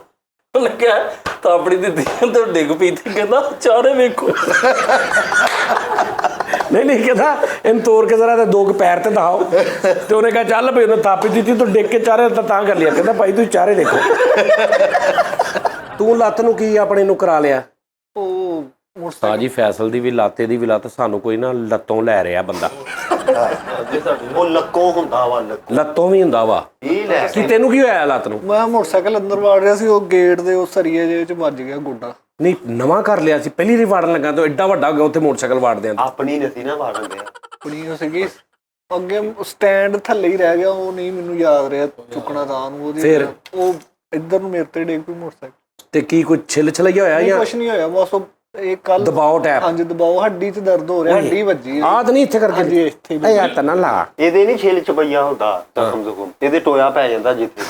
ਉਹਨੇ ਕਿਹਾ ਤਾਪੜੀ ਦਿੱਤੀ ਤੇ ਡਿੱਗ ਪਈ, ਤੇ ਕਹਿੰਦਾ ਚਾਰੇ ਵੇਖੋ। ਨਹੀਂ ਕਹਿੰਦਾ ਇਹਨੂੰ ਤੋੜ ਕੇ ਜ਼ਰਾ ਤੇ 2 ਪੈਰ ਤੇ ਦਿਖਾਓ, ਤੇ ਉਹਨੇ ਕਿਹਾ ਚੱਲ ਭਈ ਉਹਨੇ ਥਾਪੀ ਦਿੱਤੀ ਤੂੰ ਡਿੱਗ ਕੇ ਚਾਰੇ ਤਾਂ ਕਰ ਲਿਆ, ਕਹਿੰਦਾ ਭਾਈ ਤੁਸੀਂ ਚਾਰੇ ਦੇਖੋ। ਤੂੰ ਲੱਤ ਨੂੰ ਕੀ ਆਪਣੇ ਨੂੰ ਕਰਾ ਲਿਆ? ਉਹ ਸਾਜੀ ਫੈਸਲ ਦੀ ਵੀ ਲਾਤੇ ਦੀ ਵੀ ਲੱਤ, ਸਾਨੂੰ ਕੋਈ ਨਾ ਲੱਤੋਂ ਲੈ ਰਿਹਾ ਬੰਦਾ, ਉਹ ਲੱਕੋ ਹੁੰਦਾ ਵਾ ਲੱਤੋਂ ਵੀ ਹੁੰਦਾ ਵਾ। ਇਹ ਲੈ ਕੀ ਤੈਨੂੰ ਕੀ ਹੋਇਆ ਲੱਤ ਨੂੰ? ਮੈਂ ਮੋਟਰਸਾਈਕਲ ਅੰਦਰ ਵਾੜ ਰਿਹਾ ਸੀ, ਉਹ ਗੇਟ ਦੇ ਉਹ ਸਰੀਏ ਜਿਹੇ 'ਚ ਵੱਜ ਗਿਆ ਗੋਡਾ। ਨਹੀਂ ਨਵਾਂ ਕਰ ਲਿਆ ਸੀ, ਪਹਿਲੀ ਵਾਰੀ ਵਾੜਨ ਲੱਗਾ ਤਾਂ ਐਡਾ ਵੱਡਾ ਹੋ ਗਿਆ ਉੱਥੇ ਮੋਟਰਸਾਈਕਲ ਵਾੜਦੇ ਆ। ਆਪਣੀ ਨਸੀ ਨਾ ਵਾੜਨ ਦੇ ਕੁੜੀ ਉਹ ਸੀਗੀ ਅੱਗੇ ਸਟੈਂਡ ਥੱਲੇ ਹੀ ਰਹਿ ਗਿਆ, ਉਹ ਨਹੀਂ ਮੈਨੂੰ ਯਾਦ ਰਿਹਾ ਚੁੱਕਣਾ ਤਾਂ ਉਹਨੂੰ। ਉਹਦੀ ਫਿਰ? ਉਹ ਇੱਧਰ ਨੂੰ ਮੇਰੇ ਤੇ ਡਿੱਗ ਪਈ ਮੋਟਰਸਾਈਕਲ। ਤੇ ਕੀ ਕੋਈ ਛਿੱਲ ਛਲਈਆ ਹੋਇਆ ਜਾਂ ਕੁਛ ਨਹੀਂ ਹੋਇਆ, ਬਸ ਉਹ ਇਹ ਕੱਲ ਦਬਾਅ ਟੈਪ? ਹਾਂਜੀ ਦਬਾਅ, ਹੱਡੀ 'ਚ ਦਰਦ ਹੋ ਰਿਹਾ, ਹੱਡੀ ਵੱਜੀ ਆਹ ਤਾਂ ਨਹੀਂ ਇੱਥੇ ਹਾਂਜੀ ਕਰਕੇ? ਇੱਥੇ ਇਹ ਯਾਰ ਤਾਂ ਨਾ ਲਾ। ਇਹਦੇ ਨਹੀਂ ਛਿਲ ਚਪਈਆ ਹੁੰਦਾ ਜ਼ਖਮ ਜ਼ੁਖਮ, ਇਹਦੇ ਟੋਇਆ ਪੈ ਜਾਂਦਾ ਜਿੱਥੇ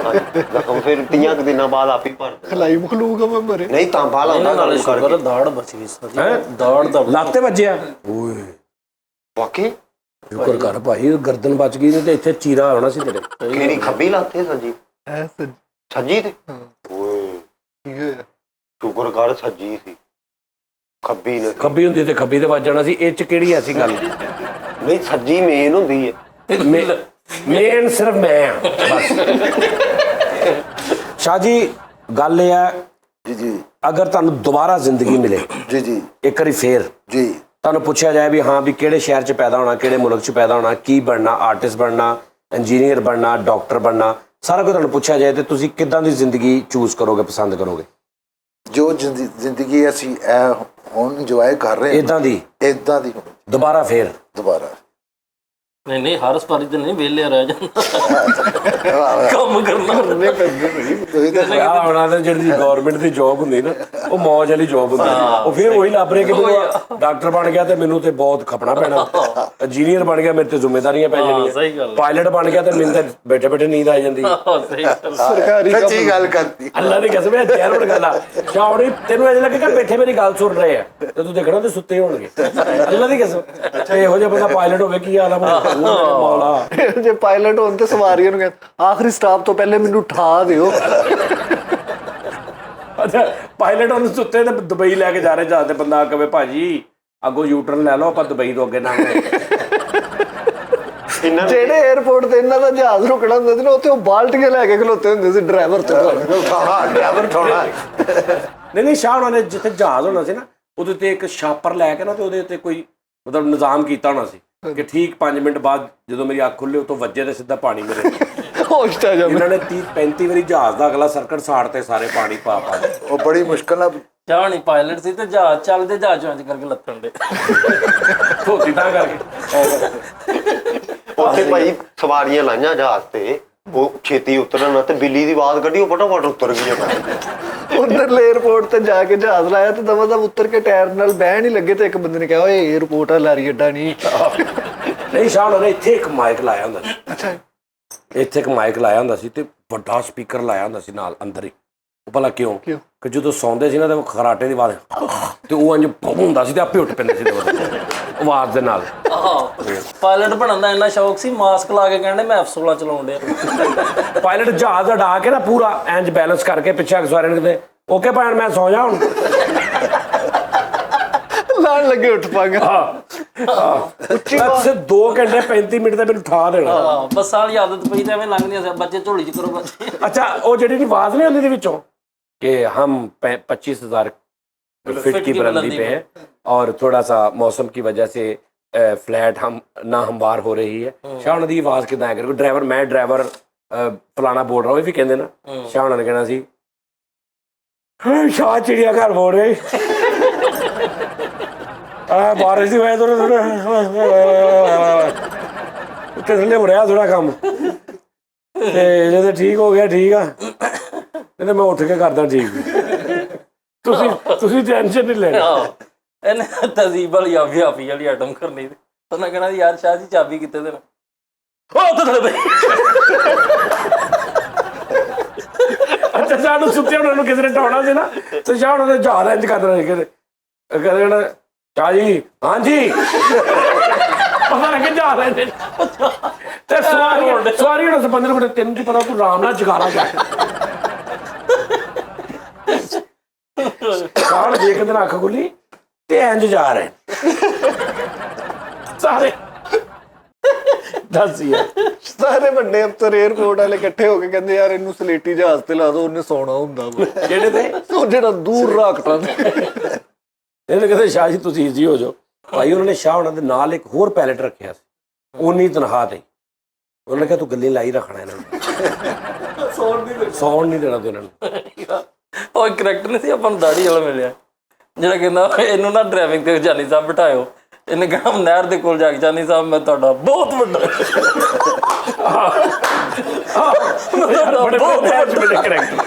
ਹਾਂਜੀ, ਜ਼ਖਮ ਫਿਰ 30 ਦਿਨਾਂ ਬਾਅਦ ਆਪ ਹੀ ਭਰਦਾ। ਖਲਾਈ ਮਖਲੂਕ ਆ ਮੈਂ ਮਰੇ। ਨਹੀਂ ਤਾਂ ਬਾਲਾ ਹੁੰਦਾ ਨਾਲੇ ਗੱਲ ਸ਼ੁਕਰ ਕਰਕੇ ਦਾੜ ਬਚ ਗਈ ਸਾਡੀ। ਹੈਂ? ਦਾੜ ਦਾ ਲੱਤ ਵੱਜਿਆ? ਓਏ ਵਾਕਈ ਸ਼ੁਕਰ ਕਰ ਭਾਈ, ਗਰਦਨ ਬਚ ਗਈ, ਨਹੀਂ ਤੇ ਇੱਥੇ ਚੀਰਾ ਹੋਣਾ ਸੀ ਤੇਰੇ। ਕਿਹੜੀ ਖੱਬੀ ਲੱਤ ਹੈ ਸੱਜੀ? ਐ ਸੱਜੀ ਤੇ ਹਾਂ। ਓਏ ਕੀ ਹੋਇਆ? ਸ਼ੁਕਰ ਕਰ ਸੱਜੀ ਸੀ, ਖੱਬੀ ਨੇ ਖੱਬੀ ਹੁੰਦੀ ਤੇ ਖੱਬੀ ਤੇ ਵੱਜ ਜਾਣਾ ਸੀ। ਇਹ ਚ ਕਿਹੜੀ ਐਸੀ ਗੱਲ? ਨਹੀਂ ਸੱਜੀ ਮੇਨ ਹੁੰਦੀ ਹੈ। ਮੇਨ ਸਿਰਫ ਮੈਂ ਆ ਬਸ। ਸ਼ਾਹ ਜੀ ਗੱਲ ਇਹ ਹੈ, ਜੀ ਜੀ ਅਗਰ ਤੁਹਾਨੂੰ ਦੁਬਾਰਾ ਜ਼ਿੰਦਗੀ ਮਿਲੇ ਜੀ ਜੀ ਇੱਕ ਵਾਰੀ ਫੇਰ, ਜੀ ਤੁਹਾਨੂੰ ਪੁੱਛਿਆ ਜਾਏ ਵੀ ਹਾਂ ਵੀ ਕਿਹੜੇ ਸ਼ਹਿਰ 'ਚ ਪੈਦਾ ਹੋਣਾ, ਕਿਹੜੇ ਮੁਲਕ 'ਚ ਪੈਦਾ ਹੋਣਾ, ਕੀ ਬਣਨਾ, ਆਰਟਿਸਟ ਬਣਨਾ, ਇੰਜੀਨੀਅਰ ਬਣਨਾ, ਡਾਕਟਰ ਬਣਨਾ, ਸਾਰਾ ਕੁਝ ਤੁਹਾਨੂੰ ਪੁੱਛਿਆ ਜਾਏ ਤੇ ਤੁਸੀਂ ਕਿੱਦਾਂ ਦੀ ਜ਼ਿੰਦਗੀ ਚੂਜ਼ ਕਰੋਗੇ, ਪਸੰਦ ਕਰੋਗੇ? ਜੋ ਜ਼ਿੰਦਗੀ ਅਸੀਂ ਇਹ ਹੁਣ ਇੰਜੋਏ ਕਰ ਰਹੇ ਇਦਾਂ ਦੀ ਇਦਾਂ ਦੀ ਹੋਣੀ ਦੁਬਾਰਾ ਫੇਰ? ਦੁਬਾਰਾ। ਨਹੀਂ ਹਰ ਸਪਾਰੀ ਤੇ ਨਹੀਂ ਵਿਹਲੇ ਰਹਿ ਜਾਂਦਾ, ਕੰਮ ਕਰਨਾ। ਤੁਸੀਂ ਤਾਂ ਆਹ ਉਹਨਾਂ ਦੇ ਜਿਹੜੀ ਗਵਰਨਮੈਂਟ ਦੀ ਜੌਬ ਹੁੰਦੀ ਨਾ, ਉਹ ਮੌਜ ਵਾਲੀ ਜੌਬ ਹੁੰਦੀ, ਉਹ ਫਿਰ ਉਹੀ ਲੱਭ ਰਹੇ ਕਿ ਮੈਨੂੰ ਡਾਕਟਰ ਬਣ ਗਿਆ ਤੇ ਮੈਨੂੰ ਤੇ ਬਹੁਤ ਖਪਣਾ ਪੈਣਾ, ਇੰਜੀਨੀਅਰ ਬਣ ਗਿਆ ਮੇਰੇ ਤੇ ਜ਼ਿੰਮੇਵਾਰੀਆਂ ਪੈ ਸਹੀ ਜਾਣੀਆਂ, ਗੱਲ। ਪਾਇਲਟ ਬਣ ਗਿਆ ਤੇ ਮੈਨੂੰ ਤੇ ਬੈਠੇ ਬੈਠੇ ਨੀਂਦ ਆ ਜਾਂਦੀ। ਸਹੀ ਗੱਲ। ਸਰਕਾਰੀ ਸੱਚੀ ਗੱਲ ਕਰਦੀ। ਅੱਲਾ ਦੀ ਕਸਮ ਹੈ, ਜੈਨੂਨ ਗੱਲ ਆ। ਸ਼ਾਉਣੀ ਤੈਨੂੰ ਇੰਜ ਲੱਗੇਗਾ ਬੈਠੇ ਮੇਰੀ ਗੱਲ ਸੁਣ ਰਹੇ ਆ ਤੇ ਤੂੰ ਦੇਖਣਾ ਤੇ ਸੁੱਤੇ ਹੋਣਗੇ। ਅੱਲਾ ਦੀ ਕਸਮ, ਤੇ ਇਹੋ ਜਿਹਾ ਬੰਦਾ ਪਾਇਲਟ ਹੋਵੇ ਕੀ ਹਾਲ ਆ ਮੌਲਾ। ਜੇ ਪਾਇਲਟ ਹੋਣ ਤੇ ਸਵਾਰੀਆਂ ਨੂੰ ਕਹਿੰਦੇ ਆਖਰੀ ਸਟਾਪ ਤੋਂ ਪਹਿਲੇ ਮੈਨੂੰ ਉਠਾ ਦਿਓ। ਅੱਛਾ ਪਾਇਲਟ ਉਹਨੂੰ ਸੁੱਤੇ ਤੇ ਦੁਬਈ ਲੈ ਕੇ ਜਾ ਰਹੇ ਜਹਾਜ਼ ਤੇ ਬੰਦਾ ਕਹੇ ਭਾਜੀ ਅੱਗੋਂ ਯੂਟਰਨ ਲੈ ਲਓ, ਆਪਾਂ ਦੁਬਈ ਤੋਂ ਅੱਗੇ ਨਾ ਜਿਹੜੇ 에어ਪੋਰਟ ਤੇ ਇਹਨਾਂ ਦਾ ਜਹਾਜ਼ ਰੁਕਣਾ ਹੁੰਦਾ ਸੀ ਨਾ, ਉੱਥੇ ਉਹ ਬਾਲਟੀਆਂ ਲੈ ਕੇ ਖਲੋਤੇ ਹੁੰਦੇ ਸੀ ਡਰਾਈਵਰ ਤੇ। ਹਾਂ ਡਰਾਈਵਰ ਥੋੜਾ ਨਹੀਂ ਸ਼ਾਹ ਉਹਨਾਂ ਨੇ ਜਿੱਥੇ ਜਹਾਜ਼ ਹੋਣਾ ਸੀ ਨਾ, ਉਹਦੇ ਤੇ ਇੱਕ ਛਾਪਰ ਲੈ ਕੇ ਨਾ ਤੇ ਉਹਦੇ ਉੱਤੇ ਕੋਈ ਮਤਲਬ ਨਿਜ਼ਾਮ ਕੀਤਾ ਹੋਣਾ ਸੀ ਕਿ ਠੀਕ 5 ਮਿੰਟ ਬਾਅਦ ਜਦੋਂ ਮੇਰੀ ਅੱਖ ਖੁੱਲੇ ਉਤੋਂ ਵੱਜੇ ਤੇ ਸਿੱਧਾ ਪਾਣੀ ਮੇਰੇ। ਹੋਸ਼ ਚ ਆ ਜਾਂਦਾ। ਇਹਨਾਂ ਨੇ 30-35 ਵਾਰੀ ਜਹਾਜ਼ ਦਾ ਅਗਲਾ ਸਰਕਟ ਸਾੜ ਤੇ ਸਾਰੇ ਪਾਣੀ ਪਾ ਕੇ। ਉਹ ਬੜੀ ਮੁਸ਼ਕਲ ਨਾਲ ਚਾਹ ਨਹੀਂ ਪਾਇਲਟ ਸੀ ਤੇ ਜਹਾਜ਼ ਚੱਲਦੇ ਜਹਾਜ਼ ਚੋਂ ਇੰਜ ਕਰਕੇ ਲੱਥਣ ਦੇ ਧੋਤੀ ਤਾਂ ਕਰਕੇ। ਉੱਥੇ ਭਾਈ ਸਵਾਰੀਆਂ ਲਾਈਆਂ ਜਹਾਜ਼ ਤੇ, ਉਹ ਛੇਤੀ ਉਤਰਨ ਤੇ ਬਿੱਲੀ ਦੀ ਆਵਾਜ਼ ਕੱਢੀ, ਉਹ ਫਟਾਫਟ ਉਤਰ ਗਈਆਂ। ਉਧਰਲੇ 에어ਪੋਰਟ ਤੇ ਜਾ ਕੇ ਜਹਾਜ਼ ਲਾਇਆ ਤੇ ਦਵਾ ਦਵ ਉਤਰ ਕੇ ਟਾਇਰ ਨਾਲ ਬਹਿਣ ਹੀ ਲੱਗੇ ਤੇ ਇੱਕ ਬੰਦੇ ਨੇ ਕਿਹਾ ਓਏ 에어ਪੋਰਟ ਆ ਲਾਰੀ ਅੱਡਾ ਨਹੀਂ। ਨਹੀਂ ਸ਼ਾਹ ਉਹਨਾਂ ਨੇ ਇੱਥੇ ਇੱਕ ਮਾਈਕ ਲਾਇਆ ਹੁੰਦਾ ਸੀ, ਅੱਛਾ ਇੱਥੇ ਇੱਕ ਮਾਈਕ ਲਾਇਆ ਹੁੰਦਾ ਸੀ ਤੇ ਵੱਡਾ ਸਪੀਕਰ ਲਾਇਆ ਹੁੰਦਾ ਸੀ ਨਾਲ ਅੰਦਰ ਹੀ। ਉਹ ਭਲਾ ਕਿਉਂ? ਕਿ ਜਦੋਂ ਸੌਂਦੇ ਸੀ ਨਾ ਤੇ ਉਹ ਖਰਾਟੇ ਦੀ ਆਵਾਜ਼ ਤੇ ਉਹ ਇੰਜ ਹੁੰਦਾ ਸੀ ਤੇ ਆਪੇ ਉੱਠ ਪੈਂਦੇ ਸੀ ਆਵਾਜ਼ ਦੇ ਨਾਲ। ਪਾਇਲਟ ਬਣਨ ਦਾ ਇੰਨਾ ਸ਼ੌਕ ਸੀ, ਮਾਸਕ ਲਾ ਕੇ ਕਹਿੰਦੇ ਮੈਂ F-16 ਚਲਾਉਣ ਡਿਆ। ਪਾਇਲਟ ਜਹਾਜ਼ ਉਡਾ ਕੇ ਨਾ ਪੂਰਾ ਇੰਜ ਬੈਲੈਂਸ ਕਰਕੇ ਪਿੱਛੇ ਸਵਾਰੀਆਂ ਨੂੰ ਕਹਿੰਦੇ ਓਕੇ ਭੈਣ ਮੈਂ ਸੌ ਜਾ ਹੁਣ। ਲਾਣ ਲੱਗੇ ਉੱਠ ਪਾਂਗਾ। ਬਸ 2 ਘੰਟੇ 35 ਮਿੰਟ ਤੇ ਮੈਨੂੰ ਉਠਾ ਦੇਣਾ। ਬੱਸਾਂ ਵਾਲੀ ਆਦਤ ਪਈ ਤੇ ਐਵੇਂ ਲੰਘਦੀਆਂ ਸੀ, ਬੱਚੇ ਝੋਲੀ ਚ ਕਰੋ ਬੱਚੇ। अच्छा वो ਜਿਹੜੀ आवाज नहीं आती थी ਵਿੱਚੋਂ कि हम 25,000 फीट की बुलंदी पे हैं और थोड़ा सा मौसम की वजह से फ्लैट हम ना हमवार हो रही है। शाह ਉਹਨਾਂ ਦੀ आवाज ਕਿਦਾਂ ਆਇਆ ਕਰੇ ਡਰਾਈਵਰ, ਮੈਂ ਡਰਾਈਵਰ ਫਲਾਣਾ ਬੋਲ ਰਿਹਾ, ਉਹ ਵੀ ਕਹਿੰਦੇ ਨਾ ਸ਼ਾਹ ਉਹਨਾਂ ਨੇ ਕਹਿਣਾ ਸੀ ਸ਼ਾਹ ਚਿੜੀਆ ਘਰ ਬੋਲ ਰਹੇ ਬਾਰਿਸ਼ ਦੀ ਵਜ੍ਹਾ ਤੋਂ ਥੋੜਾ ਹੋ ਰਿਹਾ ਥੋੜਾ ਕੰਮ ਤੇ ਜੇ ਠੀਕ ਹੋ ਗਿਆ ਠੀਕ ਆ, ਨਹੀਂ ਤਾਂ ਮੈਂ ਉੱਠ ਕੇ ਕਰਦਾ ਠੀਕ। ਤੁਸੀਂ ਟੈਨਸ਼ਨ ਨਹੀਂ ਲੈਣੀ। ਇਹਨੇ ਤਜ਼ੀਬ ਵਾਲੀ ਆਫੀ ਵਾਲੀ ਆਈਟਮ ਕਰਨੀ ਤੇ ਉਹਨਾਂ ਕਹਿਣਾ ਯਾਰ ਸ਼ਾਹ ਜੀ ਚਾਬੀ ਕਿੱਥੇ ਦੇਣਾ, ਉਹ ਉੱਥੇ ਥੜੇ ਪਈ। ਅੱਛਾ ਸ਼ਾਹ ਨੂੰ ਸੁੱਤੇ ਉਹਨਾਂ ਨੂੰ ਕਿਸੇ ਨੇ ਢਾਉਣਾ ਸੀ ਨਾ ਤੇ ਸ਼ਾਹ ਉਹਨਾਂ ਦੇ ਜਹਾਜ਼ ਇੰਜ ਕਰ ਦੇਣਾ ਕਹਿੰਦੇ ਸ਼ਾਹ ਜੀ ਹਾਂਜੀ ਪਤਾ ਲੱਗੇ ਜਹਾਜ਼ ਇੰਜ ਤੇ ਸਵਾਰੀ ਹੁਣ ਬੰਦੇ ਨੂੰ ਤੈਨੂੰ ਕੀ ਪਤਾ, ਤੂੰ ਆਰਾਮ ਨਾਲ ਜਗਾਰਾ ਜਾ ਸ਼ਾਹ ਦੇਖਦੇ ਨਾ ਅੱਖ ਖੁੱਲੀ ਤੇ ਇੰਜ ਜਾ ਰਹੇ ਸਾਰੇ। ਦੱਸ ਯਾਰ ਸਾਰੇ ਵੱਡੇ ਅਫਸਰ 에어ਪੋਰਟ ਵਾਲੇ ਇਕੱਠੇ ਹੋ ਕੇ ਕਹਿੰਦੇ ਯਾਰ ਇਹਨੂੰ ਸਲੇਟੀ ਜਹਾਜ਼ ਤੇ ਲਾ ਦੋ, ਉਹਨੇ ਸੌਣਾ ਹੁੰਦਾ ਵਾ। ਜਿਹੜੇ ਤੇ ਉਹ ਜਿਹੜਾ ਦੂਰ ਰਾਕਟਾਂ ਤੇ ਇਹਨੇ ਕਹਿੰਦੇ ਸ਼ਾਹ ਜੀ ਤੁਸੀਂ ਈਜ਼ੀ ਹੋ ਜਾਓ ਭਾਈ। ਉਹਨਾਂ ਨੇ ਸ਼ਾਹ ਉਹਨਾਂ ਦੇ ਨਾਲ ਇੱਕ ਹੋਰ ਪੈਲਟ ਰੱਖਿਆ ਸੀ ਉਨੀ ਤਨਖਾਹ ਤੇ। ਉਹਨਾਂ ਨੇ ਕਿਹਾ ਤੂੰ ਗੱਲੀ ਲਾਈ ਰੱਖਣਾ ਇਹਨਾਂ ਨੂੰ, ਸੌਣ ਨਹੀਂ ਦੇਣਾ ਤੂੰ ਇਹਨਾਂ ਨੂੰ। ਉਹ ਕਰੈਕਟਰ ਨਹੀਂ ਸੀ ਆਪਾਂ ਨੂੰ ਦਾੜੀ ਵਾਲਾ ਮਿਲਿਆ ਜਿਹੜਾ ਕਹਿੰਦਾ ਇਹਨੂੰ ਨਾ ਡਰਾਈਵਿੰਗ ਤੇ ਜਾਨੀ ਸਾਹਿਬ ਬਿਠਾਇਓ, ਇਹਨੇ ਕਿਹਾ ਨਹਿਰ ਦੇ ਕੋਲ ਜਾ ਕੇ ਜਾਨੀ ਸਾਹਿਬ ਮੈਂ ਤੁਹਾਡਾ ਬਹੁਤ ਵੱਡਾ ਕਰੈਕਟਰ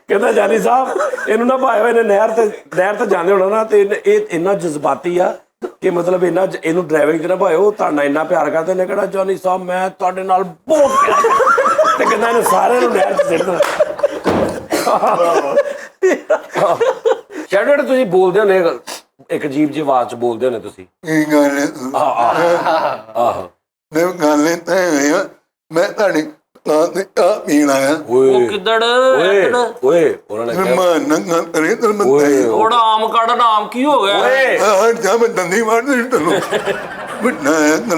ਕਹਿੰਦਾ ਜਾਨੀ ਸਾਹਿਬ ਇਹਨੂੰ ਨਾ ਭਾਇਓ, ਇਹਨੇ ਨਹਿਰ ਤੇ ਜਾਂਦੇ ਹੋਣਾ ਨਾ ਤੇ ਇਹ ਇੰਨਾ ਜਜ਼ਬਾਤੀ ਆ ਕਿ ਮਤਲਬ ਇਹਨੂੰ ਡਰਾਈਵਿੰਗ ਤੇ ਨਾ ਭਾਇਓ, ਤੁਹਾਡਾ ਇੰਨਾ ਪਿਆਰ ਕਰਦੇ ਨੇ। ਕਿਹੜਾ ਜਾਨੀ ਸਾਹਿਬ ਮੈਂ ਤੁਹਾਡੇ ਨਾਲ ਬਹੁਤ ਪਿਆਰ ਕਰਦਾ ਤੇ ਕਹਿੰਦਾ ਇਹਨੇ ਸਾਰਿਆਂ ਨੂੰ ਨਹਿਰ 'ਚ ਸਿੱਟ ਦੇਣਾ। ਸ਼ੈਡੋ ਤੁਸੀਂ ਬੋਲਦੇ ਹੋਣੇ ਇੱਕ ਅਜੀਬ ਜਿਹੀ ਆਵਾਜ਼ 'ਚ ਬੋਲਦੇ ਹੋਣੇ ਤੁਸੀਂ। ਕੀ ਗੱਲ ਹੈ ਆਹੋ ਮੈਂ ਗੱਲ ਤਾਂ ਹੋਈ ਆ, ਮੈਂ ਤੁਹਾਡੀ ਤੇ ਚਾਹ ਪੀਣ ਆਇਆ। ਉਹ ਕਿੱਦੜ ਓਏ ਉਹਨਾਂ ਨੇ ਕਿਹਾ ਮੈਂ ਨੰਗਾ ਕਰੇ ਤਾਂ ਮੈਂ ਉਹਦਾ ਆਮ ਕਾੜਾ ਨਾਮ ਕੀ ਹੋ ਗਿਆ? ਹਰ ਜਾ ਮੈਂ ਦੰਦੀ ਮਾਰ ਦੇ ਤੈਨੂੰ ਬਿਨਾ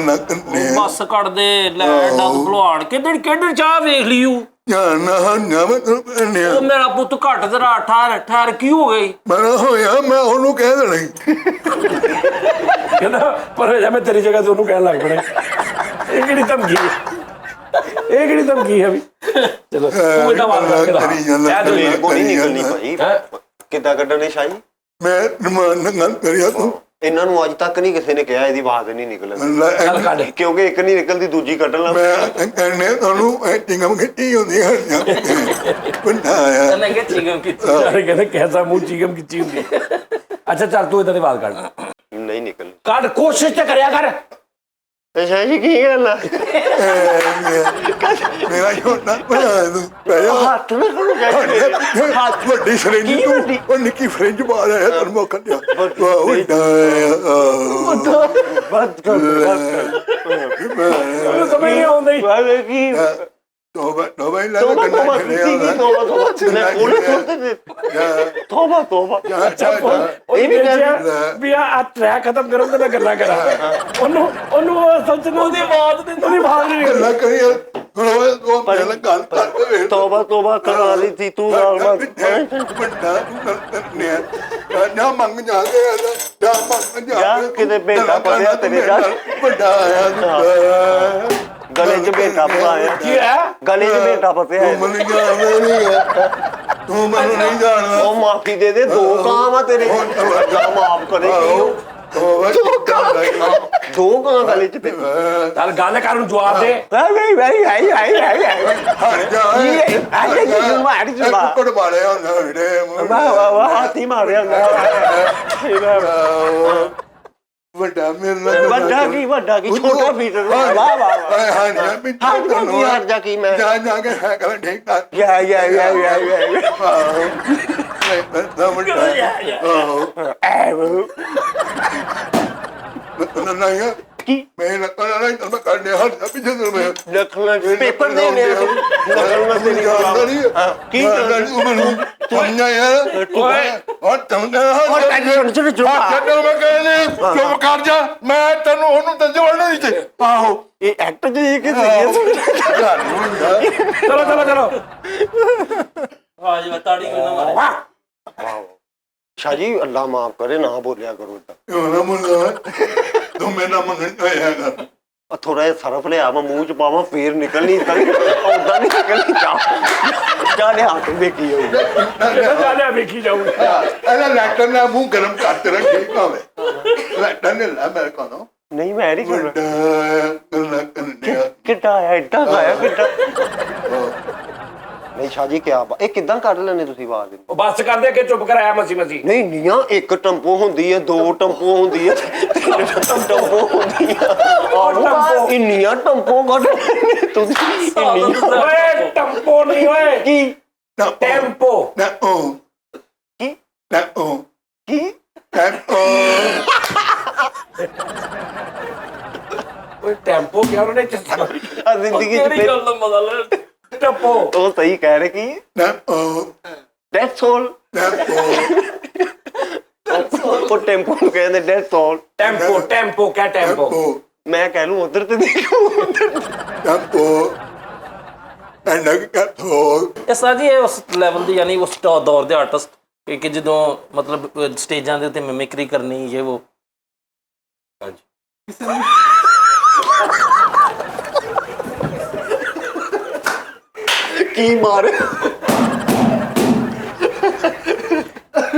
ਨਾ ਕੰਨੇ ਬੱਸ ਕੱਢਦੇ ਲੈ ਡੰਗ ਭਲਵਾਨ ਕਿੱਦੜ ਚਾਹ ਵੇਖ ਲਿਓ। ਜਾਨ ਨਾ ਮੈਂ ਤੈਨੂੰ ਉਹ ਮੇਰਾ ਪੁੱਤ ਘੱਟ ਜ਼ਰਾ ਠਹਿਰ ਕੀ ਹੋ ਗਈ? ਬੜਾ ਹੋਇਆ ਮੈਂ ਉਹਨੂੰ ਕਹਿ ਦੇਣਾ ਕਹਿੰਦਾ ਪਰ ਜਾ ਮੈਂ ਤੇਰੀ ਜਗ੍ਹਾ ਤੇ ਉਹਨੂੰ ਕਹਿਣ ਲੱਗ ਪੜਾ। ਇਹ ਕਿਹੜੀ ਧਮਕੀ ਹੈ? ਇਹ ਕਿਹੜੀ ਧਮਕੀ ਹੈ ਵੀ? ਚਲੋ ਤੂੰ ਇਹਦਾ ਵਾਰ ਕਰਕੇ ਦਲੇਰ ਕੋ ਨਹੀਂ ਨਿਕਲਣੀ ਭਾਈ। ਕਿੱਦਾਂ ਕੱਢਣੇ ਸ਼ਾਹ ਜੀ? ਮੈਂ ਰਮਾਨ ਨਾਲ ਗੱਲ ਕਰਿਆ ਤੂੰ ਇਹਨਾਂ ਨੂੰ ਅੱਜ ਤੱਕ ਨਹੀਂ ਕਿਸੇ ਨੇ ਕਿਹਾ ਇਹਦੀ ਆਵਾਜ਼ ਨਹੀਂ ਨਿਕਲਣੀ, ਕਿਉਂਕਿ ਇੱਕ ਨਹੀਂ ਨਿਕਲਦੀ ਦੂਜੀ ਕੱਢਣ ਲੱਗ ਮੈਂ ਕਹਿੰਨੇ ਤੁਹਾਨੂੰ ਐਕਟਿੰਗ ਖਿੱਚੀ ਹੁੰਦੀ ਹੈ ਬੰਦਾ ਆਇਆ ਇਹਨੇ ਕਿ ਚੀਗਮ ਕੀਤੀ ਸਾਰੇ ਕਹਿੰਦੇ ਕੈਸਾ ਮੂੰਹ ਚੀਗਮ ਕੀਤੀ ਹੁੰਦੀ। ਅੱਛਾ ਚੱਲ ਤੂੰ ਇਦਾਂ ਦੀ ਆਵਾਜ਼ ਕੱਢ, ਨਹੀਂ ਨਿਕਲਣੀ। ਕੱਢ ਕੋਸ਼ਿਸ਼ ਤੇ ਕਰਿਆ ਕਰ। ਤੇ ਸ਼ਾਹ ਜੀ ਕੀ ਗੱਲ ਆ? ਮੇਰਾ ਛੋਟਾ ਭਰਾ ਤੂੰ ਪਿਆ ਹੱਥ ਨਾ ਕਰੋ ਸ਼ਾਹ ਹੱਥ ਵੱਡੀ ਫਰਿੰਜ ਤੂੰ ਉਹ ਨਿੱਕੀ ਫਰਿੰਜ ਪਾ ਰਿਹਾ ਤੈਨੂੰ ਮੌਕਾ ਦਿਆ ਉਹਨੂੰ ਸਮਝ ਨਹੀਂ ਆਉਂਦੀ। ਕੀ ਤੋਬਾ ਤੋਬਾ ਹੀ ਲਾ ਤੋਬਾ ਤੋਬਾ ਤੋਬਾ ਤੋਬਾ ਇਹ ਵੀ ਵੀ ਆ ਟਰੈਕ ਖਤਮ ਕਰੋ ਤੇ ਮੈਂ ਗੱਲਾਂ ਕਰਾਂ। ਉਹਨੂੰ ਸੋਚਣਾ ਉਹਦੀ ਆਵਾਜ਼ ਨਹੀਂ ਗੱਲਾਂ ਕਰੀ ਉਹ ਪਹਿਲਾਂ ਗੱਲ ਕਰਕੇ ਵੇਖ ਤੋਬਾ ਤੋਬਾ ਕਰਾ ਲਈ ਸੀ ਤੂੰ ਨਾਲ ਵੱਡਾ ਤੂੰ ਕਰਨੇ ਨਾ ਮੰਗ ਜਾ ਕੇ ਜਾ ਮੰਗ ਜਾ ਕਿਤੇ ਬੇਟਾ ਪੜਿਆ ਤੇਰੇ ਜਾ ਵੱਡਾ ਆਇਆ ਗਲੇ 'ਚ ਬੇਟਾ ਪਾਇਆ। ਕੀ ਹੈ? ਗਲੇ 'ਚ ਬੇਟਾ ਪਪਿਆ ਤੂੰ ਮੈਨੂੰ ਨਹੀਂ ਜਾਣਦਾ ਉਹ ਮਾਫੀ ਦੇ ਦੇ, ਦੋ ਕਾਂ ਆ ਤੇਰੇ, ਅੱਲਾ ਮਾਫ ਕਰੇਗੀ। ਦੋ ਕਾਂ ਗਲੇ 'ਚ ਤੇ ਚੱਲ ਗੱਲ ਕਰ ਨੂੰ ਜਵਾਬ ਦੇ। ਕੁੱਕੜ ਮਾਰਿਆ ਹੁੰਦਾ ਵੀਰੇ ਹਾਥੀ ਮਾਰਿਆ ਵੱਡਾ ਮੇਰੇ ਨਾਲ ਵੱਡਾ ਕੀ ਛੋਟਾ ਫੀਟਰ ਵਾਹ ਵਾਹ ਯਾਰ ਜਾ ਕੀ ਮੈਂ ਜਾ ਕੇ ਹੈ ਕਰ ਠੀਕ ਠਾਕ ਯਾ ਨਹੀਂ ਕੀ ਮੈਂ ਨਕਲ ਨਹੀਂ ਤਾਂ ਕਰਨੇ ਹਰ ਪਿੱਛੇ ਤੋਂ ਮੈਂ ਨਕਲਾਂ ਪੇਪਰ ਦੇ ਨੇ ਨਕਲਾਂ ਤੇ ਨਹੀਂ ਕੀ ਮੈਨੂੰ ਤੁਮਨੇ ਯਾਰ ਓਏ ਉਹ ਤੁਮਨੇ ਛੱਡੋ ਮੈਂ ਕਹਿੰਦੇ ਚੁੱਪ ਕਰ ਜਾ ਮੈਂ ਤੈਨੂੰ ਉਹਨੂੰ ਤਾਂ ਜੋੜਨਾ ਨਹੀਂ ਤੇ ਆਹੋ ਇਹ ਐਕਟ ਜੀ ਕਿ ਸੀਰੀਅਸ ਚਲੋ ਹਾਂ ਜੀ ਤਾੜੀ ਕੋਈ ਨਾ ਮਾਰੇ। ਸ਼ਾਹ ਜੀ ਅੱਲਾ ਮਾਫ ਕਰੇ, ਨਾ ਬੋਲਿਆ ਕਰੋ ਏਦਾਂ। ਉਹ ਨਾ ਮੁੰਡਾ ਤੂੰ ਮੇਰਾ ਮੰਗਣ ਹੋਇਆ ਕਰ ਥੋੜਾ ਜਿਹਾ ਸਰਫ ਲਿਆ ਮੈਂ ਮੂੰਹ 'ਚ ਪਾਵਾਂ ਫੇਰ ਨਿਕਲਣੀ ਤਾਂ ਉਦਾਂ ਨਹੀਂ ਨਿਕਲਣੀ ਚਾਹ ਲਿਆ ਕੇ ਵੇਖੀ ਜਾਊਗਾ। ਜਾਲਿਆ ਵੇਖੀ ਜਾਊਗਾ। ਇਹਦਾ ਲੈਟਰ ਨਾਲ ਮੂੰਹ ਗਰਮ ਕਰਕੇ ਰੱਖੀ ਭਾਵੇਂ ਲੈਟਰ ਨੇ ਲਾ ਮੇਰੇ ਕੋਲੋਂ ਨਹੀਂ ਮੈਂ ਨਹੀਂ ਕਰਨਾ। ਗੱਲਾਂ ਕਰਨੀਆਂ ਕਿੱਦਾਂ ਆਇਆ ਏਦਾਂ ਆਇਆ ਕਿੱਦਾਂ? ਨਹੀਂ ਸ਼ਾਹ ਜੀ ਕਿਆ ਇਹ ਕਿੱਦਾਂ ਕੱਢ ਲੈਣੇ ਤੁਸੀਂ ਆਵਾਜ਼? ਉਹ ਬੱਸ ਕਰਦੇ ਕਿ ਚੁੱਪ ਕਰਾਇਆ ਮਸੀ ਨਹੀਂ ਨੀਆਂ ਇੱਕ ਟੰਪੋ ਹੁੰਦੀ ਹੈ, ਦੋ ਟੰਪੋ ਹੁੰਦੀ ਹੈ, ਤਿੰਨ ਟੰਪੋ ਹੁੰਦੀ ਆ। ਇੰਨੀਆਂ ਟੰਪੋ ਕੱਢ ਤੁਸੀਂ ਓਏ ਟੰਪੋ ਨਹੀਂ ਓਏ ਕੀ ਟੈਂਪੋ ਨਾ ਉਹ ਕੀ ਨਾ ਉਹ ਕੀ ਓਏ ਟੈਂਪੋ ਕਿਹਾ ਉਹਨਾਂ ਨੇ ਚੱਸਾ ਜ਼ਿੰਦਗੀ 'ਚ ਕਿਹੜੀ ਗੱਲ ਦਾ ਮਜ਼ਾ ਲੈ? ਟੱਪੋ ਉਹ ਸਹੀ ਕਹਿ ਰਹੇ ਕੀ ਨਾ ਉਹ ਡੈਥ ਆਲ ਨਾ ਉਹ ਟੈਂਪੋ ਨੂੰ ਕਹਿੰਦੇ ਡੈਥ ਆਲ ਟੈਂਪੋ ਕਿਆ ਟੈਂਪੋ ਉਹ ਮੈਂ ਕਹਿ ਲੂੰ ਉਧਰ ਤੇ ਦੇਖੋ ਨਾ ਉਹ ਐਨਾ ਕਰ ਥੋ ਇਹ ਸਾਜੀ ਇਹ ਉਸ ਲੈਵਲ ਦੀ ਯਾਨੀ ਉਸ ਦੌਰ ਦੇ ਆਰਟਿਸਟ ਕਿ ਜਦੋਂ ਮਤਲਬ ਸਟੇਜਾਂ ਦੇ ਉੱਤੇ ਮਿਮਿਕਰੀ ਕਰਨੀ ਇਹ ਉਹ ਕੀ ਮਾਰ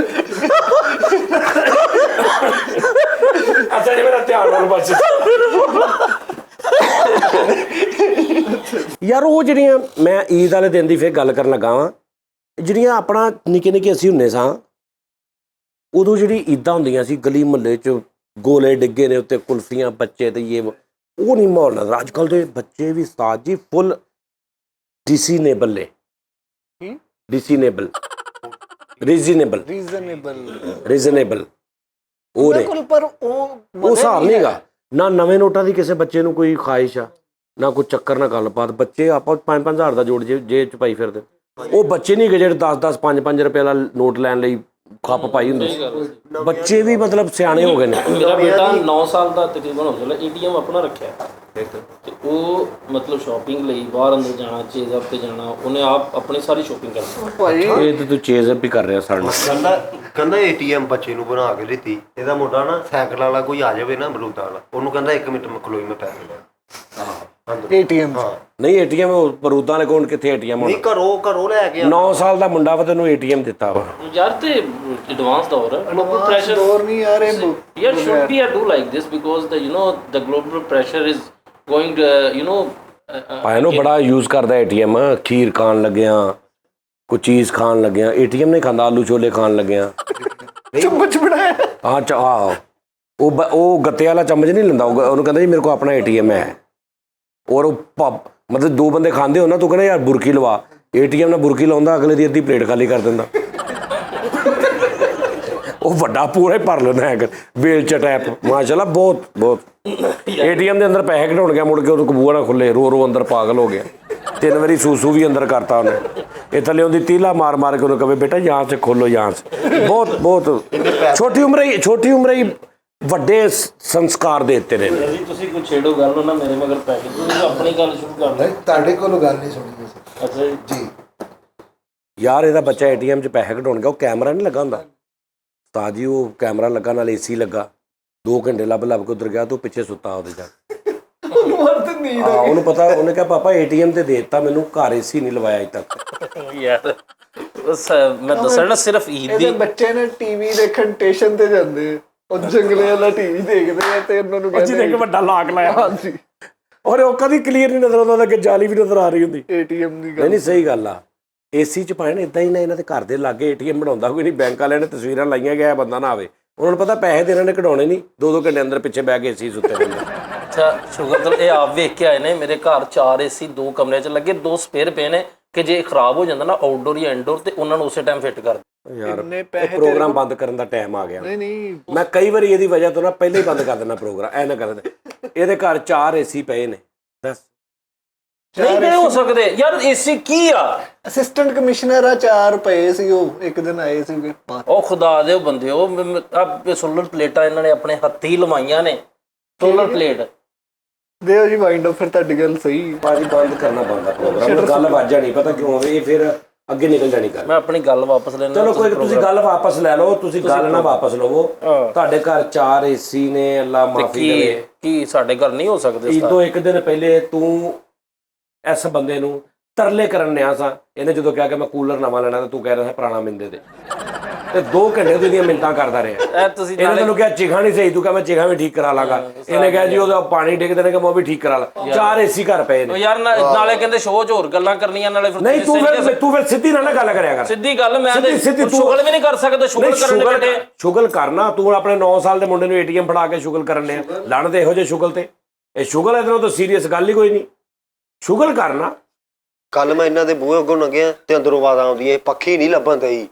ਅੱਛਾ ਜੀ ਮੇਰਾ ਧਿਆਨ ਨਾਲ ਬਸ ਯਾਰ ਉਹ ਜਿਹੜੀਆਂ ਮੈਂ ਈਦ ਵਾਲੇ ਦਿਨ ਦੀ ਫਿਰ ਗੱਲ ਕਰਨ ਲੱਗਾ ਵਾਂ ਜਿਹੜੀਆਂ ਆਪਣਾ ਨਿੱਕੇ ਨਿੱਕੇ ਅਸੀਂ ਹੁੰਦੇ ਸਾਂ ਉਦੋਂ ਜਿਹੜੀ ਈਦਾਂ ਹੁੰਦੀਆਂ ਸੀ ਗਲੀ ਮੁਹੱਲੇ 'ਚ ਗੋਲੇ ਡਿੱਗੇ ਨੇ ਉੱਤੇ ਕੁਲਫੀਆਂ ਬੱਚੇ ਤੇ ਇਹ ਉਹ ਨਹੀਂ ਮਾਹੌਲ ਨਜ਼ਰ ਅੱਜ ਕੱਲ੍ਹ ਦੇ ਬੱਚੇ ਵੀ ਉਸਤਾਦ ਜੀ ਫੁੱਲ ਡੀਸੀਨੇਬਲ ਨੇ ਡੀਸੀਨੇਬਲ ਰੀਜ਼ਨੇਬਲ ਉਹ ਨੇ ਬਿਲਕੁਲ ਪਰ ਉਹ ਉਹ ਹਿਸਾਬ ਨਹੀਂ ਹੈਗਾ ਨਾ ਨਵੇਂ ਨੋਟਾਂ ਦੀ ਕਿਸੇ ਬੱਚੇ ਨੂੰ ਕੋਈ ਖਾਹਿਸ਼ ਆ ਨਾ ਕੋਈ ਚੱਕਰ ਨਾ ਗੱਲਬਾਤ ਬੱਚੇ ਆਪਾਂ 5-5 ਹਜ਼ਾਰ ਦਾ ਜੋੜ ਜੇਬ ਚ ਪਾਈ ਫਿਰਦੇ ਉਹ ਬੱਚੇ ਨਹੀਂ ਹੈਗੇ ਜਿਹੜੇ 10-10 5-5 ਰੁਪਏ ਵਾਲਾ ਨੋਟ ਲੈਣ ਲਈ ਖੱਪ ਪਾਈ ਹੁੰਦੀ ਸੀ ਬੱਚੇ ਵੀ ਮਤਲਬ ਸਿਆਣੇ ਹੋ ਗਏ ਨੇ ਮੇਰਾ ਬੇਟਾ 9 ਸਾਲ ਦਾ ਤਕਰੀਬਨ ਹੋ ਚੱਲਾ ਏਟੀਐਮ ਆਪਣਾ ਰੱਖਿਆ ਤੇ ਉਹ ਮਤਲਬ ਸ਼ਾਪਿੰਗ ਲਈ ਬਾਹਰ ਅੰਦਰ ਜਾਣਾ ਚੀਜ਼ ਅਪ ਤੇ ਜਾਣਾ ਉਹਨੇ ਆਪ ਆਪਣੀ ਸਾਰੀ ਸ਼ਾਪਿੰਗ ਕਰਨੀ ਭਾਈ ਇਹ ਤੇ ਤੂੰ ਚੇਜ਼ ਅਪ ਹੀ ਕਰ ਰਿਹਾ ਸਾਨੂੰ ਕਹਿੰਦਾ ਏਟੀਐਮ ਬੱਚੇ ਨੂੰ ਬਣਾ ਕੇ ਦਿੱਤੀ ਇਹਦਾ ਮੁੰਡਾ ਨਾ ਸਾਈਕਲ ਵਾਲਾ ਕੋਈ ਆ ਜਾਵੇ ਨਾ ਅਮਰੂਦਾਂ ਵਾਲਾ ਉਹਨੂੰ ਕਹਿੰਦਾ 1 ਮਿੰਟ ਮੈਂ ਖਲੋਈ ਮੈਂ ਪੈਸੇ ਲੈ ਏਟੀਐਮ ਨਹੀਂ ਏਟੀਐਮ ਬਰੂਦਾਂ ਵਾਲੇ ਕੋਲ ਕਿੱਥੇ ਏਟੀਐਮ ਨਹੀਂ ਹੋਣਾ ਘਰੋਂ ਲੈ ਕੇ 9 ਸਾਲ ਦਾ ਮੁੰਡਾ ਵਾ ਤੈਨੂੰ ਏਟੀਐਮ ਦਿੱਤਾ ਵਾ ਯਾਰ ਤੇ ਐਡਵਾਂਸ ਦੌਰ ਹੈ global pressure ਦੌਰ ਨਹੀਂ ਯਾਰ ਇਹ yeah should be a do like this because the the global pressure is going to ਭਾਈ ਨੂੰ ਬੜਾ ਯੂਜ਼ ਕਰਦਾ ਏਟੀਐਮ ਖੀਰ ਖਾਣ ਲੱਗਿਆ ਕੋਈ ਚੀਜ਼ ਖਾਣ ਲੱਗਿਆ ਏਟੀਐਮ ਨਹੀਂ ਖਾਂਦਾ ਆਲੂ ਛੋਲੇ ਖਾਣ ਲੱਗਿਆ ਚਮਚ ਬਣਾਇਆ ਹਾਂ ਉਹ ਗੱਤੇ ਵਾਲਾ ਚਮਚ ਨਹੀਂ ਲੈਂਦਾ ਉਹਨੂੰ ਕਹਿੰਦਾ ਜੀ ਮੇਰੇ ਕੋਲ ਆਪਣਾ ਏਟੀਐਮ ਹੈ ਔਰ ਉਹ ਮਤਲਬ ਦੋ ਬੰਦੇ ਖਾਂਦੇ ਹੋ ਨਾ ਤੂੰ ਕਹਿੰਦਾ ਯਾਰ ਬੁਰਕੀ ਲਵਾ ਏਟੀਐਮ ਨਾਲ ਬੁਰਕੀ ਲਾਉਂਦਾ ਅਗਲੇ ਦੀ ਅੱਧੀ ਪਲੇਟ ਖਾਲੀ ਕਰ ਦਿੰਦਾ ਉਹ ਵੱਡਾ ਪੂਰਾ ਹੀ ਭਰ ਲੈਂਦਾ ਹੈ ਵੇਲ ਚ ਟੈਪ ਮਾਸ਼ਾਅੱਲਾ ਬਹੁਤ ਏਟੀਐਮ ਦੇ ਅੰਦਰ ਪੈਸੇ ਕਢਾਉਣ ਗਿਆ ਮੁੜ ਕੇ ਉਹਨੂੰ ਕਬੂਆ ਨਾ ਖੁੱਲੇ ਰੋ ਅੰਦਰ ਪਾਗਲ ਹੋ ਗਿਆ 3 ਵਾਰੀ ਸੂਸੂ ਵੀ ਅੰਦਰ ਕਰਤਾ ਉਹਨੇ ਇਹ ਥੱਲੇ ਉਹਦੀ ਤੀਲਾ ਮਾਰ ਕੇ ਉਹਨੂੰ ਕਹੇ ਬੇਟਾ ਯਹਾਂ ਸੇ ਖੋਲੋ ਯਹਾਂ ਸੇ ਬਹੁਤ ਛੋਟੀ ਉਮਰ ਹੀ ਵੱਡੇ ਸੰਸਕਾਰ ਦੇ ਦਿੱਤੇ ਨੇ ਜੀ ਤੁਸੀਂ ਕੁਝ ਛੇੜੋ ਗੱਲ ਨਾ ਮੇਰੇ ਮਗਰ ਪੈ ਕੇ ਤੁਸੀਂ ਆਪਣੀ ਗੱਲ ਸ਼ੁਰੂ ਕਰ ਲਓ ਤੁਹਾਡੇ ਕੋਲੋਂ ਗੱਲ ਨਹੀਂ ਸੁਣੀ ਅਸੀਂ। ਅੱਛਾ ਜੀ ਯਾਰ ਇਹਦਾ ਬੱਚਾ ਏਟੀਐਮ 'ਚ ਪੈਸੇ ਕਢਾਉਣ ਗਿਆ ਉਹ ਕੈਮਰਾ ਨਹੀਂ ਲੱਗਾ ਹੁੰਦਾ ਤਾਂ ਜੀ ਉਹ ਕੈਮਰਾ ਲੱਗਾ ਨਾਲ ਏਸੀ ਲੱਗਾ 2 ਘੰਟੇ ਲੱਭ ਕੇ ਉਧਰ ਗਿਆ ਤੂੰ ਪਿੱਛੇ ਸੁੱਤਾ ਉਹਦੇ ਜਾ ਉਹਨੂੰ ਪਤਾ ਉਹਨੇ ਕਿਹਾ ਪਾਪਾ ਏਟੀਐਮ ਤੇ ਦੇ ਦਿੱਤਾ ਮੈਨੂੰ ਘਰ ਏਸੀ ਨਹੀਂ ਲਵਾਇਆ ਅਜੇ ਤੱਕ ਯਾਰ ਮੈਂ ਦੱਸਣਾ ਨਾ ਸਿਰਫ ਈਦ ਇਹਦੇ ਦੀ ਬੱਚੇ ਨੇ ਟੀਵੀ ਦੇਖਣ ਸਟੇਸ਼ਨ ਤੇ ਜਾਂਦੇ ਉਹ ਜੰਗਲੇ ਵਾਲਾ ਟੀਵੀ ਦੇਖਦੇ ਆ ਤੇ ਉਹਨਾਂ ਨੂੰ ਜਿਹਨੇ ਇੱਕ ਵੱਡਾ ਲਾਕ ਲਾਇਆ ਹਾਂਜੀ ਔਰ ਉਹ ਕਦੀ ਕਲੀਅਰ ਨਹੀਂ ਨਜ਼ਰ ਆਉਂਦਾ ਕਿ ਜਾਲੀ ਵੀ ਨਜ਼ਰ ਆ ਰਹੀ ਹੁੰਦੀ ਏਟੀਐਮ ਦੀ ਨਹੀਂ ਸਹੀ ਗੱਲ ਆ ਏਸੀ 'ਚ ਪਾਏ ਨਾ ਇਦਾਂ ਹੀ ਨਾ ਇਹਨਾਂ ਦੇ ਘਰ ਦੇ ਲਾਗੇ ਏਟੀਐਮ ਬਣਾਉਂਦਾ ਕੋਈ ਨਹੀਂ ਬੈਂਕ ਵਾਲਿਆਂ ਨੇ ਤਸਵੀਰਾਂ ਲਾਈਆਂ ਗਿਆ ਬੰਦਾ ਨਾ ਆਵੇ ਉਹਨਾਂ ਨੂੰ ਪਤਾ ਪੈਸੇ ਤੇ ਇਹਨਾਂ ਨੇ ਕਢਾਉਣੇ ਨਹੀਂ 2 ਘੰਟੇ ਅੰਦਰ ਪਿੱਛੇ ਬਹਿ ਕੇ ਏਸੀ ਸੁੱਤੇ ਰਹਿੰਦੇ ਅੱਛਾ ਸ਼ੁਗਰ ਇਹ ਆਪ ਵੇਖ ਕੇ ਆਏ ਨੇ ਮੇਰੇ ਘਰ 4 ਏਸੀ 2 ਕਮਰਿਆਂ 'ਚ ਲੱਗੇ 2 ਸਪੇਅਰ ਪਏ ਨੇ ਕਿ ਜੇ ਖਰਾਬ ਹੋ ਜਾਂਦਾ ਨਾ ਆਊਟਡੋਰ ਜਾਂ ਇਨਡੋਰ ਤੇ ਉਹਨਾਂ ਨੂੰ ਉਸੇ ਟਾਈਮ ਫਿੱਟ ਕਰ ਯਾਰ ਇੰਨੇ ਇਹ ਪੈਸੇ ਪ੍ਰੋਗਰਾਮ ਬੰਦ ਕਰਨ ਦਾ ਟਾਈਮ ਆ ਗਿਆ ਨਹੀਂ ਮੈਂ ਕਈ ਵਾਰੀ ਇਹਦੀ ਵਜ੍ਹਾ ਤੋਂ ਨਾ ਪਹਿਲਾਂ ਹੀ ਬੰਦ ਕਰ ਦਿੰਦਾ ਪ੍ਰੋਗਰਾਮ ਐ ਨਾ ਕਰ ਦਿੰਦਾ ਇਹਦੇ ਘਰ 4 ਏਸੀ ਪਏ ਨੇ ਦੱਸ ਨਹੀਂ ਹੋ ਸਕਦੇ ਯਾਰ ਏਸੀ ਕੀ ਆ ਅਸਿਸਟੈਂਟ ਕਮਿਸ਼ਨਰ ਆ 4 ਪਏ ਸੀ ਉਹ ਇੱਕ ਦਿਨ ਆਏ ਸੀਗੇ ਉਹ ਖੁਦਾ ਦੇ ਬੰਦੇ ਉਹ ਆ ਸੋਲਰ ਪਲੇਟਾਂ ਇਹਨਾਂ ਨੇ ਆਪਣੇ ਹੱਥੀਂ ਲਵਾਈਆਂ ਨੇ ਸੋਲਰ ਪਲੇਟ ਦਿਓ ਜੀ ਵਾਈਂਡ ਅਪ ਫਿਰ ਤੁਹਾਡੀ ਗੱਲ ਸਹੀ ਭਾਜੀ ਬੰਦ ਕਰਨਾ ਬੰਦਾ ਪ੍ਰੋਗਰਾਮ ਗੱਲ ਵੱਜ ਜਾਣੀ ਪਤਾ ਕਿਉਂ ਇਹ ਫਿਰ ਅੱਗੇ ਨਿਕਲ ਜਾਣੀ ਗੱਲ ਮੈਂ ਆਪਣੀ ਗੱਲ ਵਾਪਸ ਲੈਣਾ ਚਲੋ ਕੋਈ ਤੁਸੀਂ ਗੱਲ ਵਾਪਸ ਲੈ ਲਓ ਤੁਸੀਂ ਗੱਲ ਨਾ ਵਾਪਸ ਲਵੋ ਤੁਹਾਡੇ ਘਰ 4 ਏਸੀ ਨੇ ਅੱਲਾ ਮਾਫੀ ਕਰੇ ਕੀ ਸਾਡੇ ਘਰ ਨਹੀਂ ਹੋ ਸਕਦੇ ਇਦੋਂ ਇੱਕ ਦਿਨ ਪਹਿਲੇ ਤੂੰ ਇਸ ਬੰਦੇ ਨੂੰ ਤਰਲੇ ਕਰਨ ਨਿਆ ਸਾਂ ਇਹਨੇ ਜਦੋਂ ਕਿਹਾ ਕਿ ਮੈਂ ਕੂਲਰ ਨਵਾਂ ਲੈਣਾ ਤਾਂ ਤੂੰ ਕਹਿ ਰਿਹਾ ਪੁਰਾਣਾ ਮਿੰਦੇ ਤੇ 2 ਘੰਟੇ ਦੀਆਂ ਮਿੰਟਾਂ ਕਰਦਾ ਰਿਹਾ ਇਹ ਤੁਸੀਂ ਇਹਨੇ ਤੈਨੂੰ ਕਿਹਾ ਚਿਖਾ ਨਹੀਂ ਸਹੀ ਤੂੰ ਕਹਾਂ ਮੈਂ ਚਿਖਾ ਵੀ ਠੀਕ ਕਰਾ ਲਾਂਗਾ ਇਹਨੇ ਕਿਹਾ ਜੀ ਉਹਦਾ ਪਾਣੀ ਡਿੱਗਦੇ ਨੇ ਕਿ ਮੈਂ ਉਹ ਵੀ ਠੀਕ ਕਰਾ ਲਾ 4 ਏਸੀ ਘਰ ਪਏ ਨੇ ਯਾਰ ਨਾਲੇ ਕਹਿੰਦੇ ਸ਼ੋਅ 'ਚ ਹੋਰ ਗੱਲਾਂ ਕਰਨੀਆਂ ਨਾਲੇ ਫਿਰ ਨਹੀਂ ਤੂੰ ਫਿਰ ਸਿੱਧੀ ਨਾਲ ਗੱਲ ਕਰਿਆ ਕਰ ਸਿੱਧੀ ਗੱਲ ਮੈਂ ਸਿੱਧੀ ਤੂੰ ਸ਼ੁਗਲ ਵੀ ਨਹੀਂ ਕਰ ਸਕਦਾ ਸ਼ੁਗਲ ਕਰਨ ਦੇ ਬੇਟੇ ਸ਼ੁਗਲ ਕਰਨਾ ਤੂੰ ਆਪਣੇ 9 ਸਾਲ ਦੇ ਮੁੰਡੇ ਨੂੰ ਏਟੀਐਮ ਫੜਾ ਕੇ ਸ਼ੁਗਲ ਕਰਨ ਨੇ ਲੜਨ ਤੇ ਇਹੋ ਜਿਹੇ ਸ਼ੁਗਲ ਤੇ ਇਹ ਸ਼ੁਗਲ ਇਧਰੋਂ ਤਾਂ ਸੀਰੀਅਸ ਗੱਲ ਹੀ ਕੋਈ ਨਹੀਂ ਸ਼ੁਗਲ ਕਰਨਾ ਕੱਲ ਮੈਂ ਇਹਨਾਂ ਦੇ ਬੂਹੇ ਅੱਗੋਂ ਲੰਘਿਆ ਤੇ ਅੰਦਰੋਂ ਆਵਾਜ਼ਾਂ ਆਉਂਦੀਆਂ ਪੱਖੀ ਨਹੀਂ ਲੱਭਣ ਦਈ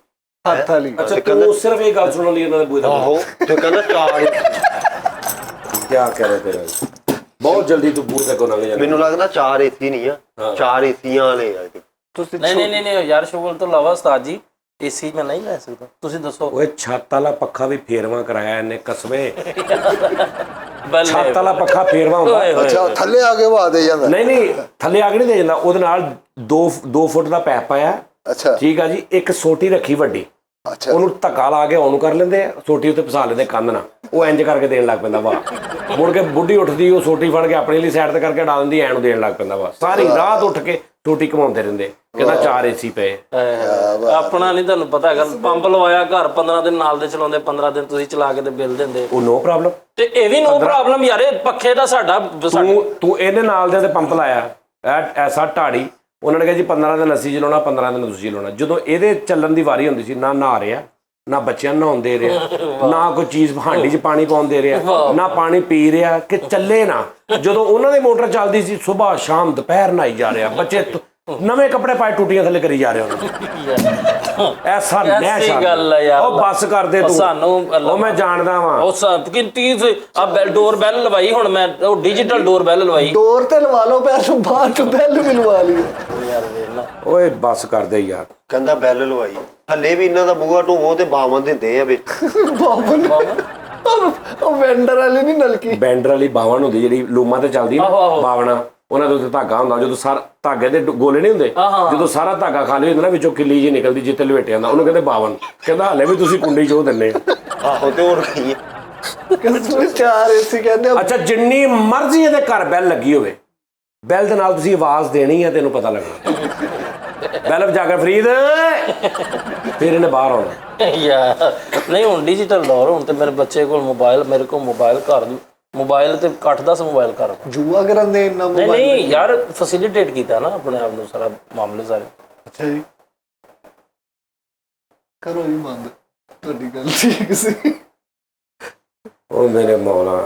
ਹੱਥ ਵਾਲੀ ਅੱਛਾ ਤੂੰ ਸਿਰਫ ਇਹ ਗੱਲ ਸੁਣਨ ਲਈ ਇਹਨਾਂ ਦੇ ਬੂਹੇ ਦਾ ਆਹੋ ਤੇ ਕਹਿੰਦਾ 4 ਕੀ ਕਹਿ ਰਿਹਾ ਤੇਰਾ ਬਹੁਤ ਜਲਦੀ ਤੂੰ ਬੂਹੇ ਤੱਕ ਲੰਘ ਜਾਣਾ ਮੈਨੂੰ ਲੱਗਦਾ 4 ਏਸੀ ਨਹੀਂ ਆ 4 ਏਸੀਆਂ ਵਾਲੇ ਆ ਤੁਸੀਂ ਨਹੀਂ ਯਾਰ ਸ਼ੁਗਲ ਤੋਂ ਇਲਾਵਾ ਉਸਤਾਦ ਜੀ ਏਸੀ ਮੈਂ ਨਹੀਂ ਲੈ ਸਕਦਾ ਤੁਸੀਂ ਦੱਸੋ ਓਏ ਛੱਤ ਵਾਲਾ ਪੱਖਾ ਵੀ ਫੇਰਵਾ ਕਰਾਇਆ ਇਹਨੇ ਕਸਬੇ ਬੱਲੇ ਛੱਤ ਵਾਲਾ ਪੱਖਾ ਫੇਰਵਾ ਹੁੰਦਾ ਅੱਛਾ ਥੱਲੇ ਆ ਕੇ ਵਾ ਦੇ ਜਾਂਦਾ ਨਹੀਂ ਥੱਲੇ ਆ ਕੇ ਨਹੀਂ ਦੇ ਜਾਂਦਾ ਉਹਦੇ ਨਾਲ 2 ਫੁੱਟ ਦਾ ਪੈਪ ਪਾਇਆ ਅੱਛਾ ਠੀਕ ਆ ਜੀ ਇੱਕ ਸੋਟੀ ਰੱਖੀ ਵੱਡੀ ਅੱਛਾ ਉਹਨੂੰ ਧੱਕਾ ਲਾ ਕੇ ਉਹਨੂੰ ਕਰ ਲੈਂਦੇ ਆ, ਸੋਟੀ ਉੱਤੇ ਫਸਾ ਲੈਂਦੇ ਕੰਧ ਨਾਲ, ਉਹ ਇੰਜ ਕਰਕੇ ਦੇਣ ਲੱਗ ਪੈਂਦਾ ਵਾਹ। ਮੁੜ ਕੇ ਬੁੱਢੀ ਉੱਠਦੀ, ਉਹ ਸੋਟੀ ਫੜ ਕੇ ਆਪਣੇ ਲਈ ਸਾਈਡ ਤੇ ਕਰਕੇ ਡਾ ਦਿੰਦੀ, ਐਂ ਨੂੰ ਦੇਣ ਲੱਗ ਪੈਂਦਾ ਵਾਹ। ਸਾਰੀ ਰਾਤ ਉੱਠ ਕੇ ਸੋਟੀ ਘਮਾਉਂਦੇ ਰਹਿੰਦੇ, ਕਹਿੰਦਾ 4 AC ਪਏ। ਆਪਣਾ ਨਹੀਂ ਤੁਹਾਨੂੰ ਪਤਾ ਹੈਗਾ, ਪੰਪ ਲਵਾਇਆ ਘਰ 15 ਦਿਨ ਨਾਲ ਦੇ ਚਲਾਉਂਦੇ, 15 ਦਿਨ ਤੁਸੀਂ ਚਲਾ ਕੇ ਤੇ ਬਿੱਲ ਦਿੰਦੇ। ਉਹ ਨੋ ਪ੍ਰੋਬਲਮ। ਤੇ ਇਹ ਵੀ ਨੋ ਪ੍ਰੋਬਲਮ ਯਾਰ, ਇਹ ਪੱਖੇ ਦਾ ਸਾਡਾ ਤੂੰ ਇਹਦੇ ਨਾਲ ਦੇ ਤੇ ਪੰਪ ਲਾਇਆ ਐਸਾ ਢਾੜੀ, ਉਹਨਾਂ ਨੇ ਕਿਹਾ ਜੀ 15 ਦਿਨ ਅਸੀਂ ਚਲਾਉਣਾ, 15 ਦਿਨ ਤੁਸੀਂ ਚਲਾਉਣਾ। ਜਦੋਂ ਇਹਦੇ ਚੱਲਣ ਦੀ ਵਾਰੀ ਹੁੰਦੀ ਸੀ, ਨਾ ਨਹਾ ਰਿਹਾ, ਨਾ ਬੱਚਿਆਂ ਨੂੰ ਨਹਾਉਣ ਦੇ ਰਿਹਾ, ਨਾ ਕੋਈ ਚੀਜ਼ ਹਾਂਡੀ 'ਚ ਪਾਣੀ ਪਾਉਣ ਦੇ ਰਿਹਾ, ਨਾ ਪਾਣੀ ਪੀ ਰਿਹਾ, ਕਿ ਚੱਲੇ ਨਾ। ਜਦੋਂ ਉਹਨਾਂ ਦੀ ਮੋਟਰ ਚੱਲਦੀ ਸੀ, ਸਵੇਰ ਸ਼ਾਮ ਦੁਪਹਿਰ ਨਹਾਈ ਜਾ ਰਿਹਾ, ਬੱਚੇ ਨਵੇਂ ਕੱਪੜੇ ਪਾਏ ਟੂਟੀਆਂ ਥੱਲੇ ਕਰੀ ਜਾ ਰਹੇ ਉਹਨਾਂ। ਐਸਾ ਨੈਸ਼ਾ ਗੱਲ ਆ ਯਾਰ, ਉਹ ਬੱਸ ਕਰਦੇ ਤੂੰ, ਸਾਨੂੰ ਉਹ ਮੈਂ ਜਾਣਦਾ ਵਾਂ। ਉਹ ਸਭ ਕਿੰਤੀ ਆ ਡੋਰ ਬੈਲ ਲਵਾਈ, ਹੁਣ ਮੈਂ ਉਹ ਡਿਜੀਟਲ ਡੋਰ ਬੈਲ ਲਵਾਈ ਡੋਰ ਤੇ ਲਵਾ ਲਓ, ਪੈਰ ਤੋਂ ਬਾਹਰ ਚ ਬੈਲ ਵੀ ਲਵਾ ਲਈ। ਯਾਰ ਵੇਖ ਓਏ ਬੱਸ ਕਰਦੇ ਯਾਰ। ਕਹਿੰਦਾ ਬੈਲ ਲਵਾਈ, ਹੱਲੇ ਵੀ ਇਹਨਾਂ ਦਾ ਬੂਹਾ ਢੋਵੋ ਤੇ 52 ਦਿੰਦੇ ਆ ਵਿੱਚ। ਬਾਬਨ ਉਹ ਵੈਂਡਰ ਵਾਲੀ ਨਹੀਂ ਨਲਕੀ, ਬੈਂਡਰ ਵਾਲੀ ਬਾਵਣ ਹੁੰਦੀ ਜਿਹੜੀ ਲੂਮਾਂ ਤੇ ਚੱਲਦੀ ਨਾ, ਬਾਵਣਾ, ਉਹਨਾਂ ਦੇ ਉੱਤੇ ਧਾਗਾ ਹੁੰਦਾ, ਜਦੋਂ ਸਾਰਾ ਧਾਗੇ ਦੇ ਗੋਲੇ ਨਹੀਂ ਹੁੰਦੇ, ਜਦੋਂ ਸਾਰਾ ਧਾਗਾ ਖਾਲੀ ਹੁੰਦਾ ਨਾ, ਵਿੱਚੋਂ ਕਿੱਲੀ ਜੀ ਨਿਕਲਦੀ ਜਿੱਤੇ ਲਵੇਟਿਆ ਹੁੰਦਾ, ਉਹਨੂੰ ਕਹਿੰਦੇ ਬਾਵਣ। ਕਹਿੰਦਾ ਹਲੇ ਵੀ ਤੁਸੀਂ ਕੁੰਡੀ ਚੋਂ ਦਿੰਦੇ ਆ। ਆਹੋ ਤੇ ਹੋਰ ਕੀ ਹੈ। ਕਹਿੰਦੇ 4 AC ਕਹਿੰਦੇ ਅੱਛਾ, ਜਿੰਨੀ ਮਰਜ਼ੀ ਇਹਦੇ ਘਰ ਬੈਲ ਲੱਗੀ ਹੋਵੇ, ਬੈਲ ਦੇ ਨਾਲ ਤੁਸੀਂ ਆਵਾਜ਼ ਦੇਣੀ ਹੈ, ਤੈਨੂੰ ਪਤਾ ਲੱਗਣਾ। ਬੈਲ ਵਜਾ ਕੇ ਫਰੀਦ, ਫਿਰ ਇਹਨੇ ਬਾਹਰ ਆਉਣਾ। ਯਾਰ ਨਹੀਂ, ਹੁਣ ਡਿਜੀਟਲ ਦੌਰ, ਹੁਣ ਤੇ ਮੇਰੇ ਬੱਚੇ ਕੋਲ ਮੋਬਾਈਲ, ਮੇਰੇ ਕੋਲ ਮੋਬਾਈਲ ਘਰ ਮੋਬਾਈਲ ਤੇ 8-10 ਮੋਬਾਈਲ ਘਰ। ਜੂਆ ਕਰਨ ਦੇ ਇੰਨਾ ਨਹੀਂ ਨਹੀਂ ਯਾਰ, ਫੈਸਿਲਿਟੇਟ ਕੀਤਾ ਨਾ ਆਪਣੇ ਆਪ ਨੂੰ, ਸਾਰਾ ਮਾਮਲੇ ਸਾਰੇ। ਅੱਛਾ ਜੀ, ਕਰੋ ਜੀ ਮੰਦ, ਤੁਹਾਡੀ ਗੱਲ ਠੀਕ ਸੀ। ਉਹ ਮੇਰੇ ਮੌਲਾ,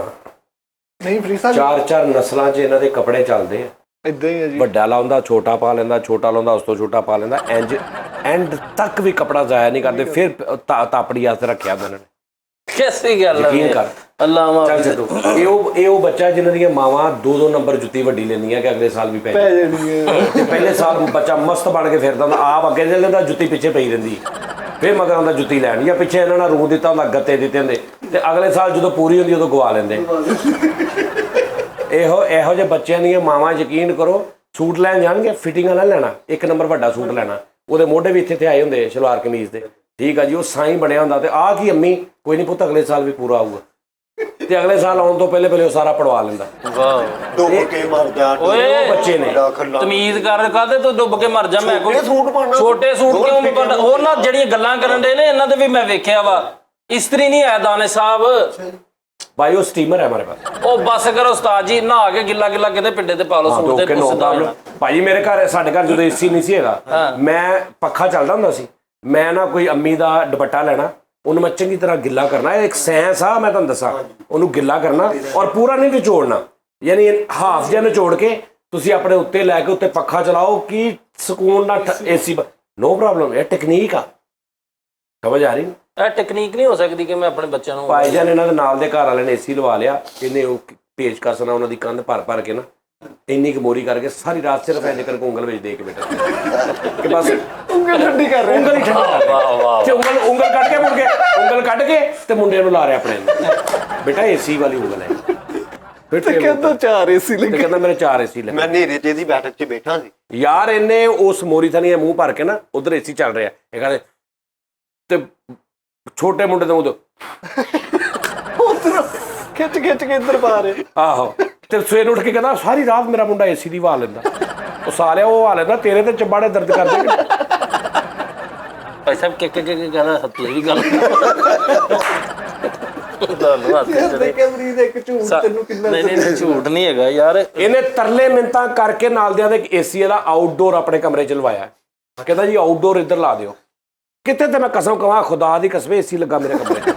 ਨਹੀਂ ਫਰੀ ਸਾਹਿਬ 4-4 ਨਸਲਾਂ 'ਚ ਇਹਨਾਂ ਦੇ ਕੱਪੜੇ ਚੱਲਦੇ ਆ। ਇਦਾਂ ਹੀ ਹੈ ਜੀ। ਵੱਡਾ ਲਾਉਂਦਾ ਛੋਟਾ ਪਾ ਲੈਂਦਾ, ਛੋਟਾ ਲਾਉਂਦਾ ਉਸ ਤੋਂ ਛੋਟਾ ਪਾ ਲੈਂਦਾ, ਇੰਜ ਐਂਡ ਤੱਕ ਵੀ ਕੱਪੜਾ ਜ਼ਾਇਆ ਨਹੀਂ ਕਰਦੇ। ਫਿਰ ਤਾਪੜੀ ਵਾਸਤੇ ਰੱਖਿਆ ਉਹਨਾਂ ਨੇ। ਕਿਸੀ ਗੱਲ ਹੈ ਯਕੀਨ ਕਰ। ਅੱਲਾਹ ਮਾਫ। ਚੱਲ ਛੱਡੋ, ਇਹ ਉਹ ਬੱਚਾ ਜਿਹਨਾਂ ਦੀਆਂ ਮਾਵਾਂ 2-2 ਨੰਬਰ ਜੁੱਤੀ ਵੱਡੀ ਲੈਂਦੀਆਂ ਕਿ ਅਗਲੇ ਸਾਲ ਵੀ ਪੈ ਪੈ ਜਾਏ। ਜਾਣੀ ਹੈ। ਤੇ ਪਹਿਲੇ ਸਾਲ ਬੱਚਾ ਮਸਤ ਬਣ ਕੇ ਫਿਰਦਾ ਹੁੰਦਾ, ਆਪ ਅੱਗੇ ਚੱਲ ਜਾਂਦਾ, ਜੁੱਤੀ ਪਿੱਛੇ ਪਈ ਰਹਿੰਦੀ, ਫਿਰ ਮਗਰ ਆਉਂਦਾ ਜੁੱਤੀ ਲੈਣ, ਜਾਂ ਪਿੱਛੇ ਇਹਨਾਂ ਨਾਲ ਰੂਹ ਦਿੱਤਾ ਹੁੰਦਾ, ਗੱਤੇ ਦਿੱਤੇ ਹੁੰਦੇ, ਤੇ ਅਗਲੇ ਸਾਲ ਜਦੋਂ ਪੂਰੀ ਹੁੰਦੀ ਉਦੋਂ ਗਵਾ ਲੈਂਦੇ। ਇਹੋ ਜਿਹੇ ਬੱਚਿਆਂ ਦੀਆਂ ਮਾਵਾਂ, ਯਕੀਨ ਕਰੋ, ਸੂਟ ਲੈਣ ਜਾਣਗੇ, ਫਿਟਿੰਗ ਵਾਲਾ ਲੈਣਾ, 1 ਨੰਬਰ ਵੱਡਾ ਸੂਟ ਲੈਣਾ, ਉਹਦੇ ਮੋਢੇ ਵੀ ਇੱਥੇ ਆਏ ਹੁੰਦੇ ਸਲਵਾਰ ਕਮੀਜ਼ ਦੇ, ਠੀਕ ਆ ਜੀ, ਉਹ ਸਾਈਂ ਬਣਿਆ ਹੁੰਦਾ, ਤੇ ਆਹ ਕੀ ਅੰਮੀ, ਕੋਈ ਨਹੀਂ ਪੁੱਤ ਅਗਲੇ ਸਾਲ ਵੀ ਪੂਰਾ ਆਊਗਾ, ਤੇ ਅਗਲੇ ਸਾਲ ਆਉਣ ਤੋਂ ਪਹਿਲੇ ਉਹ ਸਾਰਾ ਪੜਵਾ ਲੈਂਦਾ। ਵਾਹ ਡੁੱਬ ਕੇ ਮਰ ਜਾ। ਓਏ ਬੱਚੇ ਨੇ ਤਮੀਜ਼ ਕਰ, ਕਾਹਦੇ ਤੋਂ ਡੁੱਬ ਕੇ ਮਰ ਜਾ। ਮੈਂ ਕੋਈ ਸੂਟ ਪਾਉਣਾ, ਛੋਟੇ ਸੂਟ ਕਿਉਂ ਪਾਉਣਾ? ਉਹਨਾਂ ਜਿਹੜੀਆਂ ਗੱਲਾਂ ਕਰਨ ਦੇ ਨੇ, ਇਹਨਾਂ ਦੇ ਵੀ ਮੈਂ ਵੇਖਿਆ ਵਾ। ਇਸਤਰੀ ਨਹੀਂ ਹੈ ਦਾਨੇ ਸਾਹਿਬ, ਭਾਈ ਉਹ ਸਟੀਮਰ ਹੈ ਹਮਾਰੇ ਪਾਸ। ਉਹ ਬਸ ਕਰੋ ਉਸਤਾਦ ਜੀ, ਨਹਾ ਕੇ ਗਿੱਲਾ ਕਿਤੇ ਪਿੰਡੇ ਤੇ ਪਾ ਲਓ ਸੂਟ ਤੇ ਪੁੱਛਦਾ ਹੋਣਾ। ਭਾਈ ਮੇਰੇ ਘਰ, ਸਾਡੇ ਘਰ ਜਦੋਂ AC ਨਹੀਂ ਸੀ ਹੈਗਾ, ਮੈਂ ਪੱਖਾ ਚੱਲਦਾ ਹੁੰਦਾ ਸੀ, ਮੈਂ ਨਾ ਕੋਈ ਅੰਮੀ ਦਾ ਦੁਪੱਟਾ ਲੈਣਾ, ਉਹਨੂੰ ਮੈਂ ਚੰਗੀ ਤਰ੍ਹਾਂ ਗਿੱਲਾ ਕਰਨਾ, ਇਹ ਇੱਕ ਸਾਇੰਸ ਆ, ਮੈਂ ਤੁਹਾਨੂੰ ਦੱਸਾਂ, ਉਹਨੂੰ ਗਿੱਲਾ ਕਰਨਾ ਔਰ ਪੂਰਾ ਨਹੀਂ ਨਿਚੋੜਨਾ, ਯਾਨੀ ਹਾਫ ਜਿਹਾ ਨਿਚੋੜ ਕੇ ਤੁਸੀਂ ਆਪਣੇ ਉੱਤੇ ਲੈ ਕੇ ਉੱਤੇ ਪੱਖਾ ਚਲਾਓ, ਕੀ ਸਕੂਨ ਨਾਲ AC, ਨੋ ਪ੍ਰੋਬਲਮ। ਇਹ ਟੈਕਨੀਕ ਆ, ਸਮਝ ਆ ਰਹੀ? ਇਹ ਟੈਕਨੀਕ ਨਹੀਂ ਹੋ ਸਕਦੀ ਕਿ ਮੈਂ ਆਪਣੇ ਬੱਚਿਆਂ ਨੂੰ। ਭਾਈ ਜਾਨ ਇਹਨਾਂ ਦੇ ਨਾਲ ਦੇ ਘਰ ਵਾਲੇ ਨੇ AC ਲਵਾ ਲਿਆ, ਇਹਨੇ ਉਹ ਪੇਚ ਕਸਣਾ ਉਹਨਾਂ ਦੀ ਕੰਧ ਭਰ ਕੇ ਨਾ, ਇੰਨੀ ਕੁ ਮੋਰੀ ਕਰਕੇ ਸਾਰੀ ਰਾਤ ਸਿਰਫ ਐਂ ਕਰਕੇ ਉਂਗਲ ਵਿੱਚ ਦੇ ਕੇ ਬੈਠਾ, ਕਿ ਬਸ ਉਂਗਲ ਠੰਡੀ ਕਰ ਰਹੇ, ਉਂਗਲ ਹੀ ਠੰਡੀ ਕਰ ਰਿਹਾ। ਵਾਹ ਵਾਹ, ਤੇ ਉਂਗਲ ਕੱਢ ਕੇ ਮੁੜ ਕੇ ਉਂਗਲ ਕੱਢ ਕੇ ਤੇ ਮੁੰਡੇ ਨੂੰ ਲਾ ਰਿਹਾ ਆਪਣੇ ਨੂੰ, ਬੇਟਾ AC ਵਾਲੀ ਉਂਗਲ ਹੈ। ਫਿਰ ਤੇ ਕਹਿੰਦਾ 4 AC ਤੇ ਲੱਗੇ। ਕਹਿੰਦਾ ਮੇਰੇ 4 AC ਲੱਗੇ। ਮੈਂ ਨੇਰੇ ਤੇ ਦੀ ਬੈਠਕ 'ਚ ਬੈਠਾ ਸੀ ਯਾਰ, ਇਹਨੇ ਉਸ ਮੋਰੀ ਥਾਨੀ ਮੂੰਹ ਭਰ ਕੇ ਨਾ, ਉਧਰ AC ਚੱਲ ਰਿਹਾ, ਇਹ ਕਹਿੰਦੇ, ਤੇ ਛੋਟੇ ਮੁੰਡੇ ਦੇ ਮੂੰਹ ਉਧਰ ਖਿੱਚ ਕੇ ਇੱਧਰ ਪਾ ਰਹੇ। ਆਹੋ, ਤੇ ਸਵੇਰ ਉੱਠ ਕੇ ਕਹਿੰਦਾ ਸਾਰੀ ਰਾਤ ਮੇਰਾ ਮੁੰਡਾ AC ਦੀ ਵਾ ਲੈਂਦਾ। ਉਹ ਸਾਲਿਆ ਉਹ ਵਾ ਲੈਂਦਾ, ਤੇਰੇ ਤੇ ਚਬਾੜੇ ਦਰਦ ਕਰਦੇ। ਭਾਈ ਸਾਹਿਬ ਕਿ ਕਹਿੰਦਾ ਹੱਥਲੇ ਵੀ ਗੱਲ ਦੇਖੇ ਮਰੀਜ਼ ਇੱਕ ਝੂਠ ਤੈਨੂੰ ਕਿੰਨਾ। ਨਹੀਂ ਝੂਠ ਨਹੀਂ ਹੈਗਾ ਯਾਰ। ਇਹਨੇ ਤਰਲੇ ਮਿੰਤਾਂ ਕਰਕੇ ਨਾਲ ਦਿਆਂ ਦੇ AC ਵਾਲਾ ਆਊਟਡੋਰ ਆਪਣੇ ਕਮਰੇ 'ਚ ਲਵਾਇਆ। ਕਹਿੰਦਾ ਜੀ ਆਊਟਡੋਰ ਇੱਧਰ ਲਾ ਦਿਓ। ਕਿਤੇ ਤੇ ਮੈਂ ਕਸਮ ਕਹਾਂ, ਖੁਦਾ ਦੀ ਕਸਮ, AC ਲੱਗਾ ਮੇਰੇ ਕਮਰੇ 'ਚ।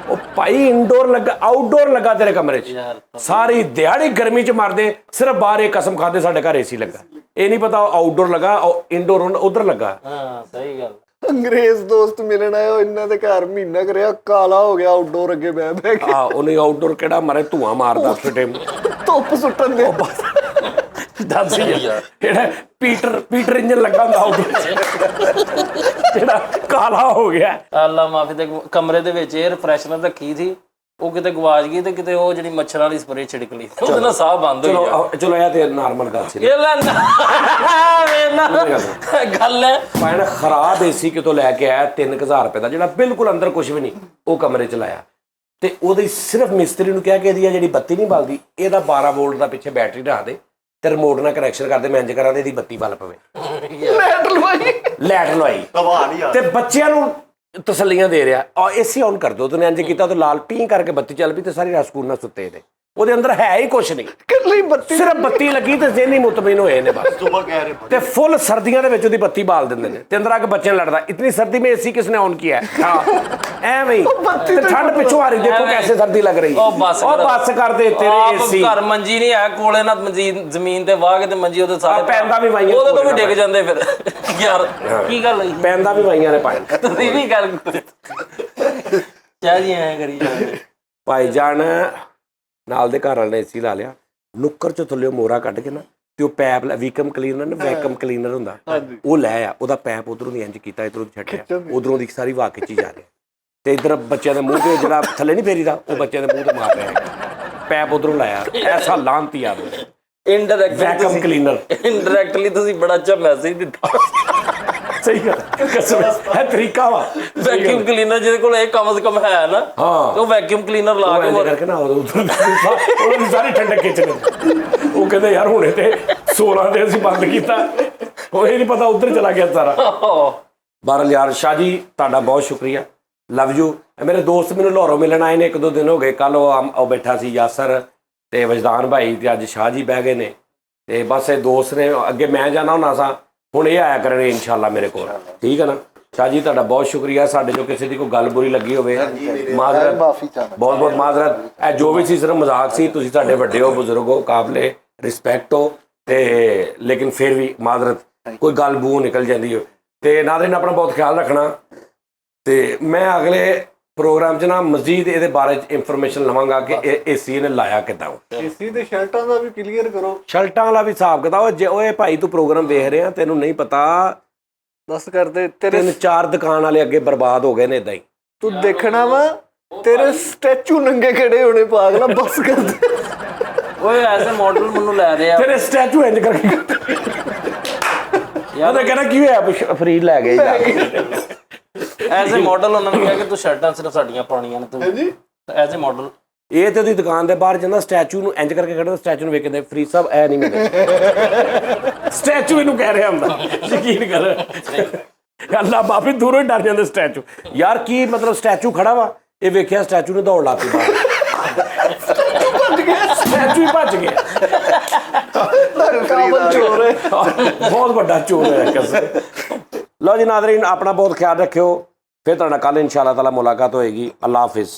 ਉਹ ਭਾਈ ਇਨਡੋਰ ਲੱਗਾ, ਆਊਟਡੋਰ ਲੱਗਾ ਤੇਰੇ ਕਮਰੇ 'ਚ। ਸਾਰੀ ਦਿਹਾੜੀ ਗਰਮੀ 'ਚ ਮਰਦੇ, ਸਿਰਫ ਬਾਹਰ ਇਹ ਕਸਮ ਖਾਦੇ ਸਾਡੇ ਘਰ AC ਲੱਗਾ। ਇਹ ਨਹੀਂ ਪਤਾ ਆਊਟਡੋਰ ਲੱਗਾ, ਇਨਡੋਰ ਉਧਰ ਲੱਗਾ। ਹਾਂ ਸਹੀ ਗੱਲ। ਅੰਗਰੇਜ਼ ਦੋਸਤ ਮਿਲਣ ਆਇਆ, ਇਹਨਾਂ ਦੇ ਘਰ ਮਹੀਨਾ ਕਰਿਆ, ਕਾਲਾ ਹੋ ਗਿਆ ਆਊਟਡੋਰ ਅੱਗੇ ਬਹਿ ਕੇ। ਉਹਨੇ ਆਊਟਡੋਰ ਕਿਹੜਾ ਮਾਰੇ, ਧੂਆਂ ਮਾਰਦਾ ਉਸ ਟਾਈਮ, ਧੁੱਪ ਸੁੱਟਣ ਦੇ। ਦੱਸ ਜਿਹੜਾ ਪੀਟਰ ਇੰਜਨ ਲੱਗਾ ਹੁੰਦਾ ਆਊਟਡੋਰ, ਜਿਹੜਾ ਕਾਲਾ ਹੋ ਗਿਆ। ਅੱਲਾ ਮਾਫੀ, ਤੇ ਕਮਰੇ ਦੇ ਵਿੱਚ 에ਅਰ ਫਰੈਸ਼ਨਰ ਰੱਖੀ ਸੀ, ਉਹ ਕਿਤੇ ਗਵਾਚ ਗਈ, ਤੇ ਕਿਤੇ ਉਹ ਜਿਹੜੀ ਮੱਛਰਾਂ ਵਾਲੀ ਸਪਰੇ ਛਿੜਕ ਲਈ, ਉਹਦੇ ਨਾਲ ਸਾਹ ਬੰਦ ਹੋ ਗਿਆ। ਚਲੋ ਇਹ ਤੇ ਨਾਰਮਲ ਗੱਲ ਸੀ। ਇਹ ਲੈ ਨਾ ਗੱਲ ਹੈ ਭੈਣ ਖਰਾਬ ਏਸੀ ਕਿਤੋਂ ਲੈ ਕੇ ਆਇਆ 3000 ਰੁਪਏ ਦਾ, ਜਿਹੜਾ ਬਿਲਕੁਲ ਅੰਦਰ ਕੁਝ ਵੀ ਨਹੀਂ, ਉਹ ਕਮਰੇ ਚ ਲਾਇਆ ਤੇ ਉਹਦੇ ਸਿਰਫ ਮਿਸਤਰੀ ਨੂੰ ਕਿਹਾ ਕਿ ਇਹਦੀ ਜਿਹੜੀ ਬੱਤੀ ਨਹੀਂ ਬਲਦੀ, ਇਹਦਾ 12 ਵੋਲਟ ਦਾ ਪਿੱਛੇ ਬੈਟਰੀ ਰੱਖ ਦੇ ਤੇ ਰਿਮੋਟ ਨਾਲ ਕਨੈਕਸ਼ਨ ਕਰਦੇ, ਮੈਂ ਇੰਜ ਕਰਾਂ ਤੇ ਇਹਦੀ ਬੱਤੀ ਬਲ ਪਵੇ। ਲੈਟ ਲਵਾਈ ਤੇ ਬੱਚਿਆਂ ਨੂੰ ਤਸੱਲੀਆਂ ਦੇ ਰਿਹਾ, ਔਰ ਏਸੀ ਔਨ ਕਰ ਦੋ, ਤੂੰ ਇੰਜ ਕੀਤਾ ਤੇ ਲਾਲ ਪੀਂ ਕਰਕੇ ਬੱਤੀ ਚੱਲ ਪਈ ਤੇ ਸਾਰੀ ਰਾਤ ਸਕੂਨ ਨਾਲ ਸੁੱਤੇ ਇਹਦੇ, ਉਹਦੇ ਅੰਦਰ ਹੈ ਹੀ ਕੁਛ ਨਹੀਂ, ਕੱਲੀ ਬੱਤੀ ਸਿਰਫ ਬੱਤੀ ਲੱਗੀ ਤੇ ਜ਼ਿਹਨੀ ਮੁਤਮਈਨ ਹੋਏ ਨੇ ਬਸ। ਤੇ ਫੁੱਲ ਸਰਦੀਆਂ ਦੇ ਵਿੱਚ ਉਹਦੀ ਬੱਤੀ ਬਾਲ ਦਿੰਦੇ ਨੇ ਤੇ ਅੰਦਰ ਆ ਕੇ ਬੱਚਿਆਂ ਨਾਲ ਲੜਦਾ, ਇਤਨੀ ਸਰਦੀ में एसी किसने ऑन किया है? ਐਵੇਂ ਹੀ ਤੇ ਠੰਡ ਪਿੱਛੋਂ ਆ ਰਹੀ, ਦੇਖੋ ਕੈਸੇ ਸਰਦੀ ਲੱਗ ਰਹੀ, ਉਹ ਬੱਸ ਕਰਦੇ ਤੇਰੇ ਏਸੀ। ਘਰ ਮੰਜੀ ਨਹੀਂ ਹੈ ਕੋਲੇ ਨਾ, ਮੰਜੀ ਜ਼ਮੀਨ ਤੇ ਵਾਹ ਕੇ ਤੇ ਮੰਜੀ ਉਹਦੇ ਸਾਰੇ ਪੈਂਦਾ ਵੀ ਵਾਈਆਂ, ਉਹਦੇ ਤੋਂ ਵੀ ਡਿੱਗ ਜਾਂਦੇ ਫਿਰ। ਯਾਰ ਕੀ ਗੱਲ ਹੋਈ, ਪੈਂਦਾ ਵੀ ਵਾਈਆਂ ਨੇ ਪਾਏ। ਤੁਸੀਂ ਵੀ ਗੱਲ ਚਾਹ ਜੀ ਐ ਕਰੀ ਜਾਂਦੇ ਭਾਈ ਜਾਨ ਨਾਲ ਦੇ ਘਰ ਵਾਲੇ ਨੇ ਏਸੀ ਲਾ ਲਿਆ, ਨੁੱਕਰ ਚੋਂ ਥੱਲੇ ਮੋਰਾ ਕੱਢ ਕੇ ਨਾ ਤੇ ਉਹ ਪੈਪ ਵੀਕਮ ਕਲੀਨਰ ਨਾ, ਵੈਕਮ ਕਲੀਨਰ ਹੁੰਦਾ, ਉਹ ਲੈ ਆ, ਉਹਦਾ ਪੈਪ ਉਧਰੋਂ ਦੀ ਇੰਜ ਕੀਤਾ, ਇਧਰੋਂ ਛੱਡਿਆ, ਉਧਰੋਂ ਦੀ ਸਾਰੀ ਵਾਹ ਖਿੱਚੀ ਜਾ ਰਹੀ ਤੇ ਇਧਰ ਬੱਚਿਆਂ ਦੇ ਮੂੰਹ ਤੇ ਜਿਹੜਾ ਥੱਲੇ ਨਹੀਂ ਫੇਰੀਦਾ, ਉਹ ਬੱਚਿਆਂ ਦੇ ਮੂੰਹ ਤੇ ਮਾਰ ਰਿਹਾ ਪੈਪ ਉਧਰੋਂ ਲਾਇਆ। ਐਸਾ ਲਾਂਤੀ ਆਦਮੀ, ਵੈਕਮ ਕਲੀਨਰ। ਇਨਡਾਇਰੈਕਟਲੀ ਤੁਸੀਂ ਬੜਾ ਅੱਛਾ ਮੈਸੇਜ ਦਿੱਤਾ। ਸਹੀ ਗੱਲ ਕਸਮ ਹੈ, ਤਰੀਕਾ ਵਾ। ਵੈਕਿਊਮ ਕਲੀਨਰ ਜਿਹਦੇ ਕੋਲ ਇਹ ਕਮ ਸੇ ਕਮ ਹੈ ਨਾ, ਉਹ ਵੈਕਿਊਮ ਕਲੀਨਰ ਲਾ ਕੇ ਕਰਕੇ ਨਾ ਉਹਦੀ ਸਾਰੀ ਠੰਡਕ ਖਿੱਚ ਲੈ। ਉਹ ਕਹਿੰਦੇ ਯਾਰ ਹੁਣੇ ਤੇ 16 ਦੇ ਅਸੀਂ ਬੰਦ ਕੀਤਾ, ਉਹ ਇਹ ਨਹੀਂ ਪਤਾ ਉੱਧਰ ਚਲਾ ਗਿਆ ਸਾਰਾ। ਬਹਰਹਾਲ ਯਾਰ ਸ਼ਾਹ ਜੀ ਤੁਹਾਡਾ ਬਹੁਤ ਸ਼ੁਕਰੀਆ, ਲਵ ਯੂ। ਮੇਰੇ ਦੋਸਤ ਮੈਨੂੰ ਲਾਹੌਰੋਂ ਮਿਲਣ ਆਏ ਨੇ, 1-2 ਦਿਨ ਹੋ ਗਏ, ਕੱਲ ਉਹ ਬੈਠਾ ਸੀ ਯਾਸਰ ਤੇ ਵਜਦਾਨ ਭਾਈ ਤੇ ਅੱਜ ਸ਼ਾਹ ਜੀ ਬਹਿ ਗਏ ਨੇ ਤੇ ਬਸ ਇਹ ਦੋਸਤ ਨੇ, ਅੱਗੇ ਮੈਂ ਜਾਣਾ ਹੁੰਦਾ ਸਾਂ, ਹੁਣ ਇਹ ਆਇਆ ਕਰਨਗੇ ਇਨਸ਼ਾਅੱਲਾ ਮੇਰੇ ਕੋਲ, ਠੀਕ ਹੈ ਨਾ। ਸ਼ਾਹ ਜੀ ਤੁਹਾਡਾ ਬਹੁਤ ਸ਼ੁਕਰੀਆ, ਸਾਡੇ ਜੋ ਕਿਸੇ ਦੀ ਕੋਈ ਗੱਲ ਬੁਰੀ ਲੱਗੀ ਹੋਵੇ ਮਾਜ਼ਰਤ, ਬਹੁਤ ਬਹੁਤ ਮਾਜ਼ਰਤ। ਇਹ ਜੋ ਵੀ ਸੀ ਸਿਰਫ ਮਜ਼ਾਕ ਸੀ, ਤੁਸੀਂ ਸਾਡੇ ਵੱਡੇ ਹੋ, ਬਜ਼ੁਰਗ ਹੋ, ਕਾਬਲੇ ਰਿਸਪੈਕਟ ਹੋ ਤੇ ਲੇਕਿਨ ਫਿਰ ਵੀ ਮਾਜ਼ਰਤ, ਕੋਈ ਗੱਲ ਬੂ ਨਿਕਲ ਜਾਂਦੀ ਹੋ ਤੇ ਨਾਜ਼ਰੀਨ ਆਪਣਾ ਬਹੁਤ ਖਿਆਲ ਰੱਖਣਾ। ਤੇ ਮੈਂ ਅਗਲੇ ਪ੍ਰੋਗਰਾਮ 'ਚ ਨਾ ਮਜ਼ੀਦ ਇਹਦੇ ਬਾਰੇ 'ਚ ਇਨਫੋਰਮੇਸ਼ਨ ਲਵਾਂਗਾ ਕਿ ਇਹ ਏਸੀ ਨੇ ਲਾਇਆ ਕਿੱਦਾਂ। ਏਸੀ ਦੇ ਸ਼ਰਟਾਂ ਦਾ ਵੀ ਕਲੀਅਰ ਕਰੋ, ਸ਼ਰਟਾਂ ਵਾਲਾ ਵੀ ਹਿਸਾਬ ਕਿਤਾਬ। ਜੇ ਓਏ ਭਾਈ ਤੂੰ ਪ੍ਰੋਗਰਾਮ ਵੇਖ ਰਿਹਾ, ਤੈਨੂੰ ਨਹੀਂ ਪਤਾ ਬਸ ਕਰਦੇ ਤੇਰੇ 3-4 ਦੁਕਾਨ ਵਾਲੇ ਅੱਗੇ ਬਰਬਾਦ ਹੋ ਗਏ ਨੇ ਏਦਾਂ ਹੀ। ਤੂੰ ਦੇਖਣਾ ਵਾ ਤੇਰੇ ਸਟੈਚੂ ਨੰਗੇ ਖੜੇ ਹੋਣੇ ਪਾਗਲਾ, ਬਸ ਕਰਦੇ। ਓਏ ਐਸੇ ਮਾਡਲ ਮੈਨੂੰ ਲੈ ਰਹੇ ਆ, ਤੇਰੇ ਸਟੈਚੂ ਇੰਜ ਕਰਕੇ ਯਾਰ ਤਾਂ ਕਹਿੰਦਾ ਕੀ ਹੋਇਆ, ਫਰੀਦ ਲੈ ਗਏ ਯਾਰ। ਐਸੇ ਮਾਡਲ ਉਹਨਾਂ ਨੇ ਕਿਹਾ ਕਿ ਤੂੰ ਸ਼ਰਟਾਂ ਸਿਰਫ ਸਾਡੀਆਂ ਪਾਉਣੀਆਂ ਨੇ ਤੂੰ, ਐਸੇ ਮਾਡਲ। ਇਹ ਤੇ ਉਹਦੀ ਦੁਕਾਨ ਦੇ ਬਾਹਰ ਜਾਂਦਾ, ਸਟੈਚੂ ਨੂੰ ਇੰਜ ਕਰਕੇ ਖੜਾ, ਸਟੈਚੂ ਨੂੰ ਵੇਖਦੇ ਫਰੀਦ ਸਾਹਿਬ ਐ ਨਹੀਂ ਮਿਲਦੇ, ਸਟੈਚੂ ਇਹਨੂੰ ਕਹਿ ਰਿਹਾ ਹੁੰਦਾ, ਯਕੀਨ ਕਰ। ਅੱਲਾ ਮਾਫੀ, ਦੂਰੋਂ ਹੀ ਡਰ ਜਾਂਦੇ ਸਟੈਚੂ। ਯਾਰ ਕੀ ਮਤਲਬ, ਸਟੈਚੂ ਖੜਾ ਵਾ, ਇਹ ਵੇਖਿਆ ਸਟੈਚੂ ਨੇ ਦੌੜ ਲਾ ਪਈ ਬਾਹਰ, ਸਟੈਚੂ ਹੀ ਭੱਜ ਗਿਆ। ਬਹੁਤ ਵੱਡਾ ਚੋਰ ਹੈ ਕਸਮ। ਲਓ ਜੀ ਨਾਜ਼ਰੀਨ, ਆਪਣਾ ਬਹੁਤ ਖਿਆਲ ਰੱਖਿਓ, ਫਿਰ ਤੁਹਾਡਾ ਕੱਲ ਇਨਸ਼ਾ ਅੱਲਾਹ ਤਾਲਾ ਮੁਲਾਕਾਤ ਹੋਏਗੀ। ਅੱਲਾ ਹਾਫਿਜ਼।